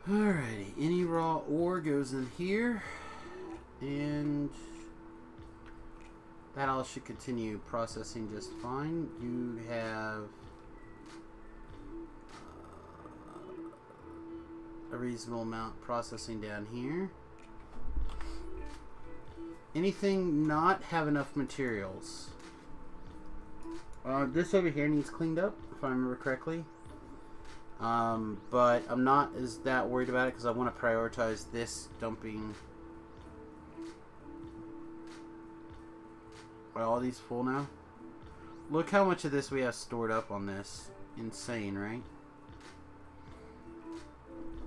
Alrighty, any raw ore goes in here, and that all should continue processing just fine. You have a reasonable amount processing down here. Anything not have enough materials? This over here needs cleaned up, if I remember correctly. But I'm not as that worried about it because I want to prioritize this dumping. Are all these full now? Look how much of this we have stored up on this. Insane, right?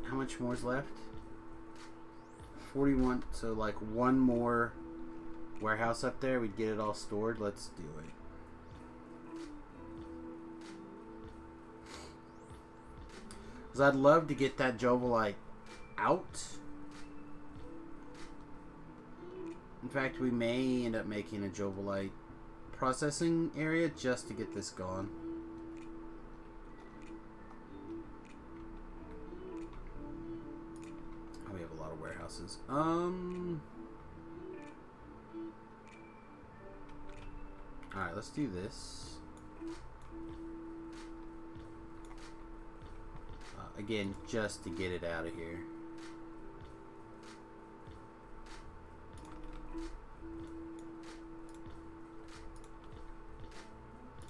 How much more is left? 41. So like one more warehouse up there, we'd get it all stored. Let's do it. Because I'd love to get that Jovolite out. In fact, we may end up making a Jovolite processing area just to get this gone. Oh, we have a lot of warehouses. Alright, let's do this. Again, just to get it out of here.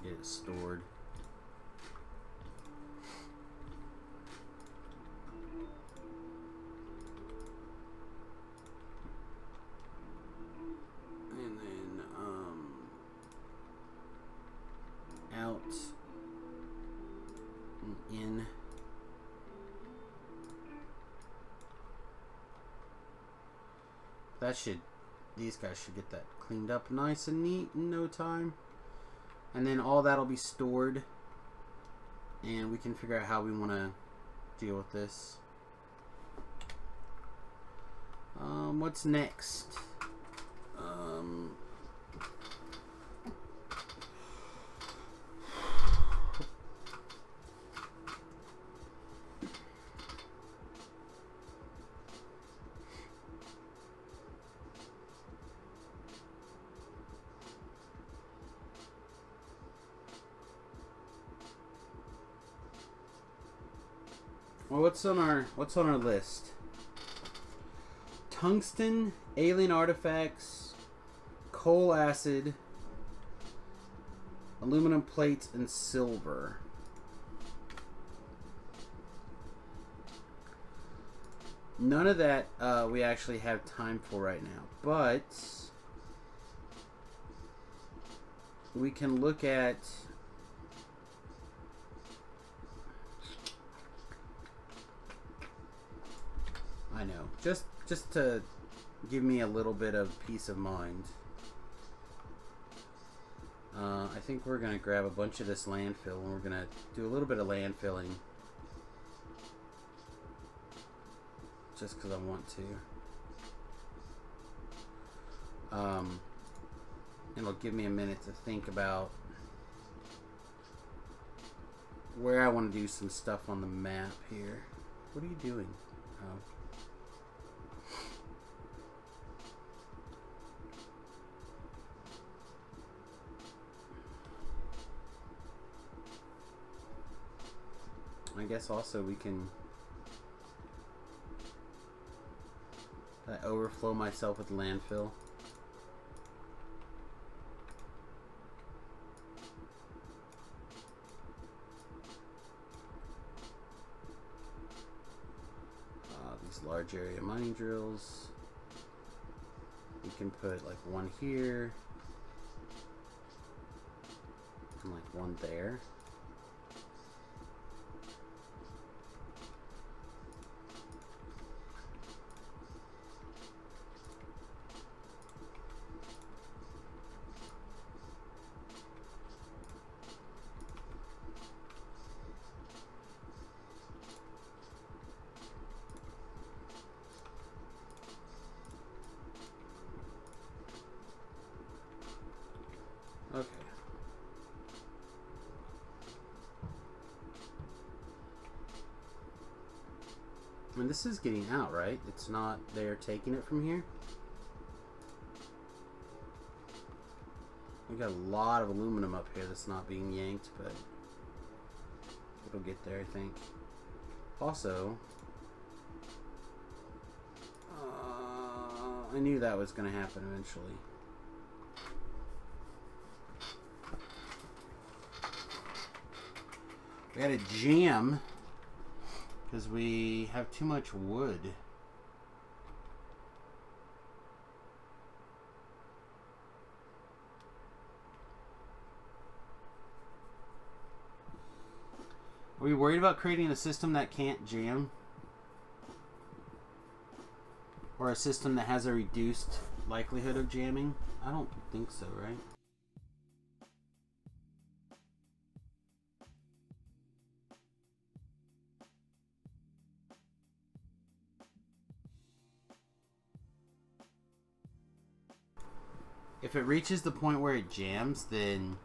Get it stored. And then, out and in. That should, these guys should get that cleaned up nice and neat in no time. And then all that'll be stored. And we can figure out how we want to deal with this. What's next? Well, what's on our list? Tungsten, alien artifacts, coal acid, aluminum plates, and silver. None of that we actually have time for right now, but we can look at I know. Just to give me a little bit of peace of mind. I think we're going to grab a bunch of this landfill and we're going to do a little bit of landfilling. Just because I want to. It'll give me a minute to think about where I want to do some stuff on the map here. What are you doing? Oh. I guess also we can overflow myself with landfill. These large area mining drills. We can put like one here and like one there. Okay. And this is getting out, right? It's not they're taking it from here. We got a lot of aluminum up here that's not being yanked, but it'll get there, I think. Also, I knew that was going to happen eventually. We got a jam because we have too much wood. Are we worried about creating a system that can't jam? Or a system that has a reduced likelihood of jamming? I don't think so, right? If it reaches the point where it jams, then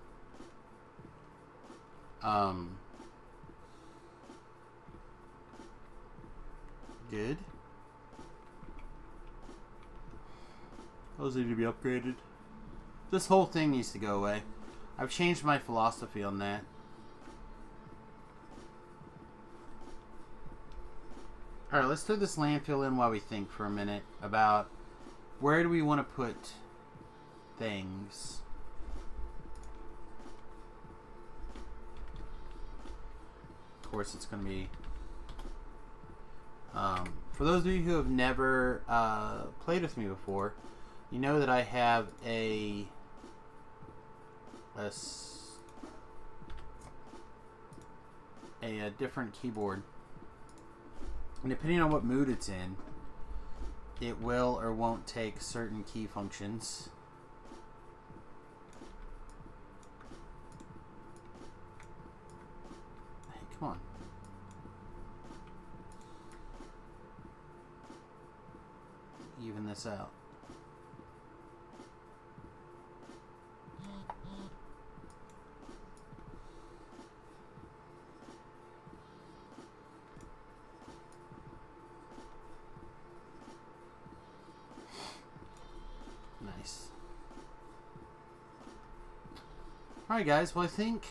good. Those need to be upgraded. This whole thing needs to go away. I've changed my philosophy on that. Alright, let's throw this landfill in while we think for a minute about where do we want to put things. Of course, it's going to be... for those of you who have never played with me before, you know that I have a different keyboard. And depending on what mood it's in, it will or won't take certain key functions. Hey, come on. Even this out. Nice. Alright guys, well I think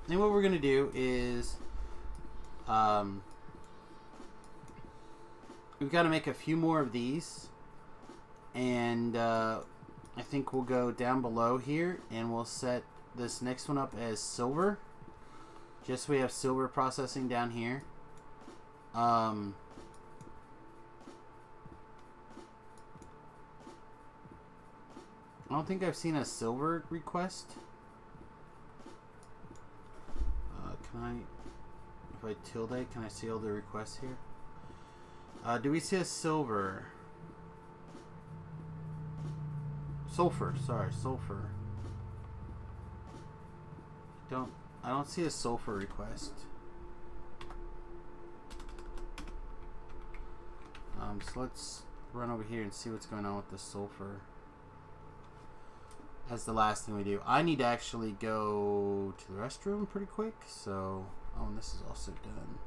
what we're gonna do is we've got to make a few more of these, and I think we'll go down below here and we'll set this next one up as silver, just so we have silver processing down here. I don't think I've seen a silver request. Can I, if I tilde, can I see all the requests here? Do we see a silver? Sulfur, sorry, sulfur. I don't see a sulfur request. So let's run over here and see what's going on with the sulfur. That's the last thing we do. I need to actually go to the restroom pretty quick, so... Oh, and this is also done.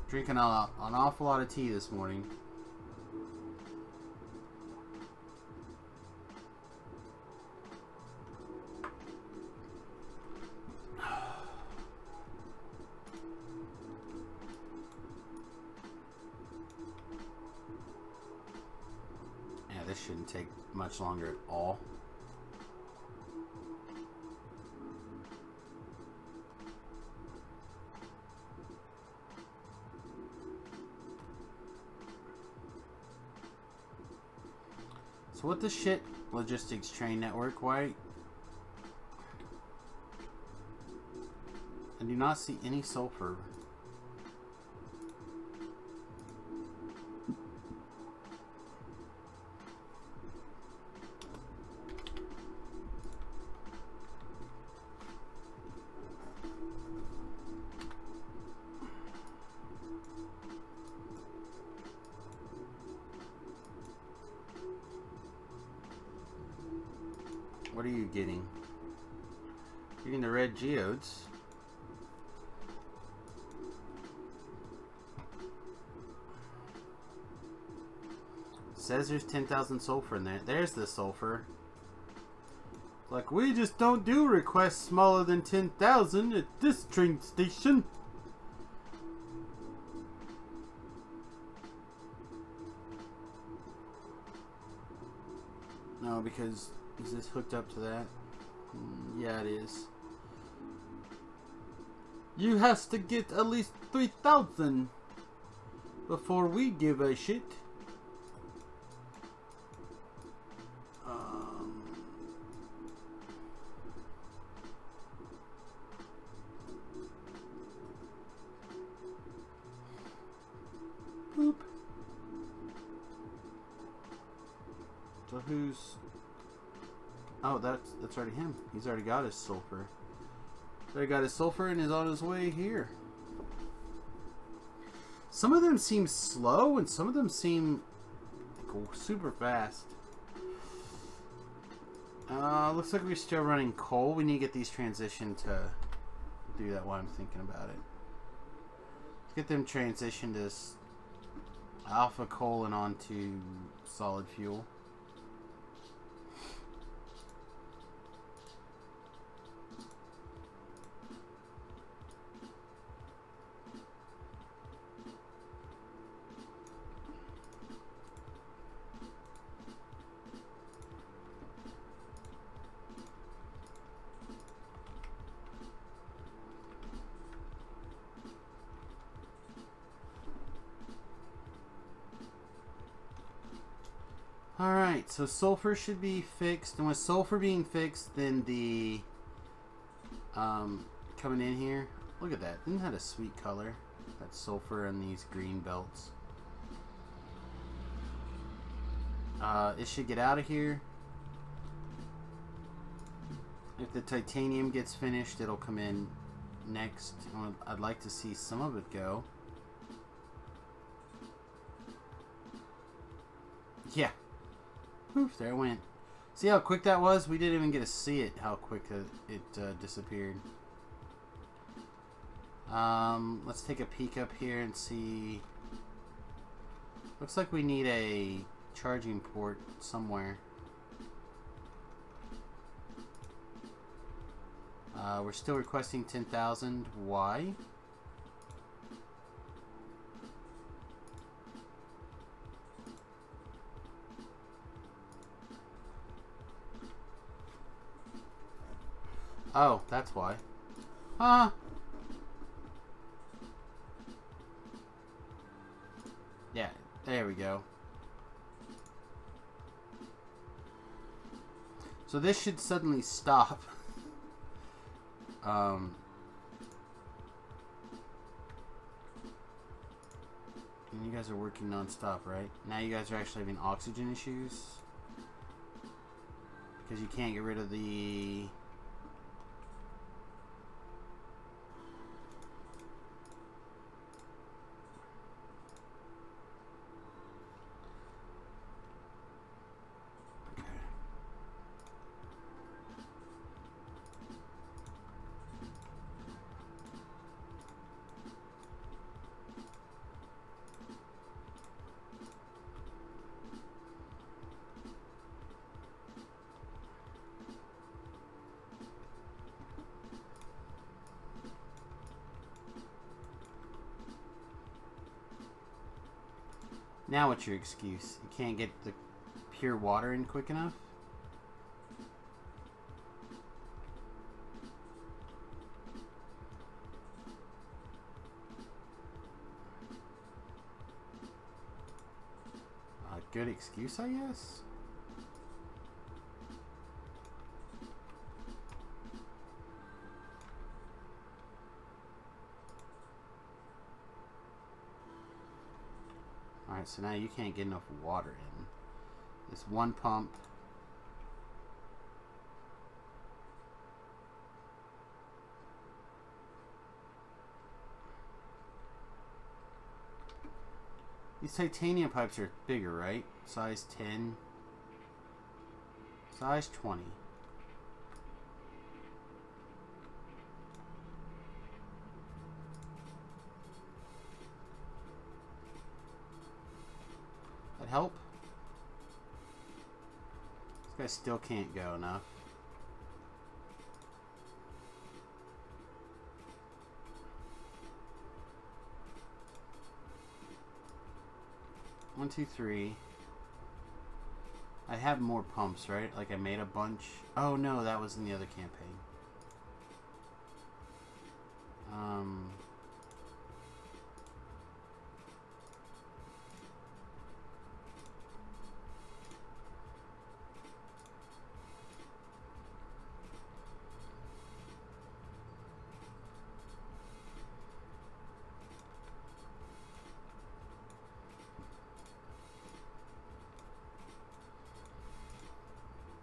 Drinking an awful lot of tea this morning. Yeah, this shouldn't take much longer at all. So what the shit, logistics train network? Why? I do not see any sulfur. getting? Getting the red geodes. Says there's 10,000 sulfur in there. There's the sulfur. Like, we just don't do requests smaller than 10,000 at this train station. No, because is this hooked up to that? Yeah, it is. You has to get at least 3,000 before we give a shit. Boop. So who's... Oh, that's already him. He's already got his sulfur. He's already got his sulfur and is on his way here. Some of them seem slow and some of them seem like super fast. Looks like we're still running coal. We need to get these transitioned to do that while I'm thinking about it. Let's get them transitioned to alpha coal and onto solid fuel. Alright, so sulfur should be fixed, and with sulfur being fixed, then the coming in here, look at that, isn't that a sweet color? That sulfur and these green belts. It should get out of here. If the titanium gets finished, it'll come in next. I'd like to see some of it go. Yeah. Poof, there it went. See how quick that was? We didn't even get to see it, how quick it disappeared. Let's take a peek up here and see. Looks like we need a charging port somewhere. We're still requesting 10,000. Why? Oh, that's why. Huh? Yeah, there we go. So this should suddenly stop. And you guys are working non-stop, right? Now you guys are actually having oxygen issues. Because you can't get rid of the... Now what's your excuse? You can't get the pure water in quick enough? A good excuse, I guess? Alright, so now you can't get enough water in. This one pump. These titanium pipes are bigger, right? Size 10. Size 20. help? This guy still can't go enough. One, two, three. I have more pumps, right? Like I made a bunch. Oh no, that was in the other campaign.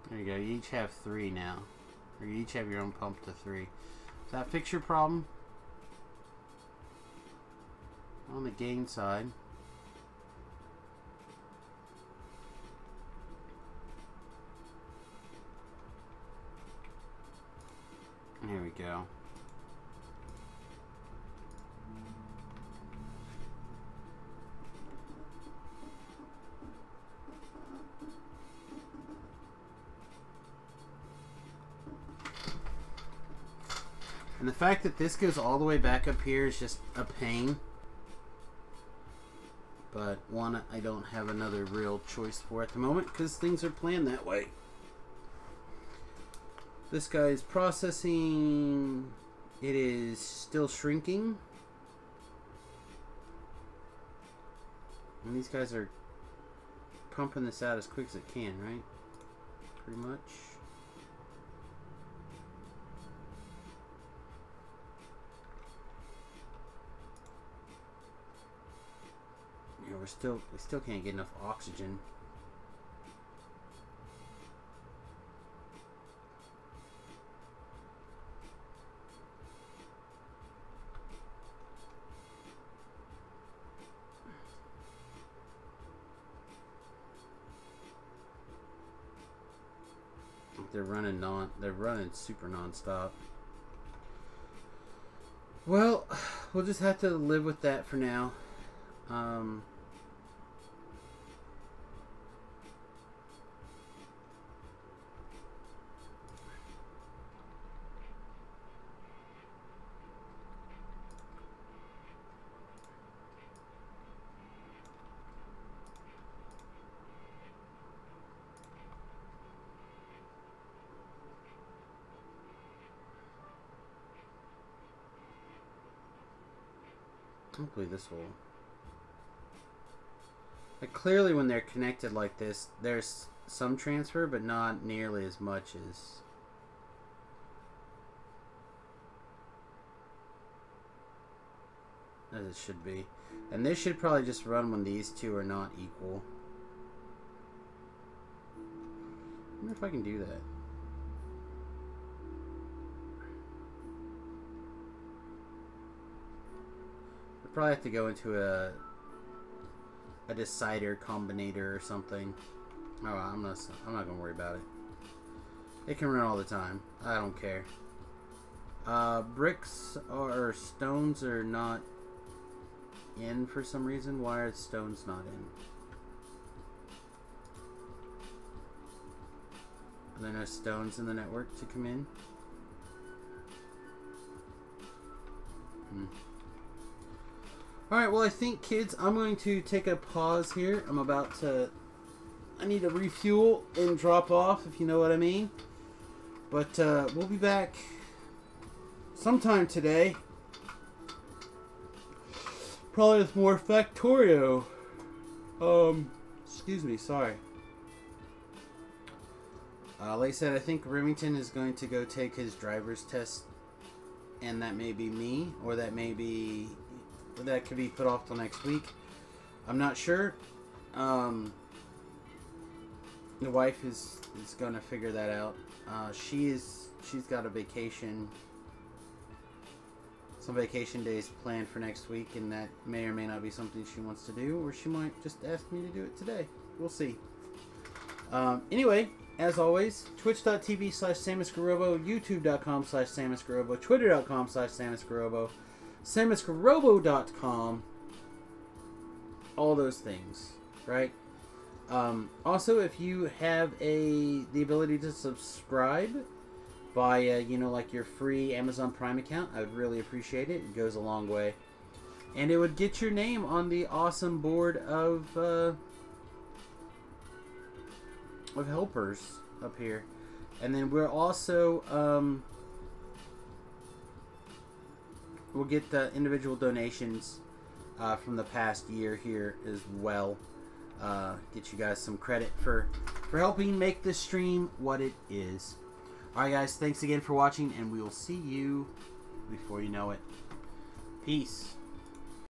There you go. You each have 3 now. Or you each have your own pump to 3. Does that fix your problem? On the gain side. There we go. And the fact that this goes all the way back up here is just a pain. But one I don't have another real choice for at the moment because things are planned that way. This guy is processing. It is still shrinking. And these guys are pumping this out as quick as it can, right? Pretty much. Yeah, we still can't get enough oxygen. They're running super non-stop. Well, we'll just have to live with that for now. Hopefully this will... Like, clearly when they're connected like this, there's some transfer, but not nearly as much as it should be. And this should probably just run when these two are not equal. I wonder if I can do that. Probably have to go into a decider combinator or something. Oh, I'm not gonna worry about it. It can run all the time. I don't care. Bricks or stones are not in for some reason. Why are stones not in? Are there no stones in the network to come in? Alright, well I think, kids, I'm going to take a pause here. I need to refuel and drop off, if you know what I mean. But we'll be back sometime today. Probably with more Factorio. Excuse me, sorry. Like I said, I think Remington is going to go take his driver's test. And that may be me, or that may be... that could be put off till next week. I'm not sure. The wife is going to figure that out. She's got a vacation, some vacation days planned for next week, and that may or may not be something she wants to do, or she might just ask me to do it today. We'll see. Anyway, as always, twitch.tv/SamusGarobo, youtube.com/SamusGarobo, twitter.com/SamusGarobo, SamusGarobo.com, all those things, right? Also, if you have the ability to subscribe via, you know, like your free Amazon Prime account, I would really appreciate it. It goes a long way. And it would get your name on the awesome board of helpers up here. And then we're also, we'll get the individual donations from the past year here as well. Get you guys some credit for helping make this stream what it is. Alright guys, thanks again for watching, and we will see you before you know it. Peace.